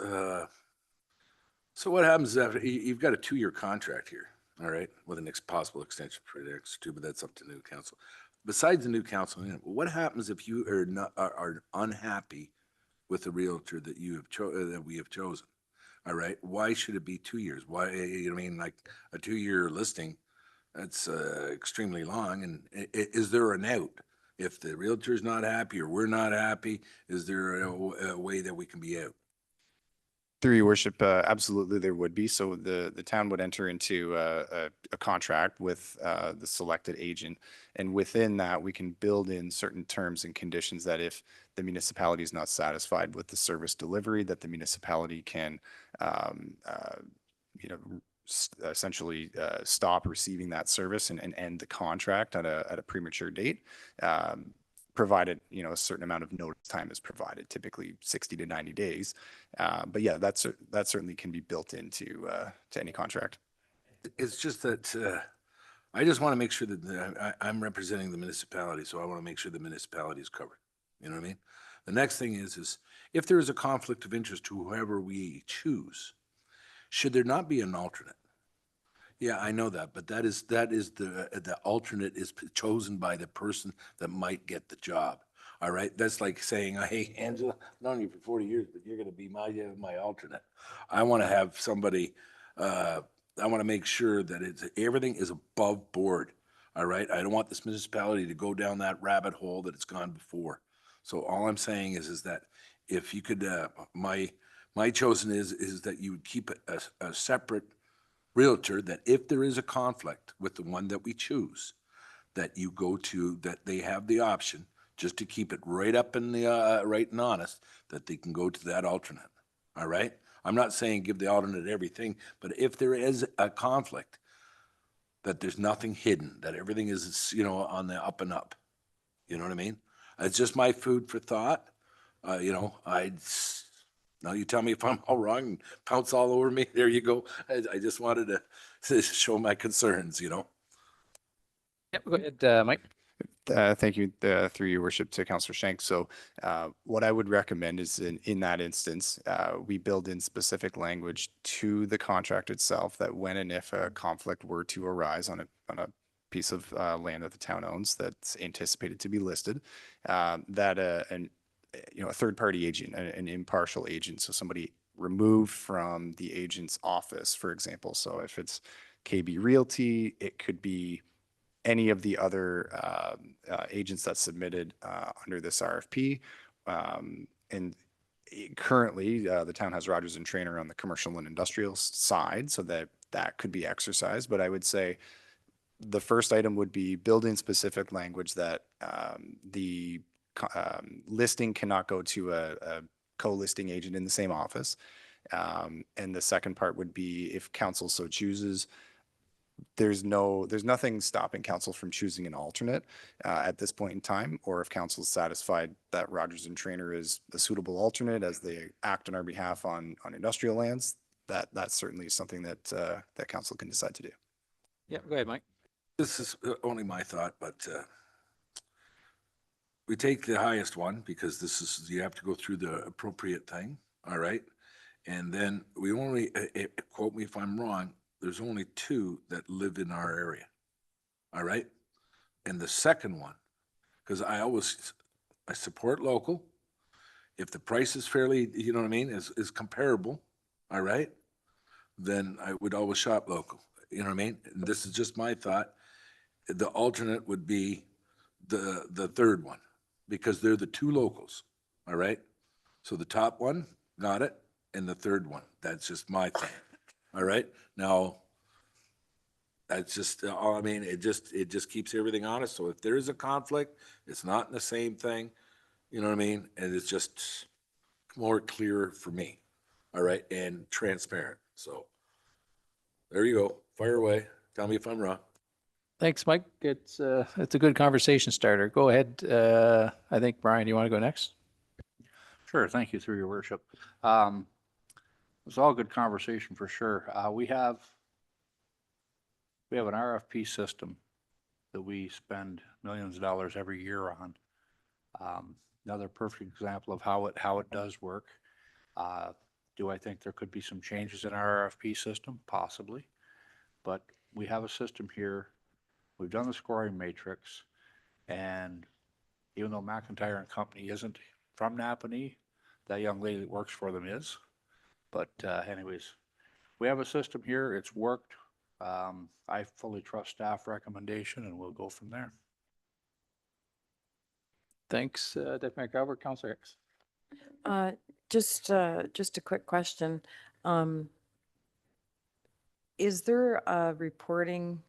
So what happens after you've got a 2-year contract here, all right, with an possible extension for the next 2, but that's up to new council. Besides the new council, what happens if you are unhappy with the realtor that we have chosen? All right, why should it be 2 years? Why, like a 2-year listing, that's extremely long. And is there an out? If the realtor's not happy or we're not happy, is there a way that we can be out? Through your worship, absolutely there would be. So the town would enter into a contract with the selected agent, and within that we can build in certain terms and conditions that if the municipality is not satisfied with the service delivery, that the municipality can essentially stop receiving that service and end the contract at a premature date, provided a certain amount of notice time is provided, typically 60 to 90 days. But yeah, that certainly can be built into to any contract. It's just that I just want to make sure that I'm representing the municipality, so I want to make sure the municipality is covered. You know what I mean? The next thing is if there is a conflict of interest to whoever we choose, should there not be an alternate? Yeah, I know that, but that is the alternate is chosen by the person that might get the job. All right, that's like saying, hey, Angela, I've known you for 40 years, but you're gonna be my alternate. I want to have somebody, I want to make sure that everything is above board. All right, I don't want this municipality to go down that rabbit hole that it's gone before. So all I'm saying is that if you could, my chosen is that you would keep a separate realtor, that if there is a conflict with the one that we choose, that you go to, that they have the option, just to keep it right up in the, right and honest, that they can go to that alternate. All right? I'm not saying give the alternate everything, but if there is a conflict, that there's nothing hidden, that everything is, on the up and up. You know what I mean? It's just my food for thought. Now you tell me if I'm all wrong and pounce all over me. There you go. I just wanted to show my concerns, Yep, go ahead, Mike. Thank you, through your worship, to Councillor Shank. So what I would recommend is in that instance, we build in specific language to the contract itself that when and if a conflict were to arise on a piece of land that the town owns that's anticipated to be listed, that a third-party agent, an impartial agent, so somebody removed from the agent's office, for example. So if it's KB Realty, it could be any of the other agents that submitted under this RFP. Currently, the town has Rogers and Trainer on the commercial and industrial side, so that could be exercised. But I would say the first item would be building specific language that the listing cannot go to a co-listing agent in the same office. And the second part would be, if council so chooses, there's nothing stopping council from choosing an alternate at this point in time, or if council is satisfied that Rogers and Trainer is a suitable alternate as they act on our behalf on industrial lands, that's certainly something that that council can decide to do. Yeah, go ahead, Mike. This is only my thought, but we take the highest one because you have to go through the appropriate thing. All right. And then we only, quote me if I'm wrong, there's only 2 that live in our area. All right. And the second one, because I support local. If the price is fairly, you know what I mean, is comparable, all right, then I would always shop local. You know what I mean? And this is just my thought. The alternate would be the third one, because they're the 2 locals. All right. So the top one, got it. And the third one, that's just my thing. All right. Now, that's just, I mean, it just keeps everything honest. So if there is a conflict, it's not in the same thing, you know what I mean? And it's just more clear for me. All right. And transparent. So there you go. Fire away. Tell me if I'm wrong. Thanks, Mike. It's a good conversation starter. Go ahead. I think, Brian, you want to go next? Sure, thank you, through your worship. It's all good conversation for sure. We have an RFP system that we spend millions of dollars every year on. Another perfect example of how it does work. Do I think there could be some changes in our RFP system? Possibly. But we have a system here. We've done the scoring matrix, and even though McIntyre and Company isn't from Napanee, that young lady that works for them is. But anyways, we have a system here. It's worked. I fully trust staff recommendation, and we'll go from there. Thanks, Deputy Mayor Calvert. Councillor Hicks. Just a quick question. Is there a reporting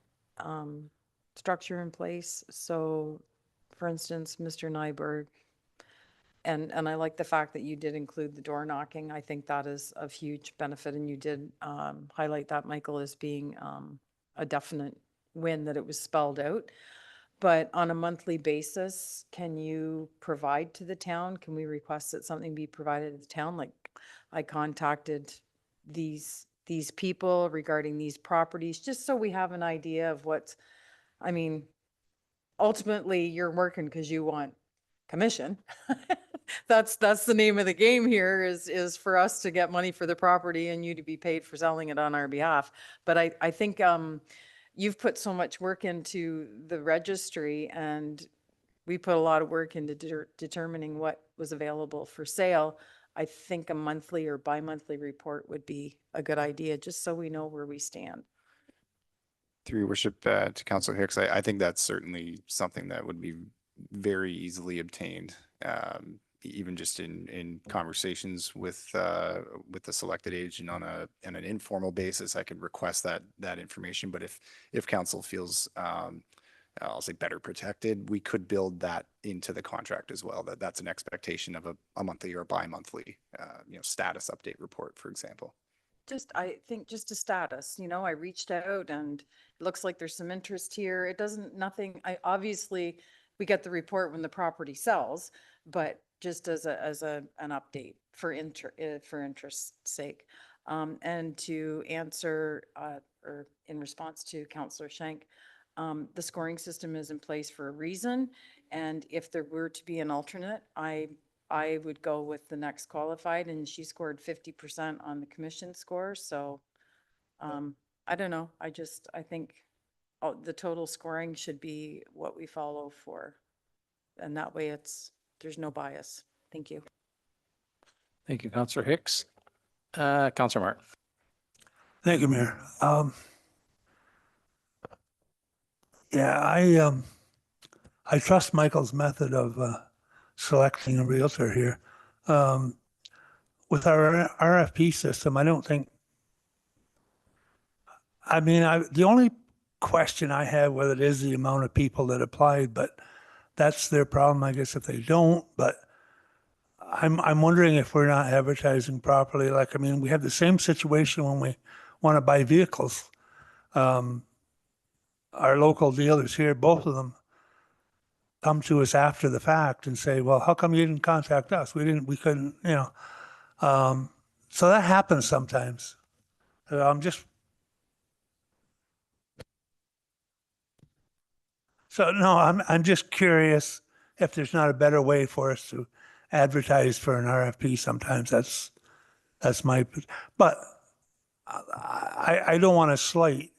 structure in place? So, for instance, Mr. Nyberg, and I like the fact that you did include the door knocking. I think that is of huge benefit, and you did highlight that, Michael, as being a definite win, that it was spelled out. But on a monthly basis, can you provide to the town? Can we request that something be provided to the town? Like, I contacted these people regarding these properties, just so we have an idea of what's, I mean, ultimately you're working because you want commission. That's the name of the game here, is for us to get money for the property and you to be paid for selling it on our behalf. But I think you've put so much work into the registry, and we put a lot of work into determining what was available for sale. I think a monthly or bi-monthly report would be a good idea, just so we know where we stand. Through your worship, to Councillor Hicks, I think that's certainly something that would be very easily obtained, even just in conversations with the selected agent on an informal basis. I could request that information, but if council feels, I'll say, better protected, we could build that into the contract as well. That's an expectation of a monthly or bi-monthly, status update report, for example. I think just a status, I reached out and it looks like there's some interest here. It doesn't, obviously we get the report when the property sells, but just as an update for interest's sake. And to answer, or in response to Councillor Schenk, the scoring system is in place for a reason. And if there were to be an alternate, I would go with the next qualified, and she scored 50% on the commission score. So I don't know. I think the total scoring should be what we follow for. And that way there's no bias. Thank you. Thank you, Councillor Hicks. Councillor Martin. Thank you, Mayor. Yeah, I trust Michael's method of selecting a realtor here. With our RFP system, I don't think, the only question I have with it is the amount of people that applied, but that's their problem, I guess, if they don't. But I'm wondering if we're not advertising properly. We have the same situation when we want to buy vehicles. Our local dealers here, both of them, come to us after the fact and say, well, how come you didn't contact us? We couldn't, so that happens sometimes. I'm just curious if there's not a better way for us to advertise for an RFP. Sometimes that's my, but I don't want to slight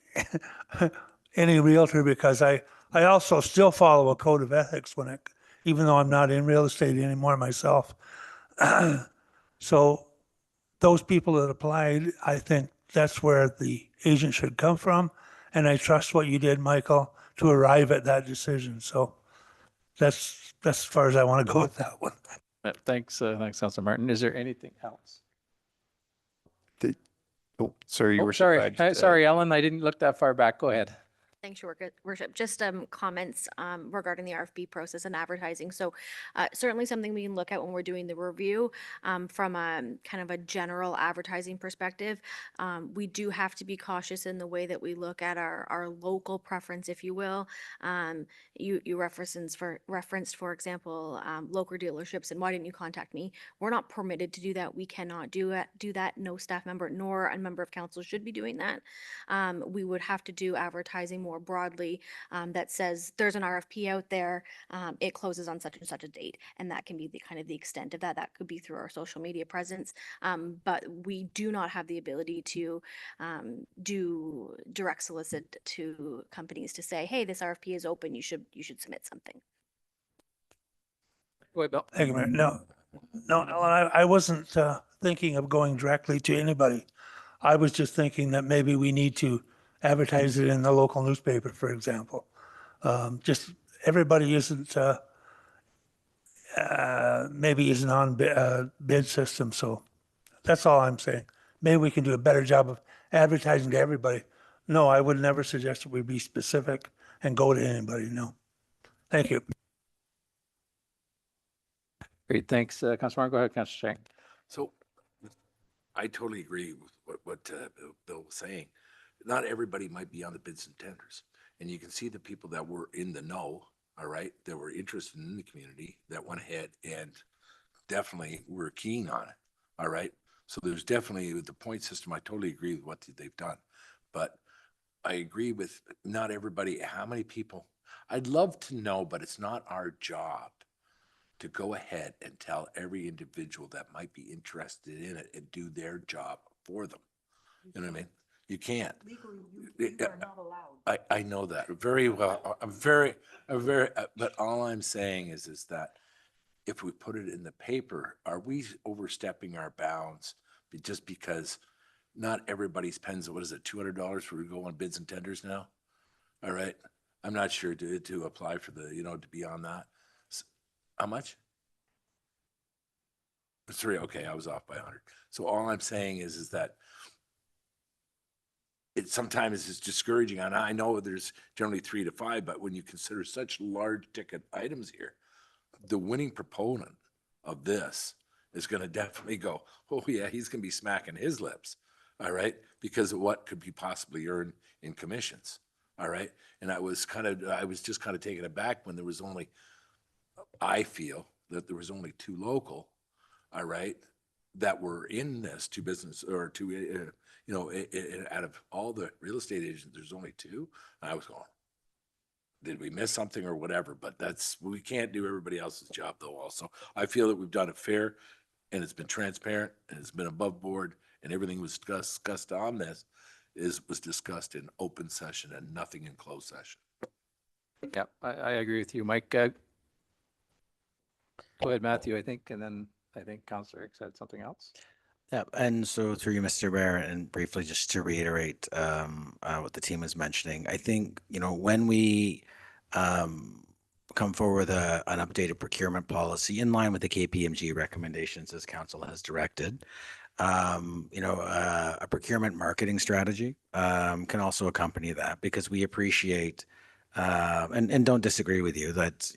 any realtor, because I also still follow a code of ethics even though I'm not in real estate anymore myself. So those people that applied, I think that's where the agent should come from. And I trust what you did, Michael, to arrive at that decision. So that's as far as I want to go with that one. Thanks, Councillor Martin. Is there anything else? Sorry, Your Sorry, Worship. sorry, Ellen, I didn't look that far back. Go ahead. Thanks, Your Worship. Just comments regarding the RFP process and advertising. So certainly something we can look at when we're doing the review from a kind of a general advertising perspective. We do have to be cautious in the way that we look at our local preference, if you will. You referenced, for example, local dealerships, and why didn't you contact me? We're not permitted to do that. We cannot do that. No staff member nor a member of council should be doing that. We would have to do advertising more broadly that says there's an RFP out there, it closes on such and such a date, and that can be the kind of the extent of that. That could be through our social media presence, but we do not have the ability to do direct solicit to companies to say, hey, this RFP is open, you should submit something. Go ahead, Bill. Thank you, Mayor. No, Ellen, I wasn't thinking of going directly to anybody. I was just thinking that maybe we need to advertise it in the local newspaper, for example. Just everybody isn't on bid system, so that's all I'm saying. Maybe we can do a better job of advertising to everybody. No, I would never suggest that we be specific and go to anybody. No. Thank you. Great, thanks, Councillor Martin. Go ahead, Councillor Shank. So I totally agree with what Bill was saying. Not everybody might be on the bids and tenders. And you can see the people that were in the know, all right, that were interested in the community, that went ahead and definitely were keen on it, all right? So there's definitely, with the point system, I totally agree with what they've done. But I agree with not everybody, how many people, I'd love to know, but it's not our job to go ahead and tell every individual that might be interested in it and do their job for them. You know what I mean? You can't. Legally, you are not allowed. I know that very well. But all I'm saying is that if we put it in the paper, are we overstepping our bounds just because not everybody's pens, what is it, $200 for we go on bids and tenders now? All right. I'm not sure to apply for the, to be on that. How much? 3. Okay. I was off by 100. So all I'm saying is that it sometimes is discouraging. And I know there's generally 3 to 5, but when you consider such large ticket items here, the winning proponent of this is going to definitely go, oh yeah, he's going to be smacking his lips. All right. Because of what could be possibly earned in commissions. All right. And I was just kind of taken aback when there was only, I feel that there was only 2 local, all right, that were in this 2 business or 2, out of all the real estate agents, there's only 2. And I was going, did we miss something or whatever? But we can't do everybody else's job though. Also, I feel that we've done it fair and it's been transparent and it's been above board and everything was discussed on this was discussed in open session and nothing in closed session. Yeah, I agree with you, Mike. Go ahead, Matthew, I think, and then I think Councillor Hicks had something else. Yeah, and so through you, Mr. Mayor, and briefly just to reiterate what the team was mentioning, I think, when we come forward with an updated procurement policy in line with the KPMG recommendations as council has directed, a procurement marketing strategy can also accompany that, because we appreciate and don't disagree with you that,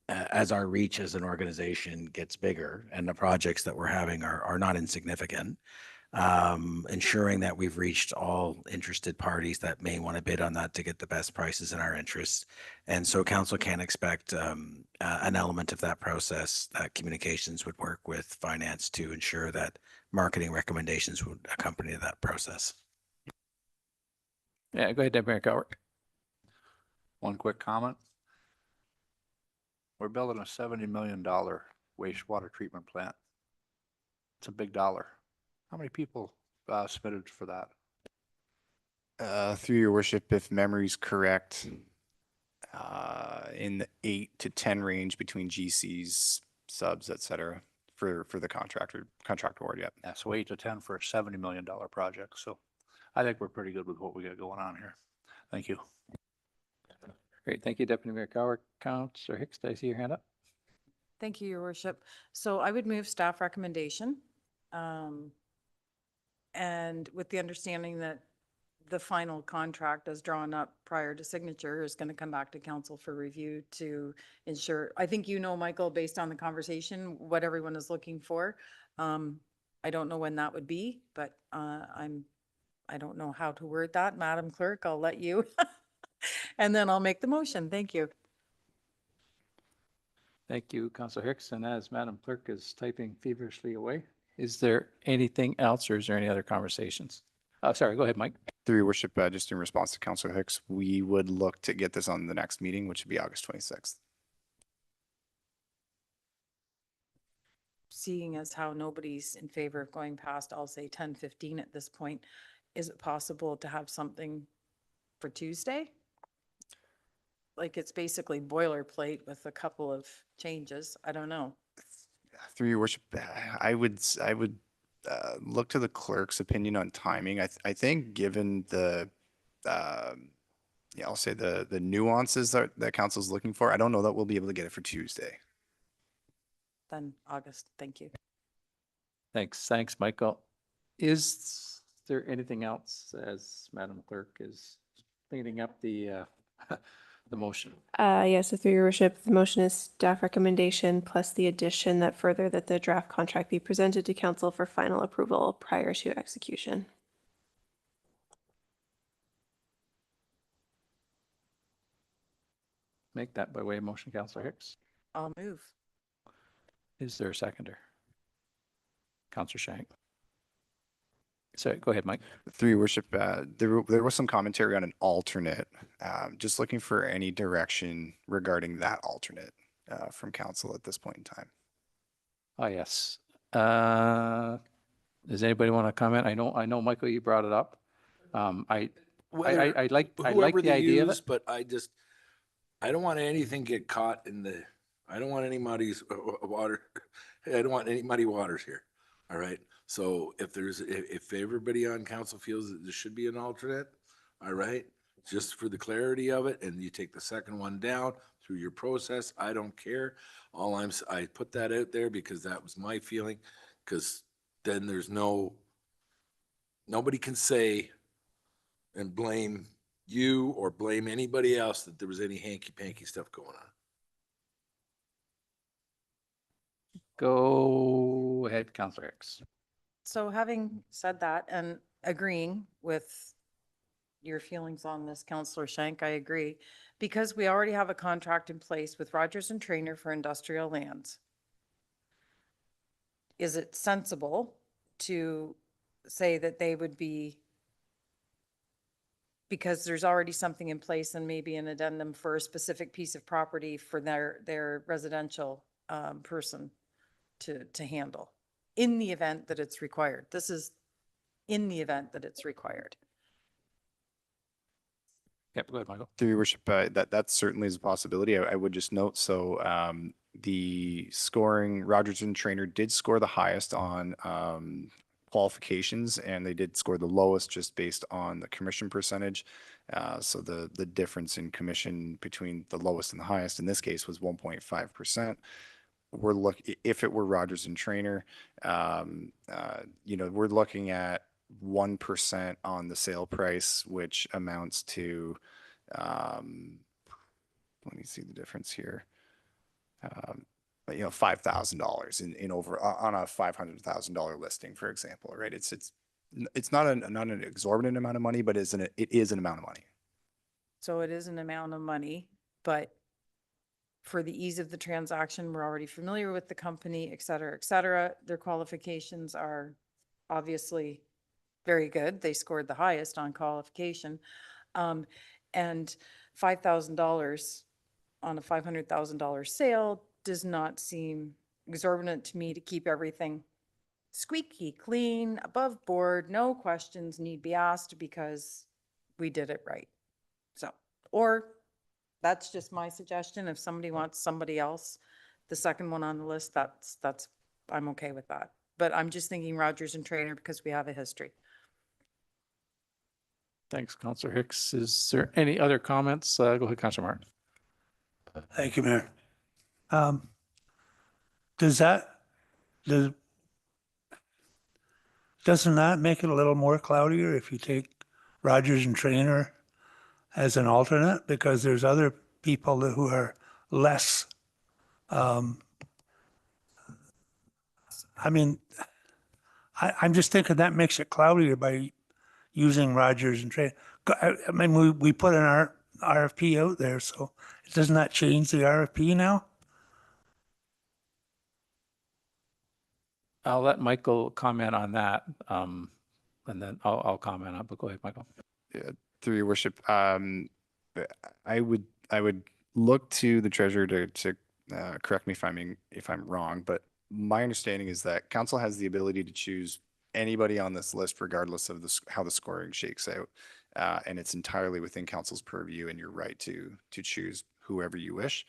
as our reach as an organization gets bigger and the projects that we're having are not insignificant, ensuring that we've reached all interested parties that may want to bid on that to get the best prices in our interest. And so council can expect an element of that process that communications would work with finance to ensure that marketing recommendations would accompany that process. Yeah, go ahead, Deputy Mayor Cowart. One quick comment. We're building a $70 million wastewater treatment plant. It's a big dollar. How many people submitted for that? Through your worship, if memory's correct, in the 8 to 10 range between GCs, subs, et cetera, for the contract award. Yep. Yeah, so 8 to 10 for a $70 million project. So I think we're pretty good with what we got going on here. Thank you. Great, thank you, Deputy Mayor Cowart. Councillor Hicks, did I see your hand up? Thank you, Your Worship. So I would move staff recommendation. And with the understanding that the final contract as drawn up prior to signature is going to come back to council for review to ensure, I think Michael, based on the conversation, what everyone is looking for. I don't know when that would be, but I don't know how to word that. Madam Clerk, I'll let you. And then I'll make the motion. Thank you. Thank you, Councillor Hicks. And as Madam Clerk is typing feverishly away, is there anything else or is there any other conversations? Sorry, go ahead, Mike. Through your worship, just in response to Councillor Hicks, we would look to get this on the next meeting, which would be August 26th. Seeing as how nobody's in favor of going past, I'll say 10:15 at this point. Is it possible to have something for Tuesday? Like it's basically boilerplate with a couple of changes. I don't know. Through your worship, I would look to the clerk's opinion on timing. I think given the I'll say the nuances that council's looking for, I don't know that we'll be able to get it for Tuesday. Then August. Thank you. Thanks, Michael. Is there anything else as Madam Clerk is cleaning up the the motion? Yes, so through your worship, the motion is staff recommendation plus the addition that further that the draft contract be presented to council for final approval prior to execution. Make that by way of motion, Councillor Hicks. I'll move. Is there a seconder? Councillor Shank. Sorry, go ahead, Mike. Through your worship, there was some commentary on an alternate. Just looking for any direction regarding that alternate from council at this point in time. Oh, yes. Does anybody want to comment? I know, Michael, you brought it up. I Whether- I like whoever the they idea of use, it. but I don't want anything get caught I don't want any muddies water. I don't want any muddy waters here. All right. So if everybody on council feels that there should be an alternate, all right, just for the clarity of it, and you take the second one down through your process, I don't care. I put that out there because that was my feeling, because then nobody can say and blame you or blame anybody else that there was any hanky-panky stuff going on. Go ahead, Councillor Hicks. So having said that and agreeing with your feelings on this, Councillor Shank, I agree. Because we already have a contract in place with Rogers and Trainer for industrial lands, is it sensible to say that they would be, because there's already something in place and maybe an addendum for a specific piece of property for their residential person to handle in the event that it's required? This is in the event that it's required. Yep, go ahead, Michael. Through your worship, that certainly is a possibility. I would just note, so the scoring, Rogers and Trainer did score the highest on qualifications, and they did score the lowest just based on the commission percentage. So the difference in commission between the lowest and the highest in this case was 1.5%. If it were Rogers and Trainer, we're looking at 1% on the sale price, which amounts to, let me see the difference here. $5,000 in over on a $500,000 listing, for example, right? It's not an exorbitant amount of money, but it is an amount of money. So it is an amount of money, but for the ease of the transaction, we're already familiar with the company, et cetera, et cetera. Their qualifications are obviously very good. They scored the highest on qualification. And $5,000 on a $500,000 sale does not seem exorbitant to me to keep everything squeaky clean, above board, no questions need be asked because we did it right. So, or that's just my suggestion. If somebody wants somebody else, the second one on the list, I'm okay with that. But I'm just thinking Rogers and Trainer because we have a history. Thanks, Councillor Hicks. Is there any other comments? Go ahead, Councillor Martin. Thank you, Mayor. Doesn't that make it a little more cloudier if you take Rogers and Trainer as an alternate? Because there's other people who are less, I'm just thinking that makes it cloudier by using Rogers and Trainer. We put an RFP out there, so doesn't that change the RFP now? I'll let Michael comment on that, and then I'll comment on it, but go ahead, Michael. Yeah, through your worship, I would look to the treasurer to correct me if I'm wrong, but my understanding is that council has the ability to choose anybody on this list regardless of how the scoring shakes out, and it's entirely within council's purview and your right to choose whoever you wish.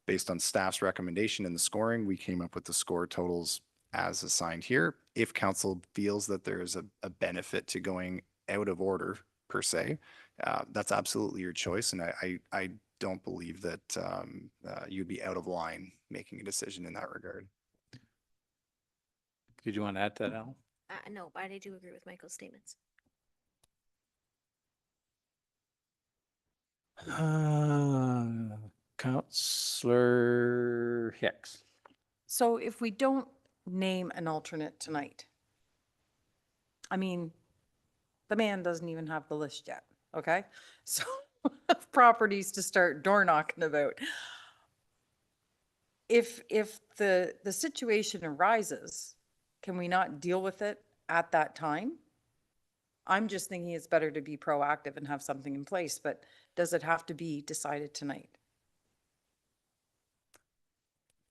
Based on staff's recommendation in the scoring, we came up with the score totals as assigned here. If council feels that there is a benefit to going out of order per se, that's absolutely your choice. And I don't believe that you'd be out of line making a decision in that regard. Did you want to add to that, Al? No, but I do agree with Michael's statements. Councillor Hicks. So if we don't name an alternate tonight, the man doesn't even have the list yet, okay? So of properties to start door knocking about. If the situation arises, can we not deal with it at that time? I'm just thinking it's better to be proactive and have something in place, but does it have to be decided tonight?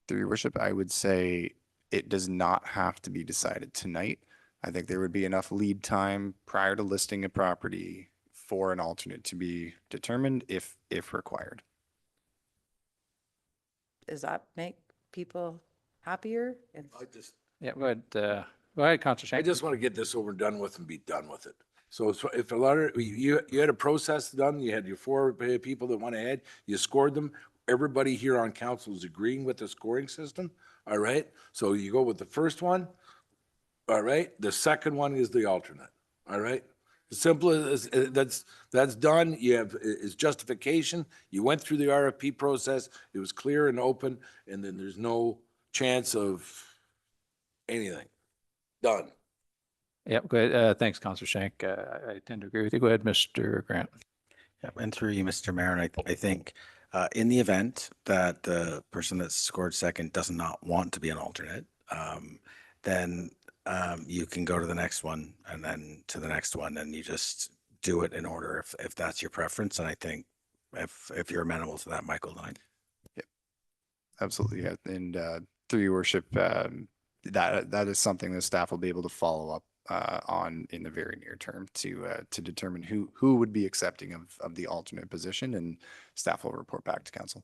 Through your worship, I would say it does not have to be decided tonight. I think there would be enough lead time prior to listing a property for an alternate to be determined if required. Does that make people happier? Yeah, go ahead, Councillor I Shank. just want to get this over and done with and be done with it. So if a lot of, you had a process done, you had your 4 people that went ahead, you scored them. Everybody here on council is agreeing with the scoring system, all right? So you go with the first one, all right? The second one is the alternate, all right? Simple as, that's done. You have, is justification. You went through the RFP process. It was clear and open, and then there's no chance of anything. Done. Yep, go ahead. Thanks, Councillor Shank. I tend to agree with you. Go ahead, Mr. Grant. Yeah, and through you, Mr. Mayor, and I think in the event that the person that scored second does not want to be an alternate, then you can go to the next one and then to the next one, and you just do it in order if that's your preference. And I think if you're amenable to that, Michael, then Absolutely. Yeah. And through your worship, that is something that staff will be able to follow up on in the very near term to determine who would be accepting of the alternate position, and staff will report back to council.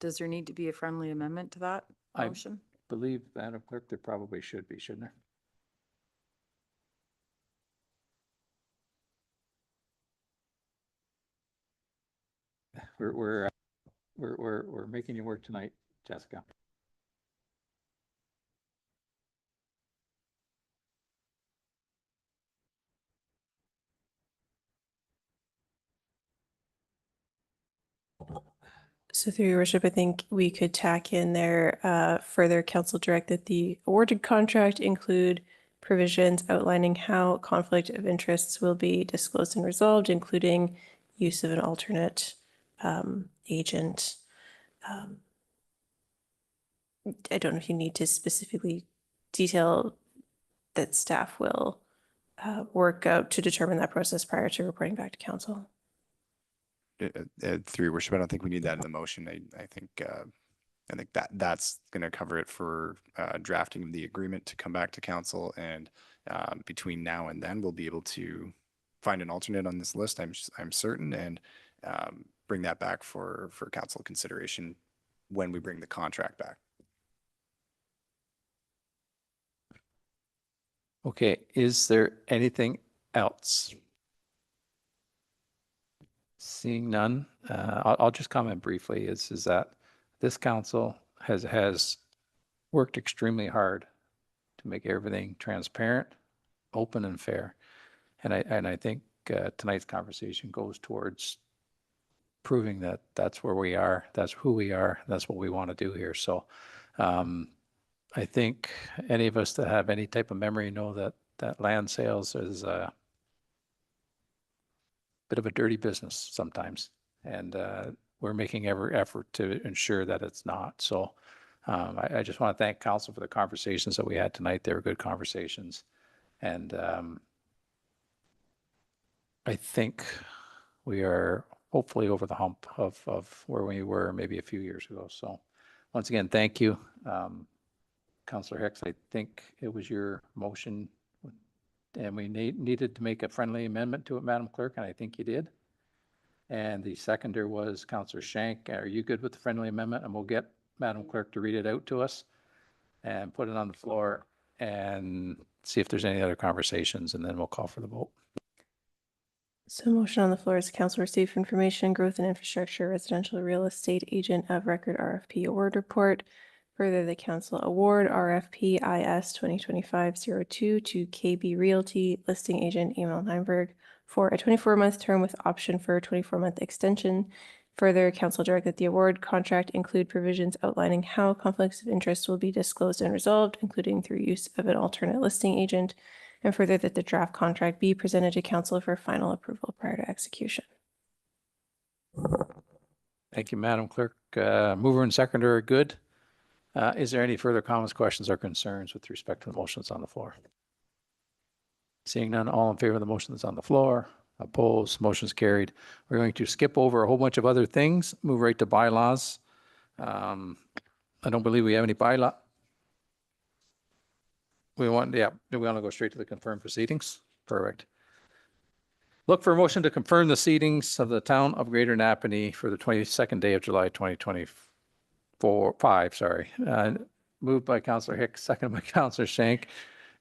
Does there need to be a friendly amendment to that I motion? believe, Madam Clerk, there probably should be, shouldn't there? We're making you work tonight, Jessica. So through your worship, I think we could tack in there, further council direct that the awarded contract include provisions outlining how conflict of interests will be disclosed and resolved, including use of an alternate agent. I don't know if you need to specifically detail that staff will work out to determine that process prior to reporting back to council. Through your worship, I don't think we need that in the motion. I think that's going to cover it for drafting of the agreement to come back to council, and between now and then we'll be able to find an alternate on this list, I'm certain, and bring that back for council consideration when we bring the contract back. Okay, is there anything else? Seeing none, I'll just comment briefly is that this council has worked extremely hard to make everything transparent, open and fair. And I think tonight's conversation goes towards proving that that's where we are, that's who we are, that's what we want to do here. So I think any of us that have any type of memory know that land sales is a bit of a dirty business sometimes. And we're making every effort to ensure that it's not. So I just want to thank council for the conversations that we had tonight. They were good conversations. And I think we are hopefully over the hump of where we were maybe a few years ago. So once again, thank you. Councillor Hicks, I think it was your motion and we needed to make a friendly amendment to it, Madam Clerk, and I think you did. And the seconder was Councillor Shank. Are you good with the friendly amendment? And we'll get Madam Clerk to read it out to us and put it on the floor and see if there's any other conversations, and then we'll call for the vote. So motion on the floor is council receive information, growth and infrastructure, residential real estate agent of record RFP award report. Further, the council award RFP IS 2025-02 to KB Realty listing agent Emil Neinberg for a 24-month term with option for a 24-month extension. Further, council direct that the award contract include provisions outlining how conflicts of interest will be disclosed and resolved, including through use of an alternate listing agent. And further, that the draft contract be presented to council for final approval prior to execution. Thank you, Madam Clerk. Mover and seconder are good. Is there any further comments, questions, or concerns with respect to the motions on the floor? Seeing none, all in favor of the motion that's on the floor? Opposed? Motion's carried. We're going to skip over a whole bunch of other things, move right to bylaws. I don't believe we have any bylaw. We want, yeah, do we want to go straight to the confirmed proceedings? Perfect. Look for a motion to confirm the seatings of the town of Greater Napanee for the 22nd day of July, 2024, sorry. Moved by Councillor Hicks, seconded by Councillor Shank.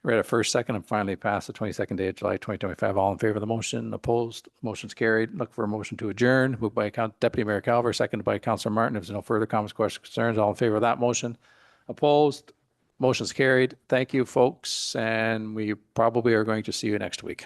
Read a first, second, and finally passed the 22nd day of July, 2025. All in favor of the motion? Opposed? Motion's carried. Look for a motion to adjourn. Moved by Deputy Mayor Calver, seconded by Councillor Martin. If there's no further comments, questions, concerns, all in favor of that motion? Opposed? Motion's carried. Thank you, folks, and we probably are going to see you next week.